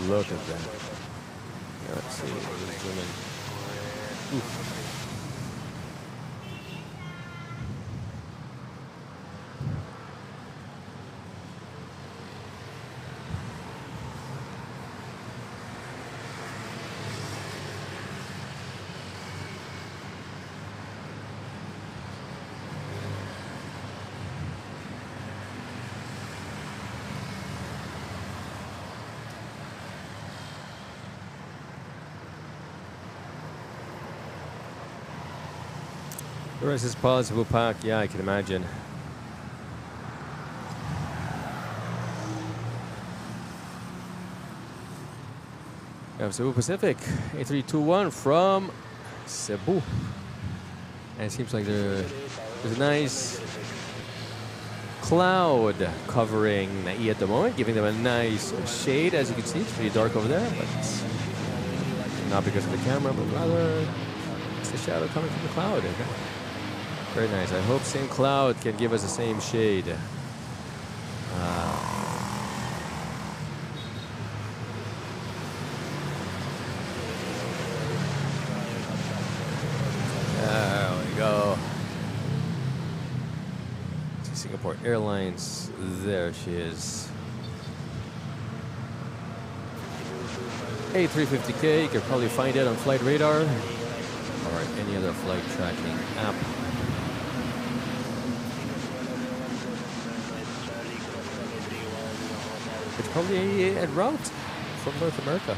Look at that. Let's see. Zoom in. The rest is possible pack. Yeah, I can imagine. We have Cebu Pacific A321 from Cebu. And it seems like there's a nice cloud covering NAIA at the moment, giving them a nice shade. As you can see, it's pretty dark over there, but not because of the camera, but rather it's the shadow coming from the cloud. Okay? Very nice. I hope same cloud can give us the same shade. There we go. Singapore Airlines. There she is. A350K. You can probably find it on Flight Radar or any other flight tracking app. It's probably en route from North America.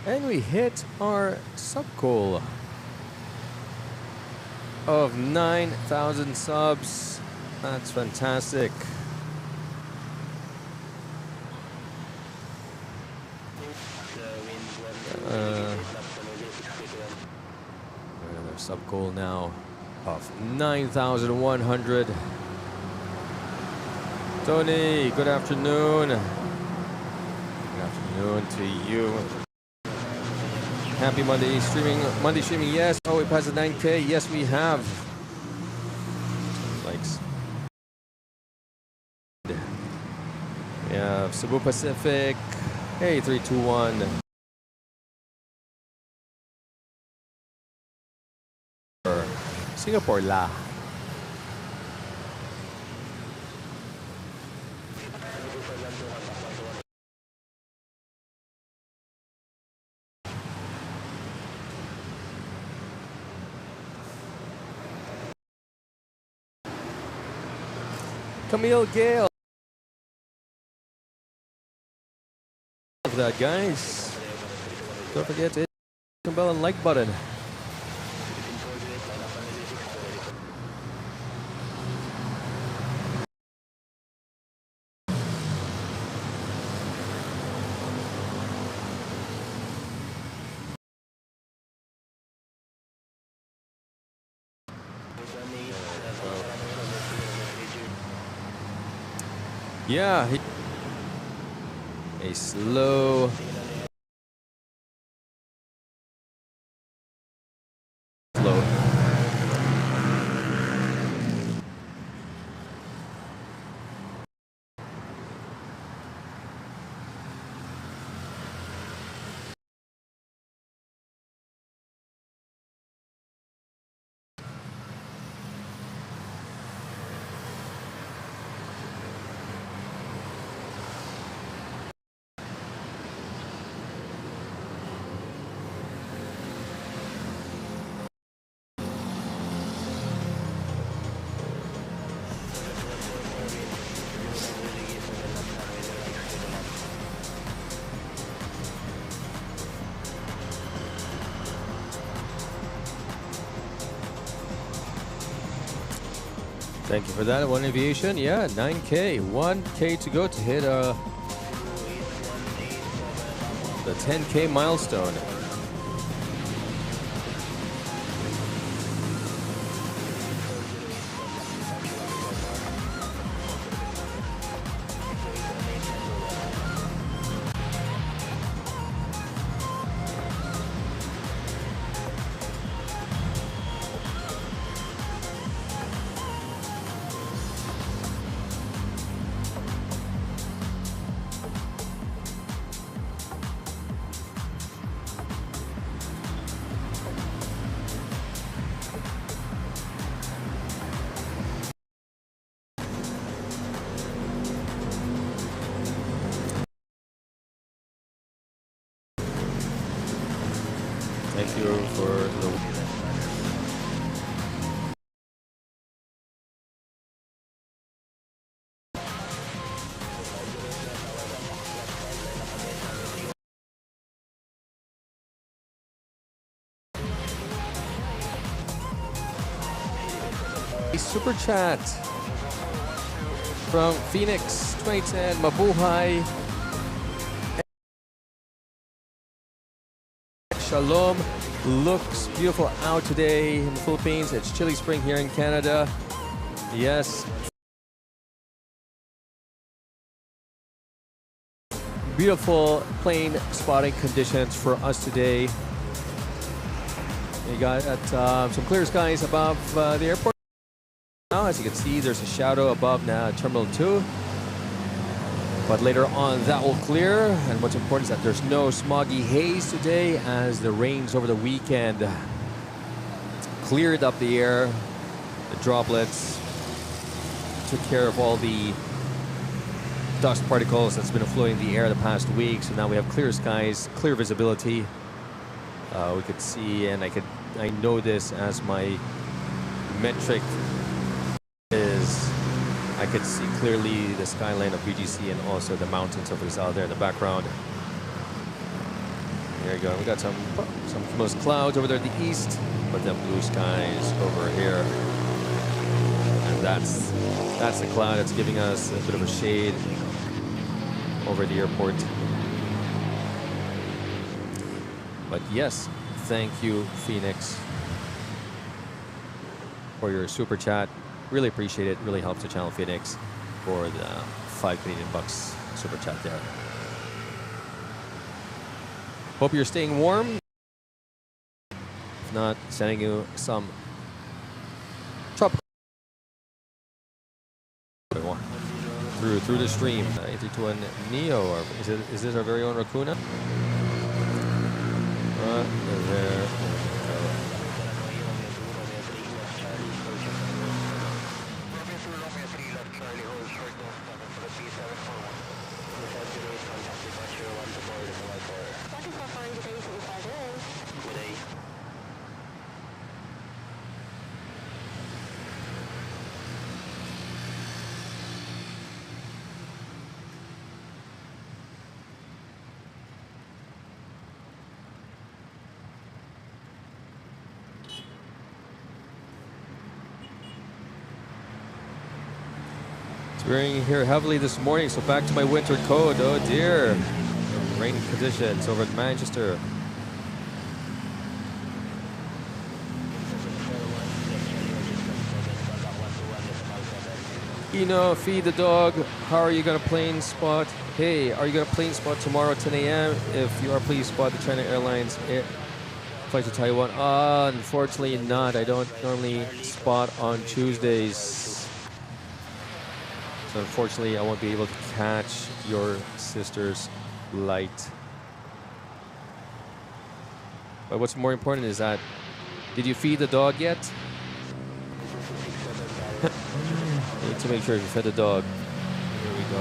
And we hit our sub goal of 9,000 subs. That's fantastic. Another sub goal now of 9,100. Tony, good afternoon. Good afternoon to you. Happy Monday streaming. Monday streaming, yes. Oh, we passed the 9K. Yes, we have. Likes. Yeah, Cebu Pacific. Hey, 321. Singapore La. Camille Gale. Love that, guys. Don't forget to hit the bell and like button. Yeah, a slow float. Thank you for that. One Aviation, yeah, 9K, 1K to go to hit the 10K milestone. Thank you for the... Super chat from Phoenix 2010, Mabuhay. Shalom. Looks beautiful out today in the Philippines. It's chilly spring here in Canada. Yes. Beautiful plane spotting conditions for us today. You got some clear skies above the airport. Now, as you can see, there's a shadow above now Terminal 2. But later on, that will clear. And what's important is that there's no smoggy haze today, as the rains over the weekend cleared up the air. The droplets took care of all the dust particles that's been floating in the air the past week. So now we have clear skies, clear visibility. We could see, and I know this as my metric is, I could see clearly the skyline of BGC and also the mountains of Rizal there in the background. There you go. We got some cumulus clouds over there at the east, but then blue skies over here. And that's the cloud that's giving us a bit of a shade over the airport. But yes, thank you, Phoenix, for your super chat. Really appreciate it. Really helps the channel, Phoenix, for the 5 Canadian bucks super chat there. Hope you're staying warm. If not, sending you some tropical through the stream. 831 Neo, or is this our very own Racuna? There. It's raining here heavily this morning, so back to my winter coat. Oh dear. Rain conditions over at Manchester. Aquino, feed the dog. How are you gonna plane spot? Hey, are you gonna plane spot tomorrow at 10 a.m.? If you are, please spot the China Airlines flight to Taiwan. Unfortunately not. I don't normally spot on Tuesdays. So unfortunately, I won't be able to catch your sister's flight. But what's more important is that, did you feed the dog yet? You need to make sure you fed the dog. Here we go.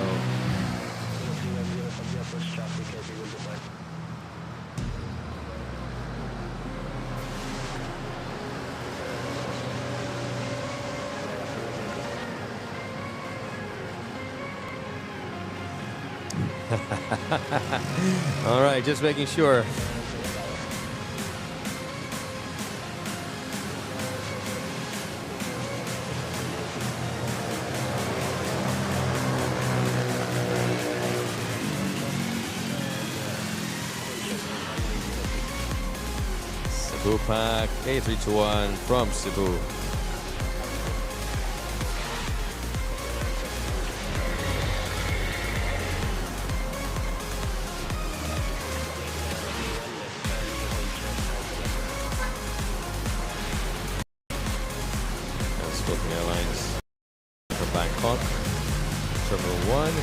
All right, just making sure. Cebu Pack A321 from Cebu. Airlines for Bangkok, Terminal 1.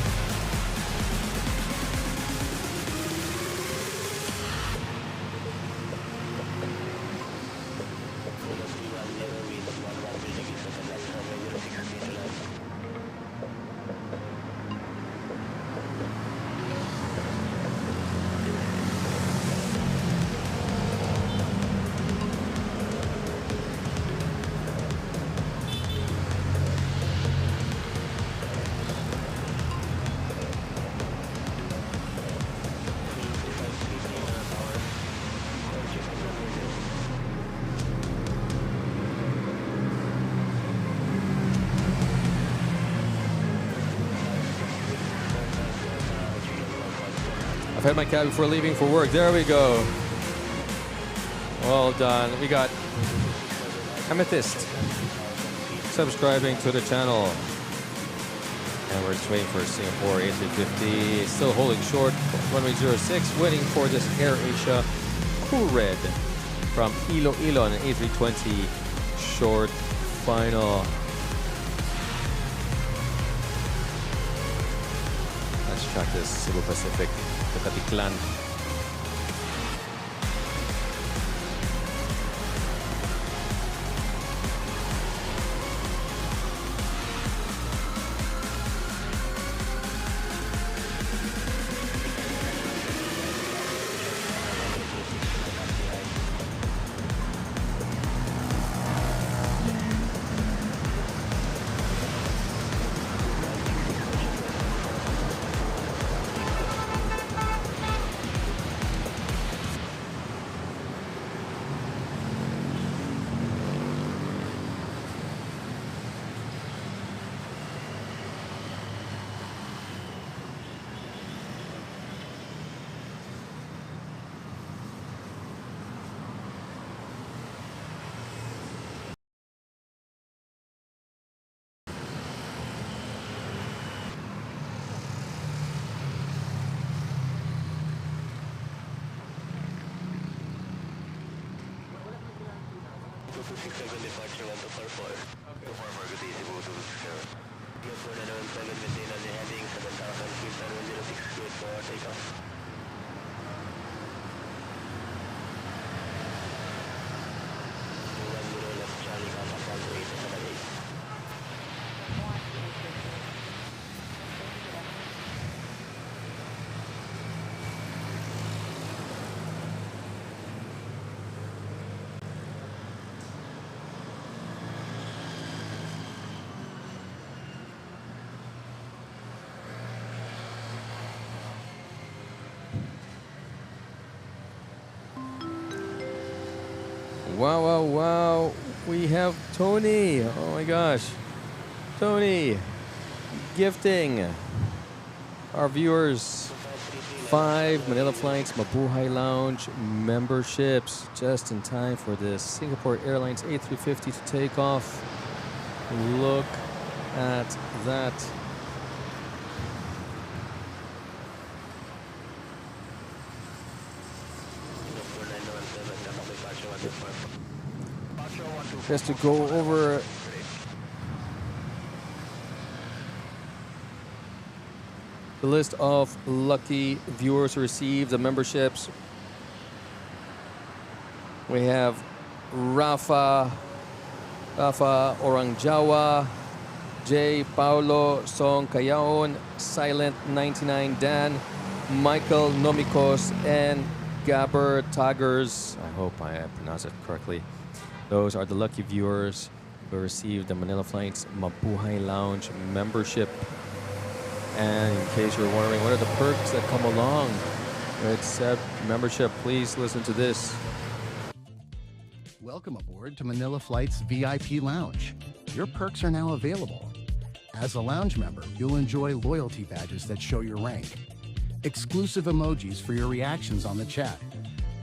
I've had my cab before leaving for work. There we go. Well done. We got Amethyst subscribing to the channel. And we're just waiting for Singapore A350. Still holding short. Runway 06, waiting for this Air Asia Cool Red from Iloilo on an A320 short final. Let's track this Cebu Pacific. Katiklan.
Departure 1244. Okay. Former good easy Cebu 267. Good for the 7 Midday on the heading 7,000 feet and 106 good for takeoff. Left Charlie Alpha runway 78.
Wow, wow, wow. We have Tony. Oh my gosh. Tony gifting our viewers 5 Manila Flights Mabuhay Lounge memberships just in time for the Singapore Airlines A350 to take off. Look
at that. Just to go over the list of lucky viewers who received the memberships. We have Rafa Orangjawa, J. Paulo Song Kayaon, Silent 99 Dan, Michael Nomikos, and Gabber Taggers. I hope I pronounced it correctly. Those are the lucky viewers who received the Manila Flights Mabuhay Lounge membership. And in case you're wondering, what are the perks that come along with said membership, please listen to this.
Welcome aboard to Manila Flight's VIP Lounge. Your perks are now available. As a lounge member, you'll enjoy loyalty badges that show your rank, exclusive emojis for your reactions on the chat,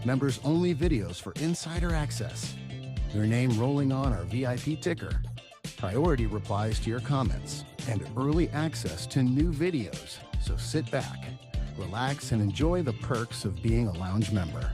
members-only videos for insider access, your name rolling on our VIP ticker, priority replies to your comments, and early access to new videos. So sit back, relax, and enjoy the perks of being a lounge member.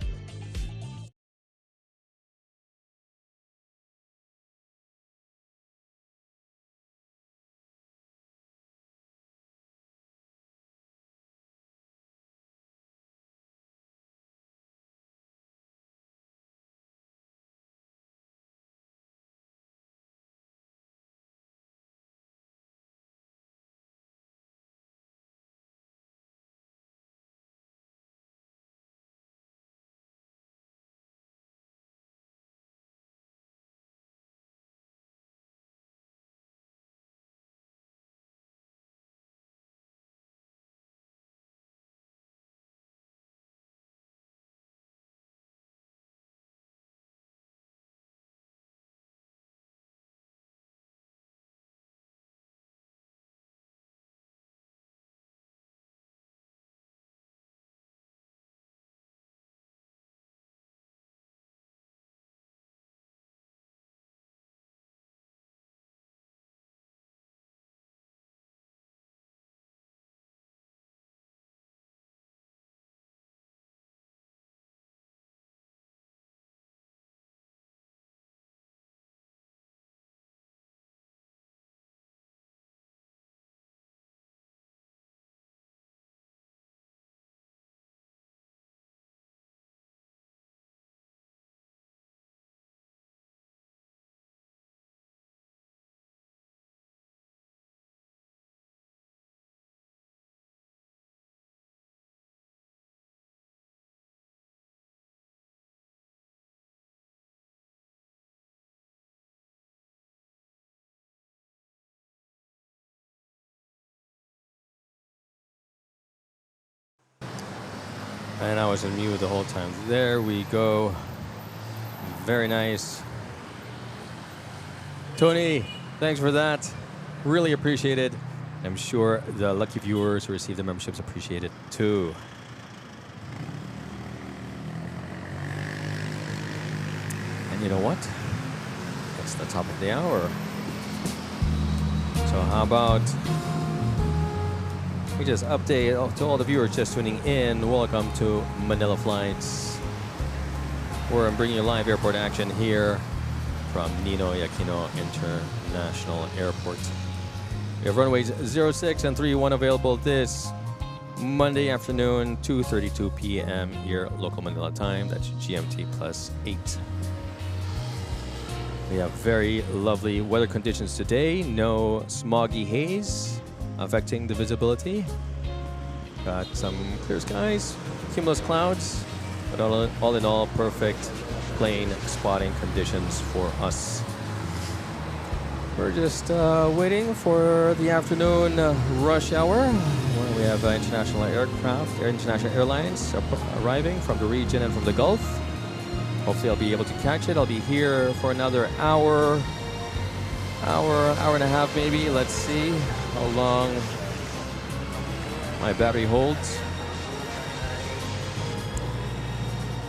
And I was in mute the whole time. There we go. Very nice. Tony, thanks for that. Really appreciate it. I'm sure the lucky viewers who receive the memberships appreciate it too. And you know what? It's the top of the hour. So how about we just update to all the viewers just tuning in. Welcome to Manila Flights, where I'm bringing you live airport action here from Ninoy Aquino International Airport. We have runways 06 and 31 available this Monday afternoon, 2:32 p.m. here local Manila time. That's GMT +8. We have very lovely weather conditions today. No smoggy haze affecting the visibility. Got some clear skies, cumulus clouds, but all in all, perfect plane spotting conditions for us. We're just waiting for the afternoon rush hour, where we have international airlines arriving from the region and from the Gulf. Hopefully I'll be able to catch it. I'll be here for another hour and a half maybe. Let's see how long my battery holds.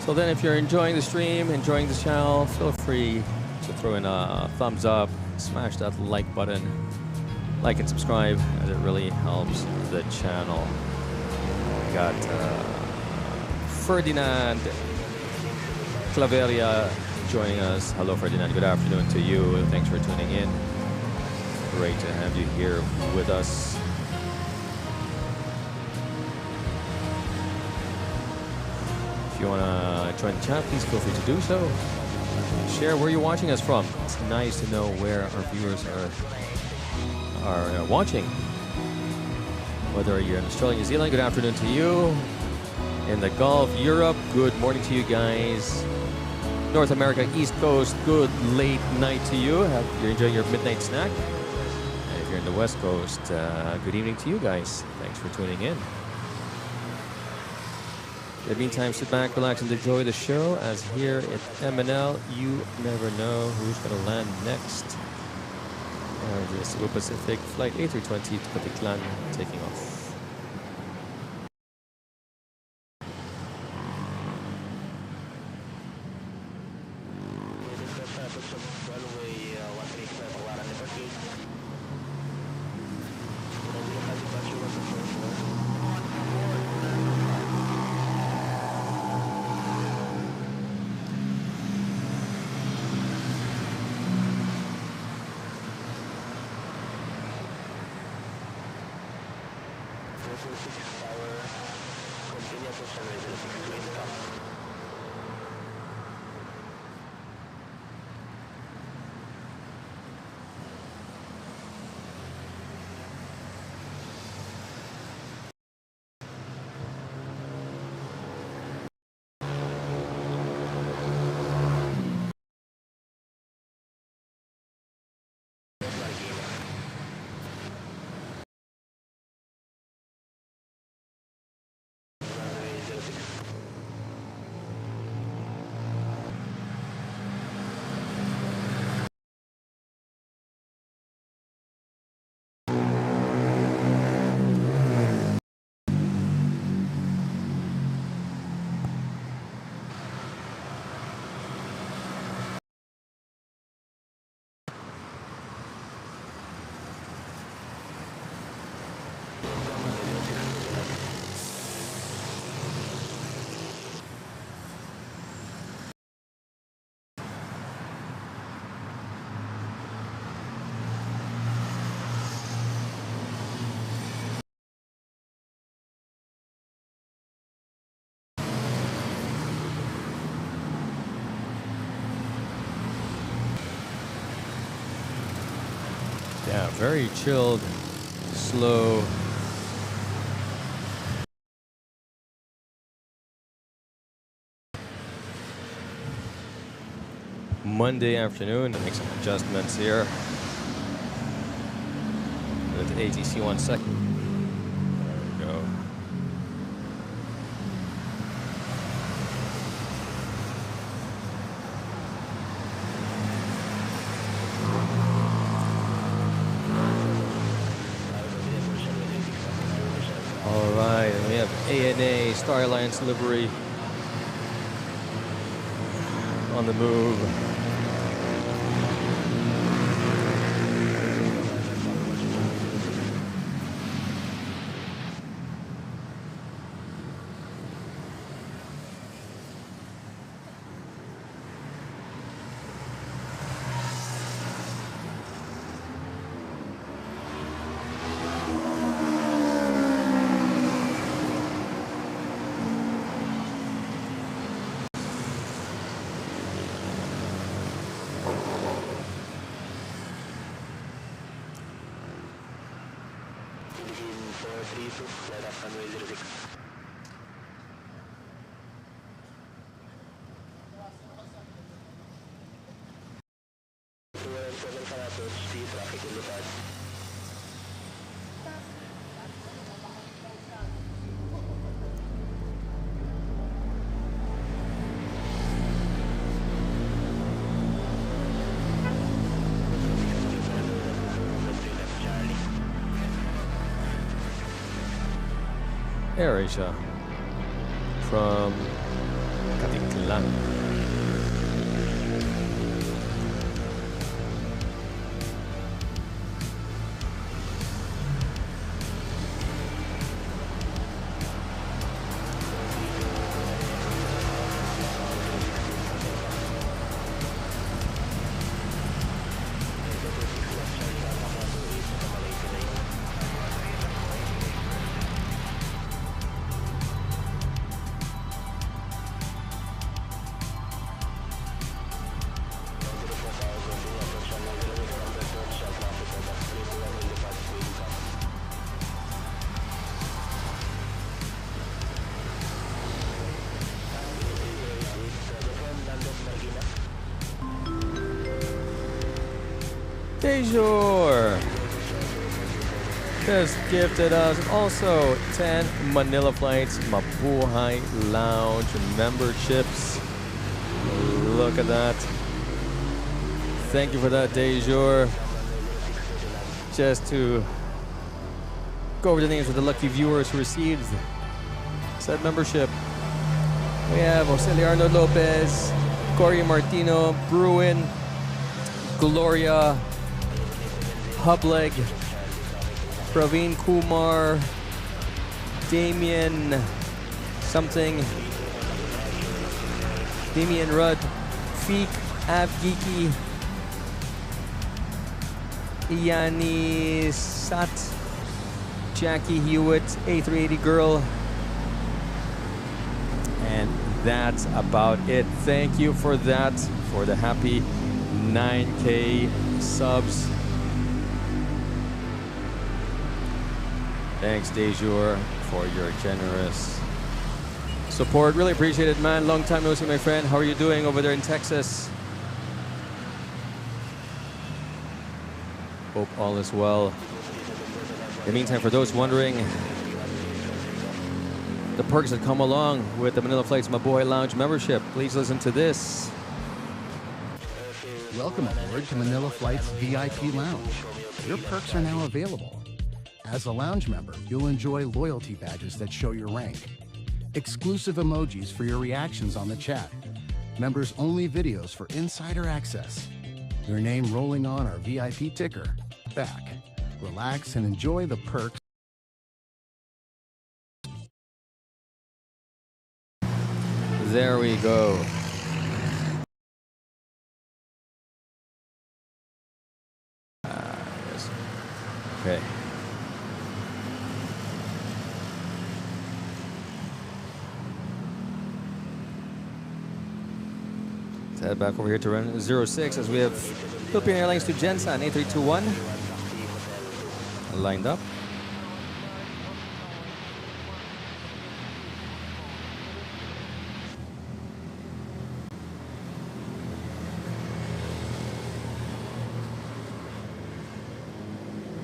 So then if you're enjoying the stream, enjoying the channel, feel free to throw in a thumbs up, smash that like button,
like and subscribe, as it really helps the channel. We got Ferdinand Claveria joining us. Hello, Ferdinand. Good afternoon to you. Thanks for tuning in. Great to have you here with us. If you want to join the chat, please feel free to do so. Share where you're watching us from. It's nice to know where our viewers are watching. Whether you're in Australia, New Zealand, good afternoon to you. In the Gulf, Europe, good morning to you guys. North America, East Coast, good late night to you. Hope you're enjoying your midnight snack. And if you're in the West Coast, good evening to you guys. Thanks for tuning in. In the meantime, sit back, relax, and enjoy the show, as here at MNL, you never know who's going to land next. The Cebu Pacific Flight A320 to Patiklan taking off. Yeah, very chilled, slow. Monday afternoon to make some adjustments here. With ATC 1 second. There we go. All right, and we have ANA Star Alliance livery on the move. AirAsia from Patiklan. Dejour just gifted us also 10 Manila Flights Mabuhay Lounge memberships. Look at that. Thank you for that, Dejour. Just to go over the names of the lucky viewers who received said membership. We have Joseliarno Lopez, Cory Martino, Bruin, Gloria, Hubleg, Praveen Kumar, Damien something, Damien Rudd, Feek, Avgeeki, Iyani Sat, Jackie Hewitt, A380 Girl, and that's about it. Thank you for that, for the happy 9K subs. Thanks, Dejour, for your generous support. Really appreciate it, man. Long time no see, my friend. How are you doing over there in Texas? Hope all is well. In the meantime, for those wondering, the perks that come along with the Manila Flights Mabuhay Lounge membership, please listen to this.
Welcome aboard to Manila Flights VIP Lounge. Your perks are now available. As a lounge member, you'll enjoy loyalty badges that show your rank, exclusive emojis for your reactions on the chat, members-only videos for insider access, your name rolling on our VIP ticker. Back, relax, and enjoy the perks.
There we go. Yes. Okay. Let's head back over here to run 06 as we have Philippine Airlines to Jensen A321 lined up.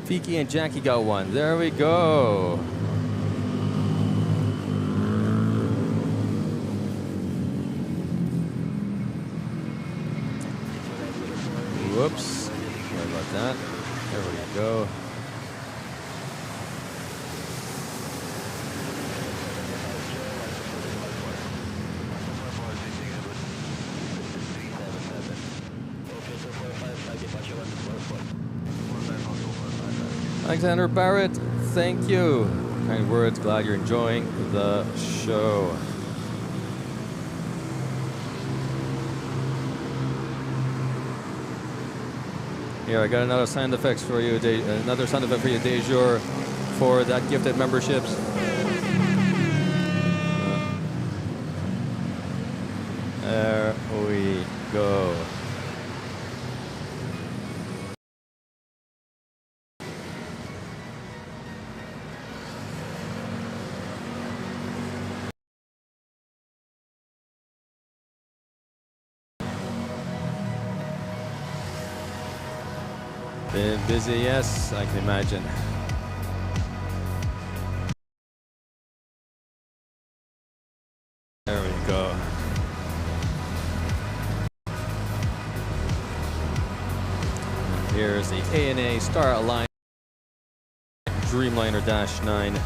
Fiki and Jackie got one. There we go. Whoops. Sorry about that. There we go. Alexander Barrett, thank you. Kind words, glad you're enjoying the show. Here, I got another sound effects for you, another sound effect for you, Dejour, for that gifted memberships. There we go. Been busy, yes, I can imagine. There we go. And here's the ANA Star Alliance Dreamliner Dash 9.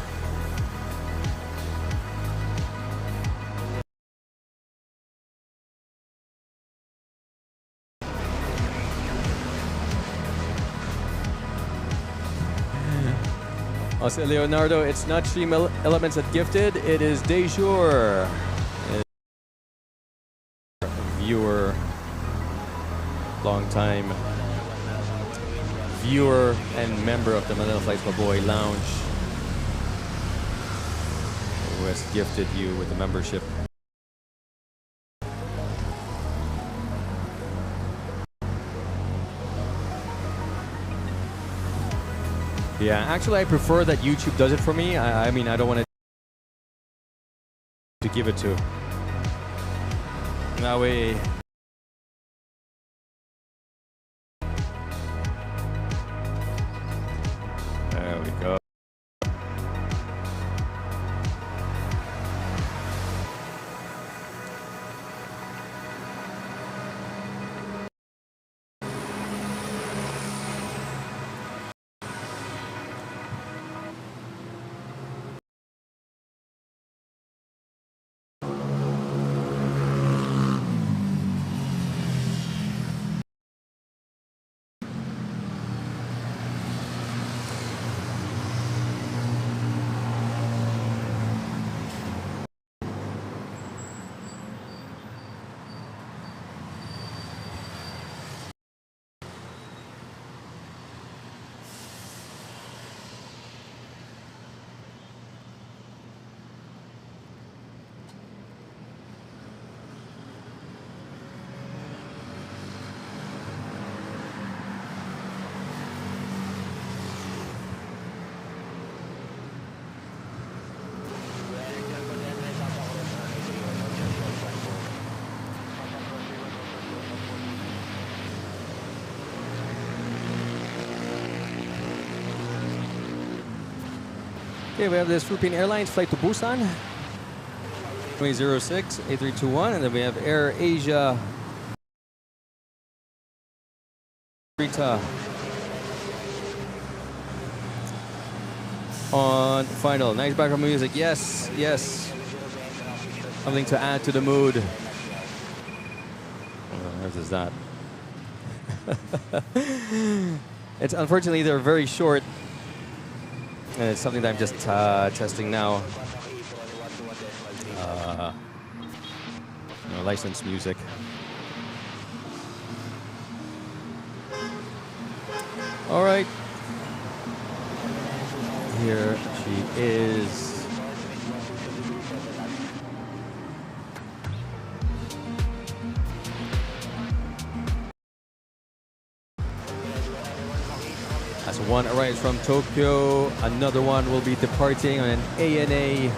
I'll say, Leonardo, it's not Stream Elements that gifted, it is Dejour. Viewer, long time viewer and member of the Manila Flights Mabuhay Lounge, who has gifted you with the membership. Yeah, actually I prefer that YouTube does it for me. I mean, I don't want to give it to. That way
Okay, we have this Philippine Airlines flight to Busan. 2006 A321, and then we have Air Asia Rita on final. Nice background music. Yes, yes. Something to add to the mood. What is that? It's unfortunately they're very short, and it's something that I'm just testing now. Licensed music. All right. Here she is. As one arrives from Tokyo, another one will be departing on an ANA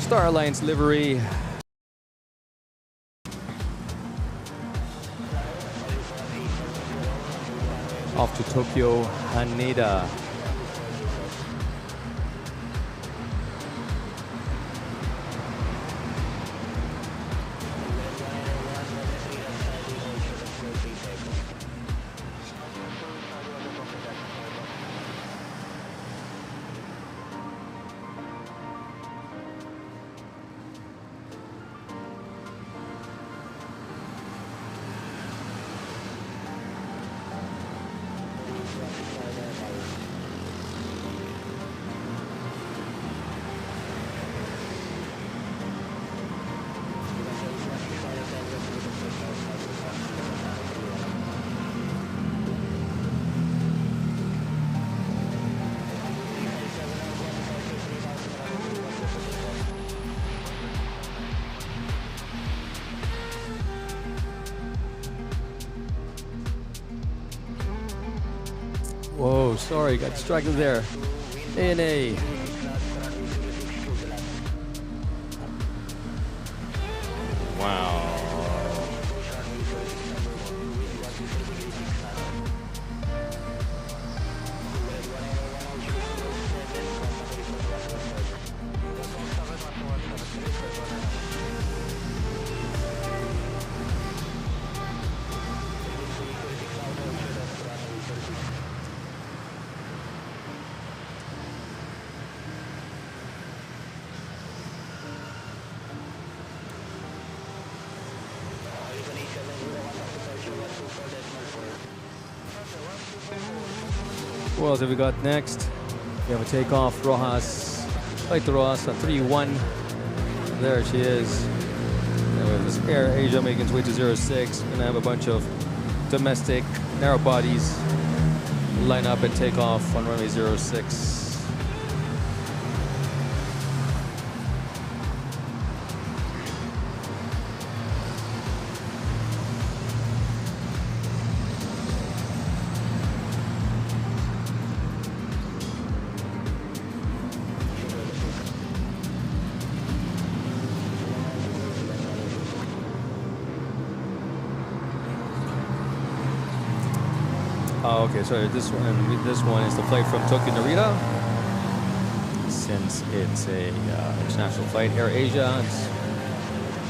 Star Alliance livery. Off to Tokyo, Haneda. Whoa, sorry, got distracted there. ANA. Wow. Who else have we got next? We have a takeoff, Rojas. Flight to Rojas on 3-1. There she is. And we have this Air Asia making its way to 06. And I have a bunch of domestic narrow bodies line up and take off on runway 06. Oh, okay, sorry, this one is the flight from Tokyo Narita. Since it's a international flight, Air Asia, as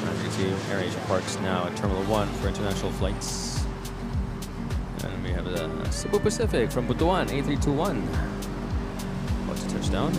you can see, Air Asia parks now at Terminal 1 for international flights. And we have the Cebu Pacific from Butuan, A321. About to touch down.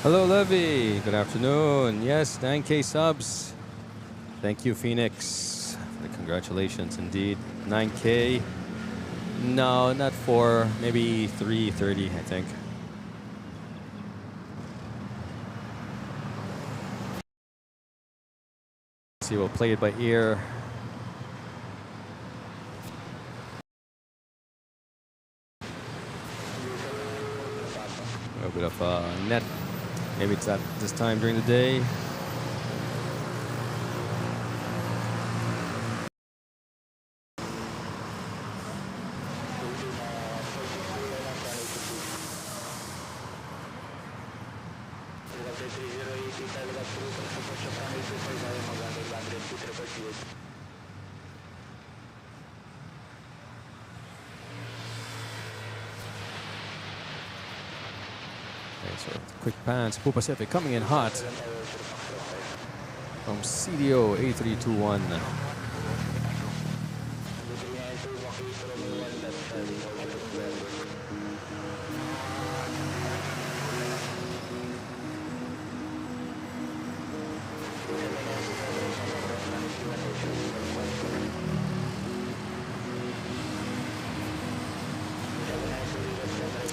Hello, Levy. Good afternoon. Yes, 9K subs. Thank you, Phoenix. Congratulations, indeed. 9K. No, not 4. Maybe 330, I think. See, we'll play it by ear. A little bit of net. Maybe it's at this time during the day. So quick pans, Poo Pacific coming in hot from CDO A321.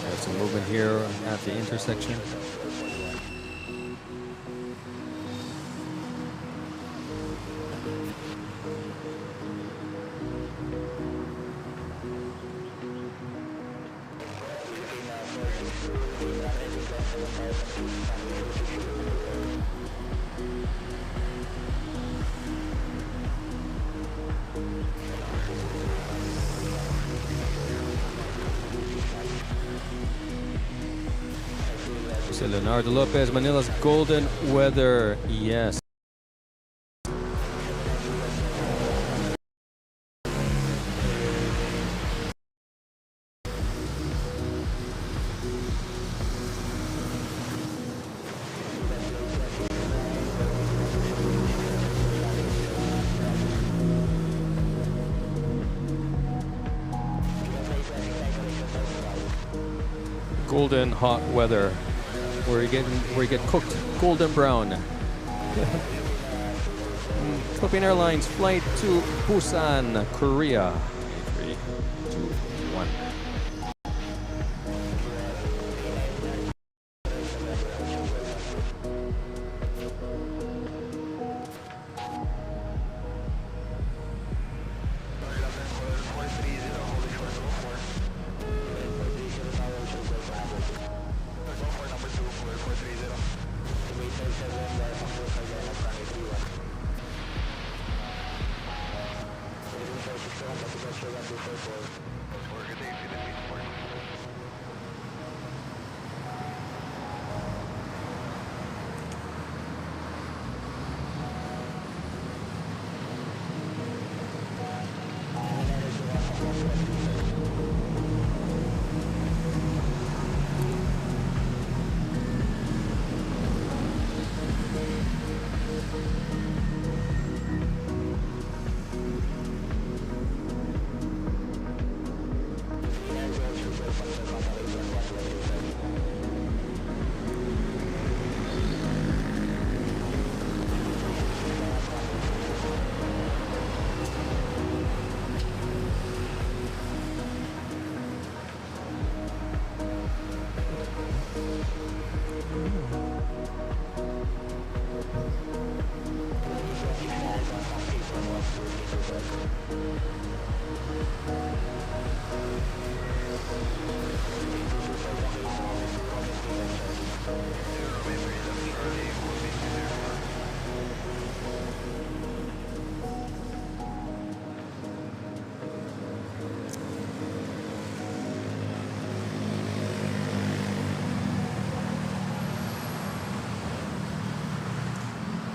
Have some movement here at the intersection. So Leonardo Lopez, Manila's golden weather, yes. Golden hot weather. Where you get cooked golden brown. Philippine Airlines flight to Busan, Korea. 3, 2, 1.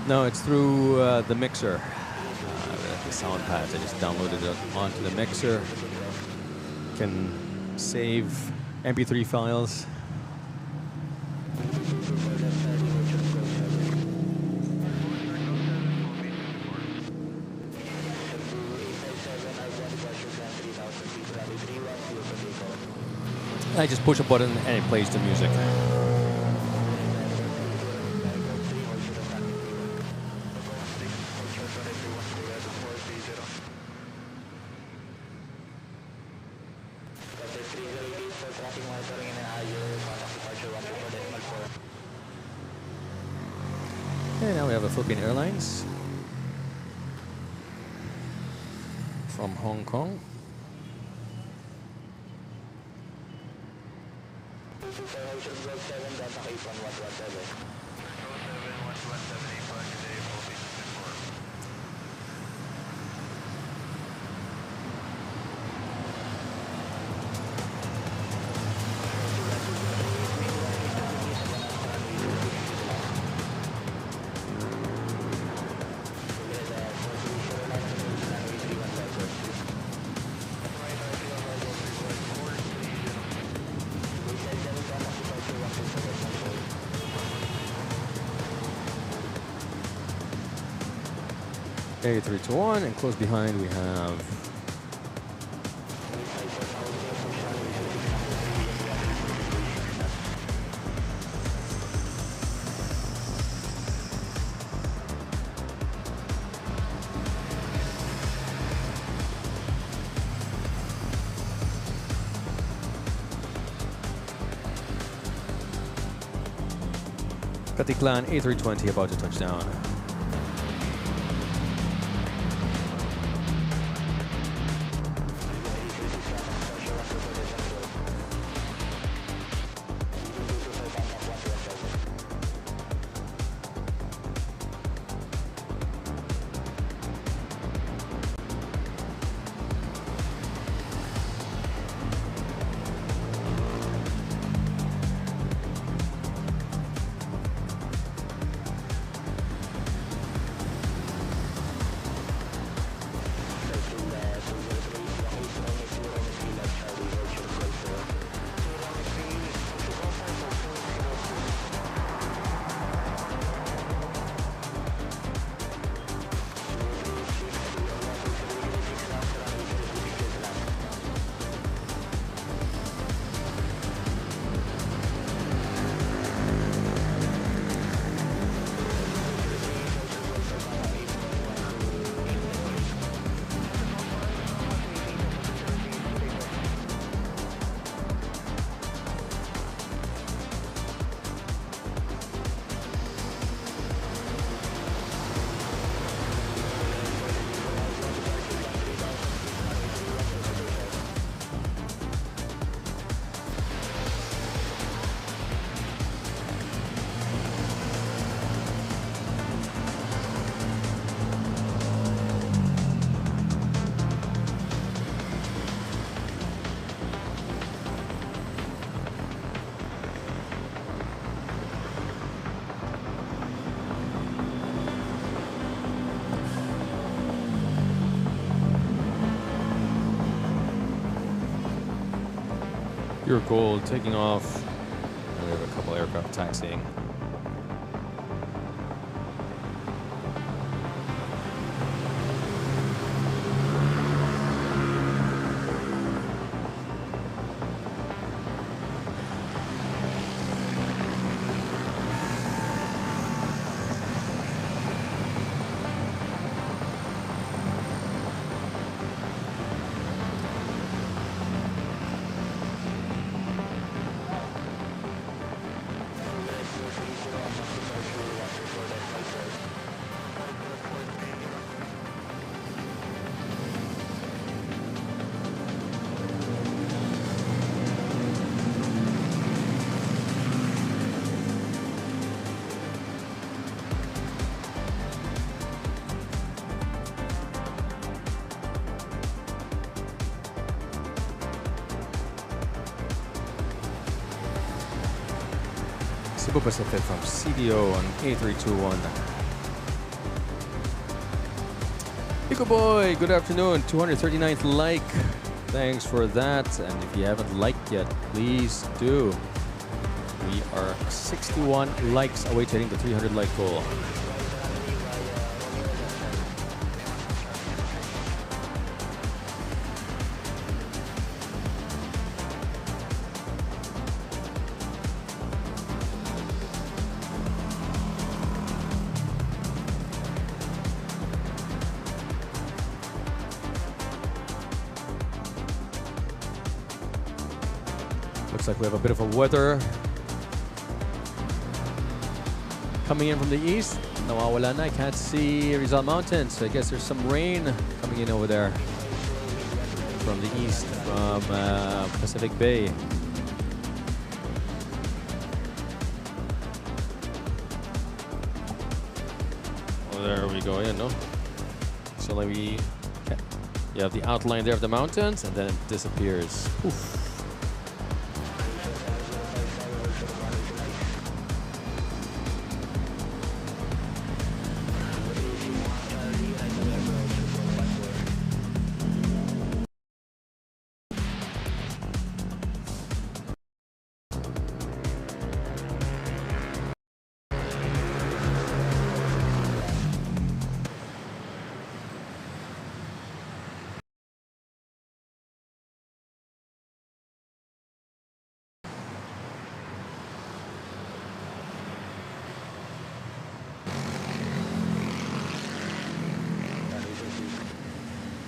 No, it's through the mixer. The sound pads. I just downloaded it onto the mixer. Can save MP3 files. I just push a button and it plays the music.
And now we have a Philippine Airlines from Hong Kong. A321, and close behind we have Katiklan A320 about to touch down. Pure Gold taking off. And we have a couple aircraft taxiing. Cebu Pacific from CDO on A321. Pico Boy, good afternoon. 239th like. Thanks for that. And if you haven't liked yet, please do. We are 61 likes away to hitting the 300 like goal. Looks like we have a bit of a weather
coming in from the east. Nawawala na. I can't see Rizal Mountains. So I guess there's some rain coming in over there from the east, from Pacific Bay. Oh, there we go in, no? So like you have the outline there of the mountains, and then it disappears. Poof.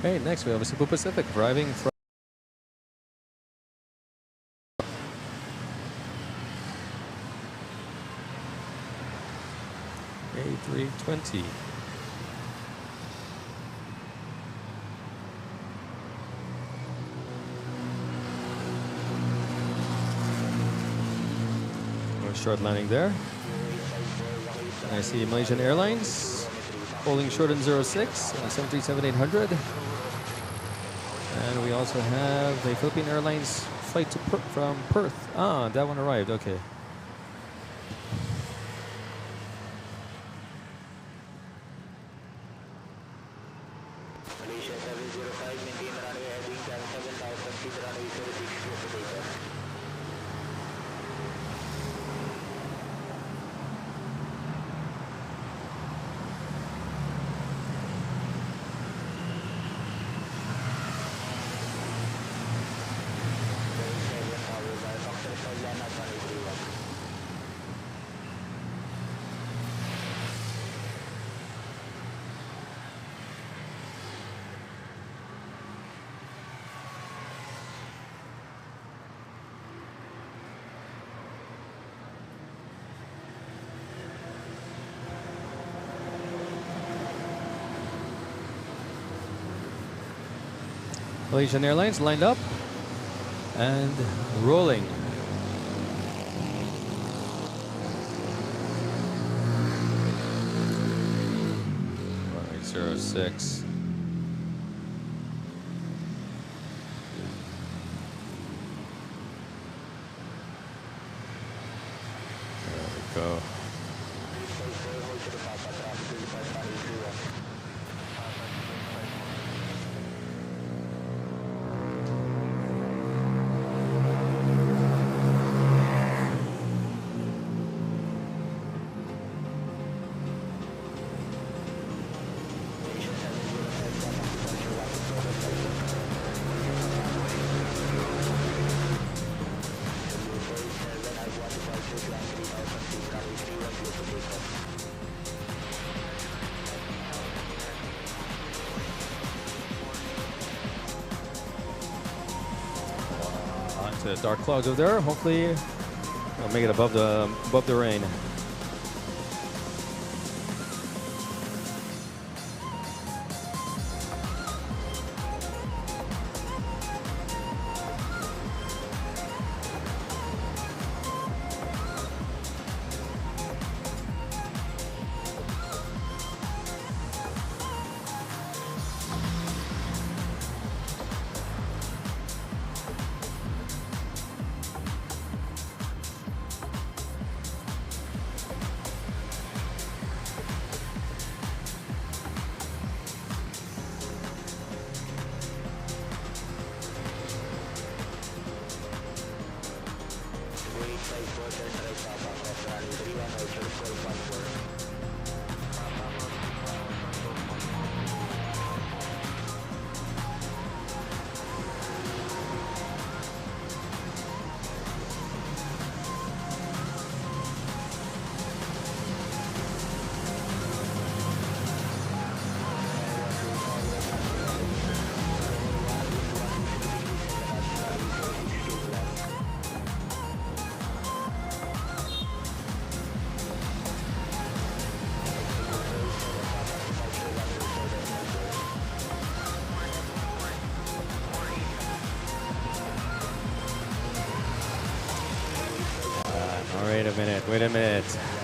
Okay, next we have a Cebu Pacific arriving from A320. Short landing there. I see Malaysian Airlines holding short in 06, 737-800. And we also have the Philippine Airlines flight to from Perth. Ah, that one arrived. Okay.
Malaysia 705, maintain runway heading 7,000 feet, runway 06, clear for takeoff.
Malaysian Airlines lined up and rolling. Runway 06. There we go. The dark clouds over there. Hopefully, we'll make it above the rain.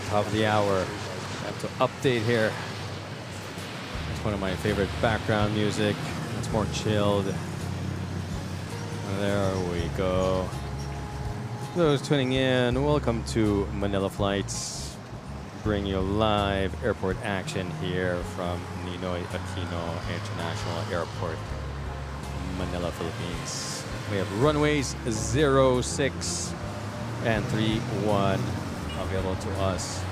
Top of the hour. I have to update here. It's one of my favorite background music. It's more chilled. There we go. Those tuning in, welcome to Manila Flights. Bring you live airport action here from Ninoy Aquino International Airport, Manila, Philippines. We have runways 06 and 31 available to us.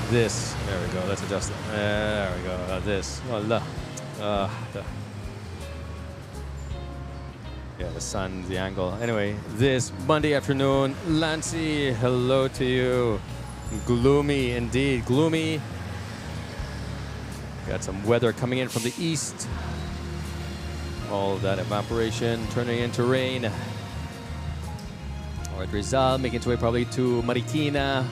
This, there we go, let's adjust it. There we go, this. Yeah, the sun, the angle. Anyway, this Monday afternoon, Lancy, hello to you. Gloomy indeed, gloomy. Got some weather coming in from the east. All that evaporation turning into rain. Or at Rizal, making its way probably to Marikina,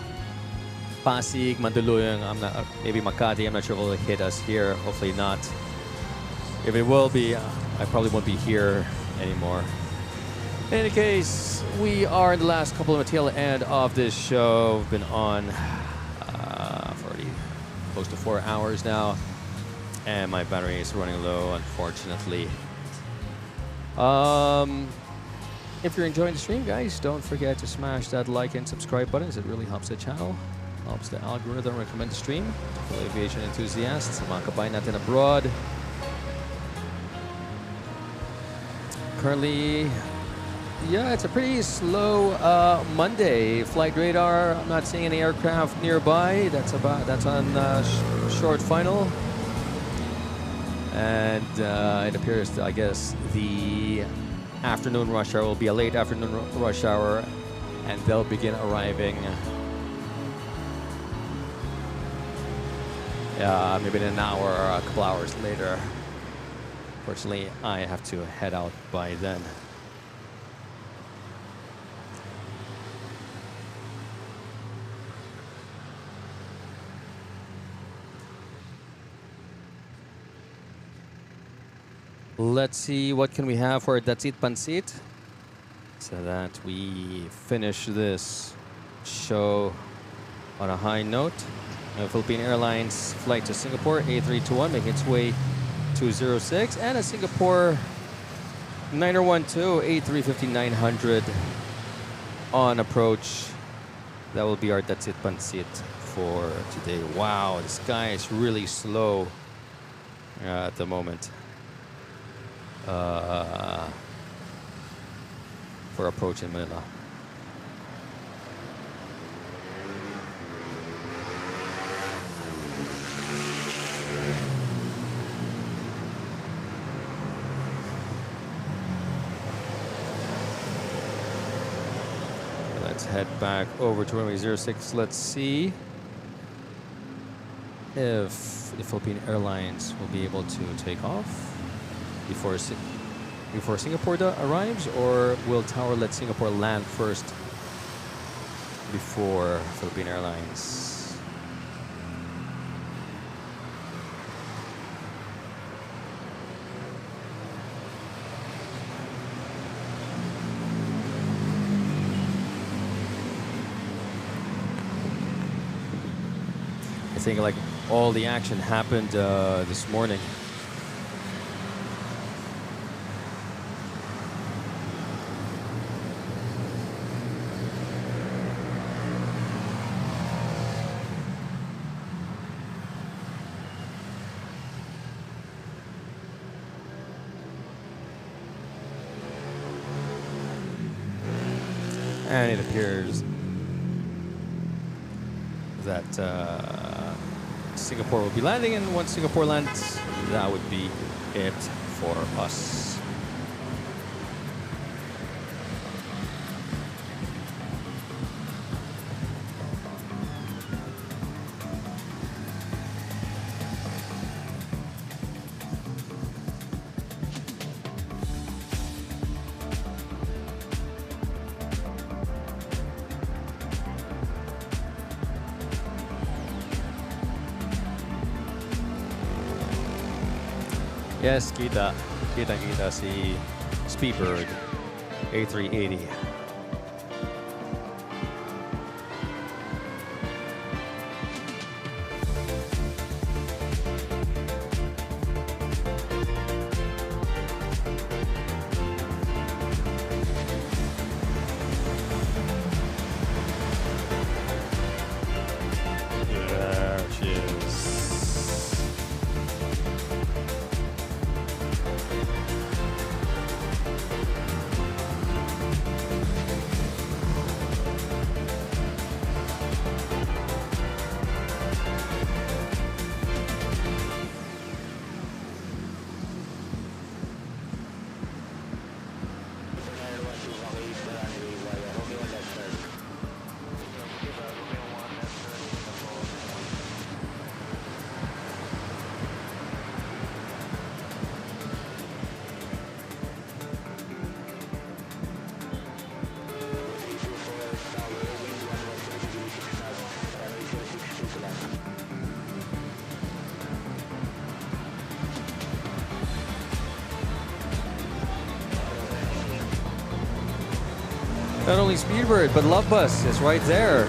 Pasig, Mandaluyong. I'm not, maybe Makati. I'm not sure if it'll hit us here. Hopefully not. If it will be, I probably won't be here anymore. In any case, we are in the last couple of the tail end of this show. We've been on for already close to 4 hours now, and my battery is running low, unfortunately. If you're enjoying the stream, guys, don't forget to smash that like and subscribe buttons. It really helps the channel, helps the algorithm recommend the stream for aviation enthusiasts, mga kabayan natin abroad. Currently, yeah, it's a pretty slow Monday. Flight radar, I'm not seeing any aircraft nearby. That's on short final. And it appears that, I guess, the afternoon rush hour will be a late afternoon rush hour, and they'll begin arriving maybe in an hour or a couple hours later. Fortunately, I have to head out by then. Let's see, what can we have for That's It Pansit, so that we finish this show on a high note. Philippine Airlines flight to Singapore, A321, making its way 206, and a Singapore 912 A350-900 on approach. That will be our That's It Pansit for today. Wow, the sky is really slow at the moment for approach in Manila. Let's head back over to runway 06. Let's see if the Philippine Airlines will be able to take off before Singapore arrives, or will Tower let Singapore land first before Philippine Airlines? I think like all the action happened this morning. And it appears that Singapore will be landing, and once Singapore lands, that would be it for us. Yes, kita si Speedbird A380. Not only Speedbird, but Lovebus is right there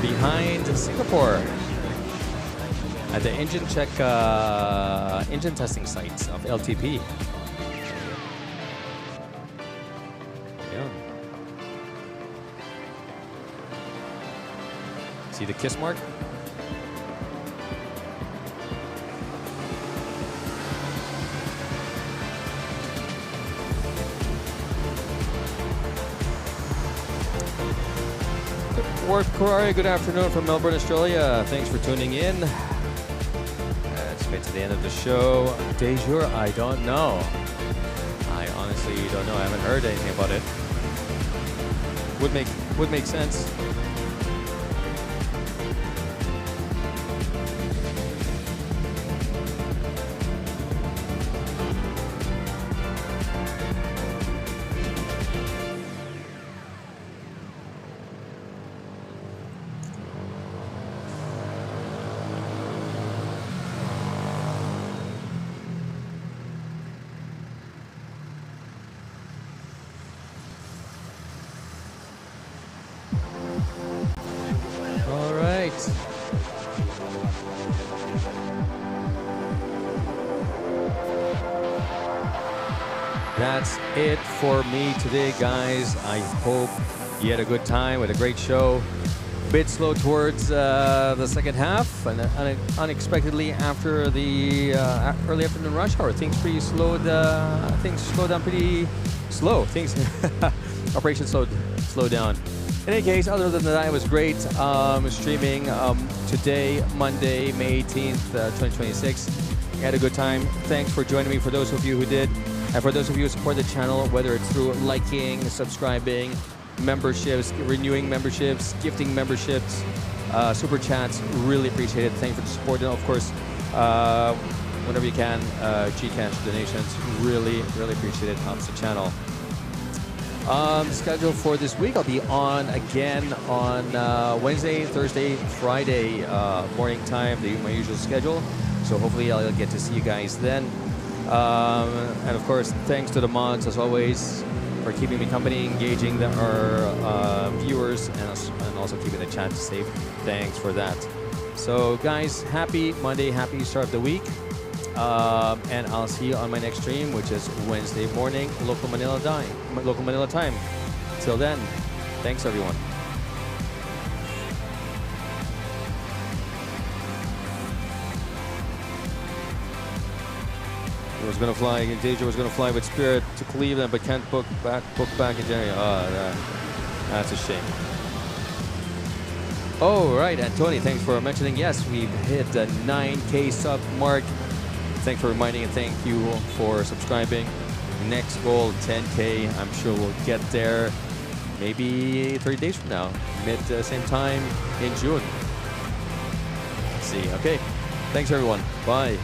behind Singapore at the engine check, engine testing sites of LTP. Yeah. See the kiss mark? Worth Quarry, good afternoon from Melbourne, Australia. Thanks for tuning in. Let's get to the end of the show. De jour, I don't know. I honestly don't know. I haven't heard anything about it. Would make sense. That's it for me today, guys. I hope you had a good time with a great show. A bit slow towards the second half, and unexpectedly after the early afternoon rush hour, things slowed down pretty slow. Operation slowed down. In any case, other than that, it was great streaming today, Monday, May 18th, 2026. I had a good time. Thanks for joining me, for those of you who did. And for those of you who support the channel, whether it's through liking, subscribing, memberships, renewing memberships, gifting memberships, super chats, really appreciate it. Thanks for the support. And of course, whenever you can, Gcash donations, really appreciate it. Helps the channel. Schedule for this week, I'll be on again on Wednesday, Thursday, Friday morning time, my usual schedule. So hopefully I'll get to see you guys then. And of course, thanks to the mods, as always, for keeping me company, engaging our viewers, and also keeping the chat safe. Thanks for that. So, guys, happy Monday, happy start of the week. And I'll see you on my next stream, which is Wednesday morning, local Manila time. Till then, thanks, everyone. Was gonna fly. Deja was gonna fly with Spirit to Cleveland, but can't book back in January. Oh, that's a shame. Oh, right, and Tony, thanks for mentioning. Yes, we've hit the 9K sub mark. Thanks for reminding, and thank you for subscribing. Next goal, 10K. I'm sure we'll get there. Maybe 30 days from now, same time in June. Let's see. Okay. Thanks, everyone. Bye.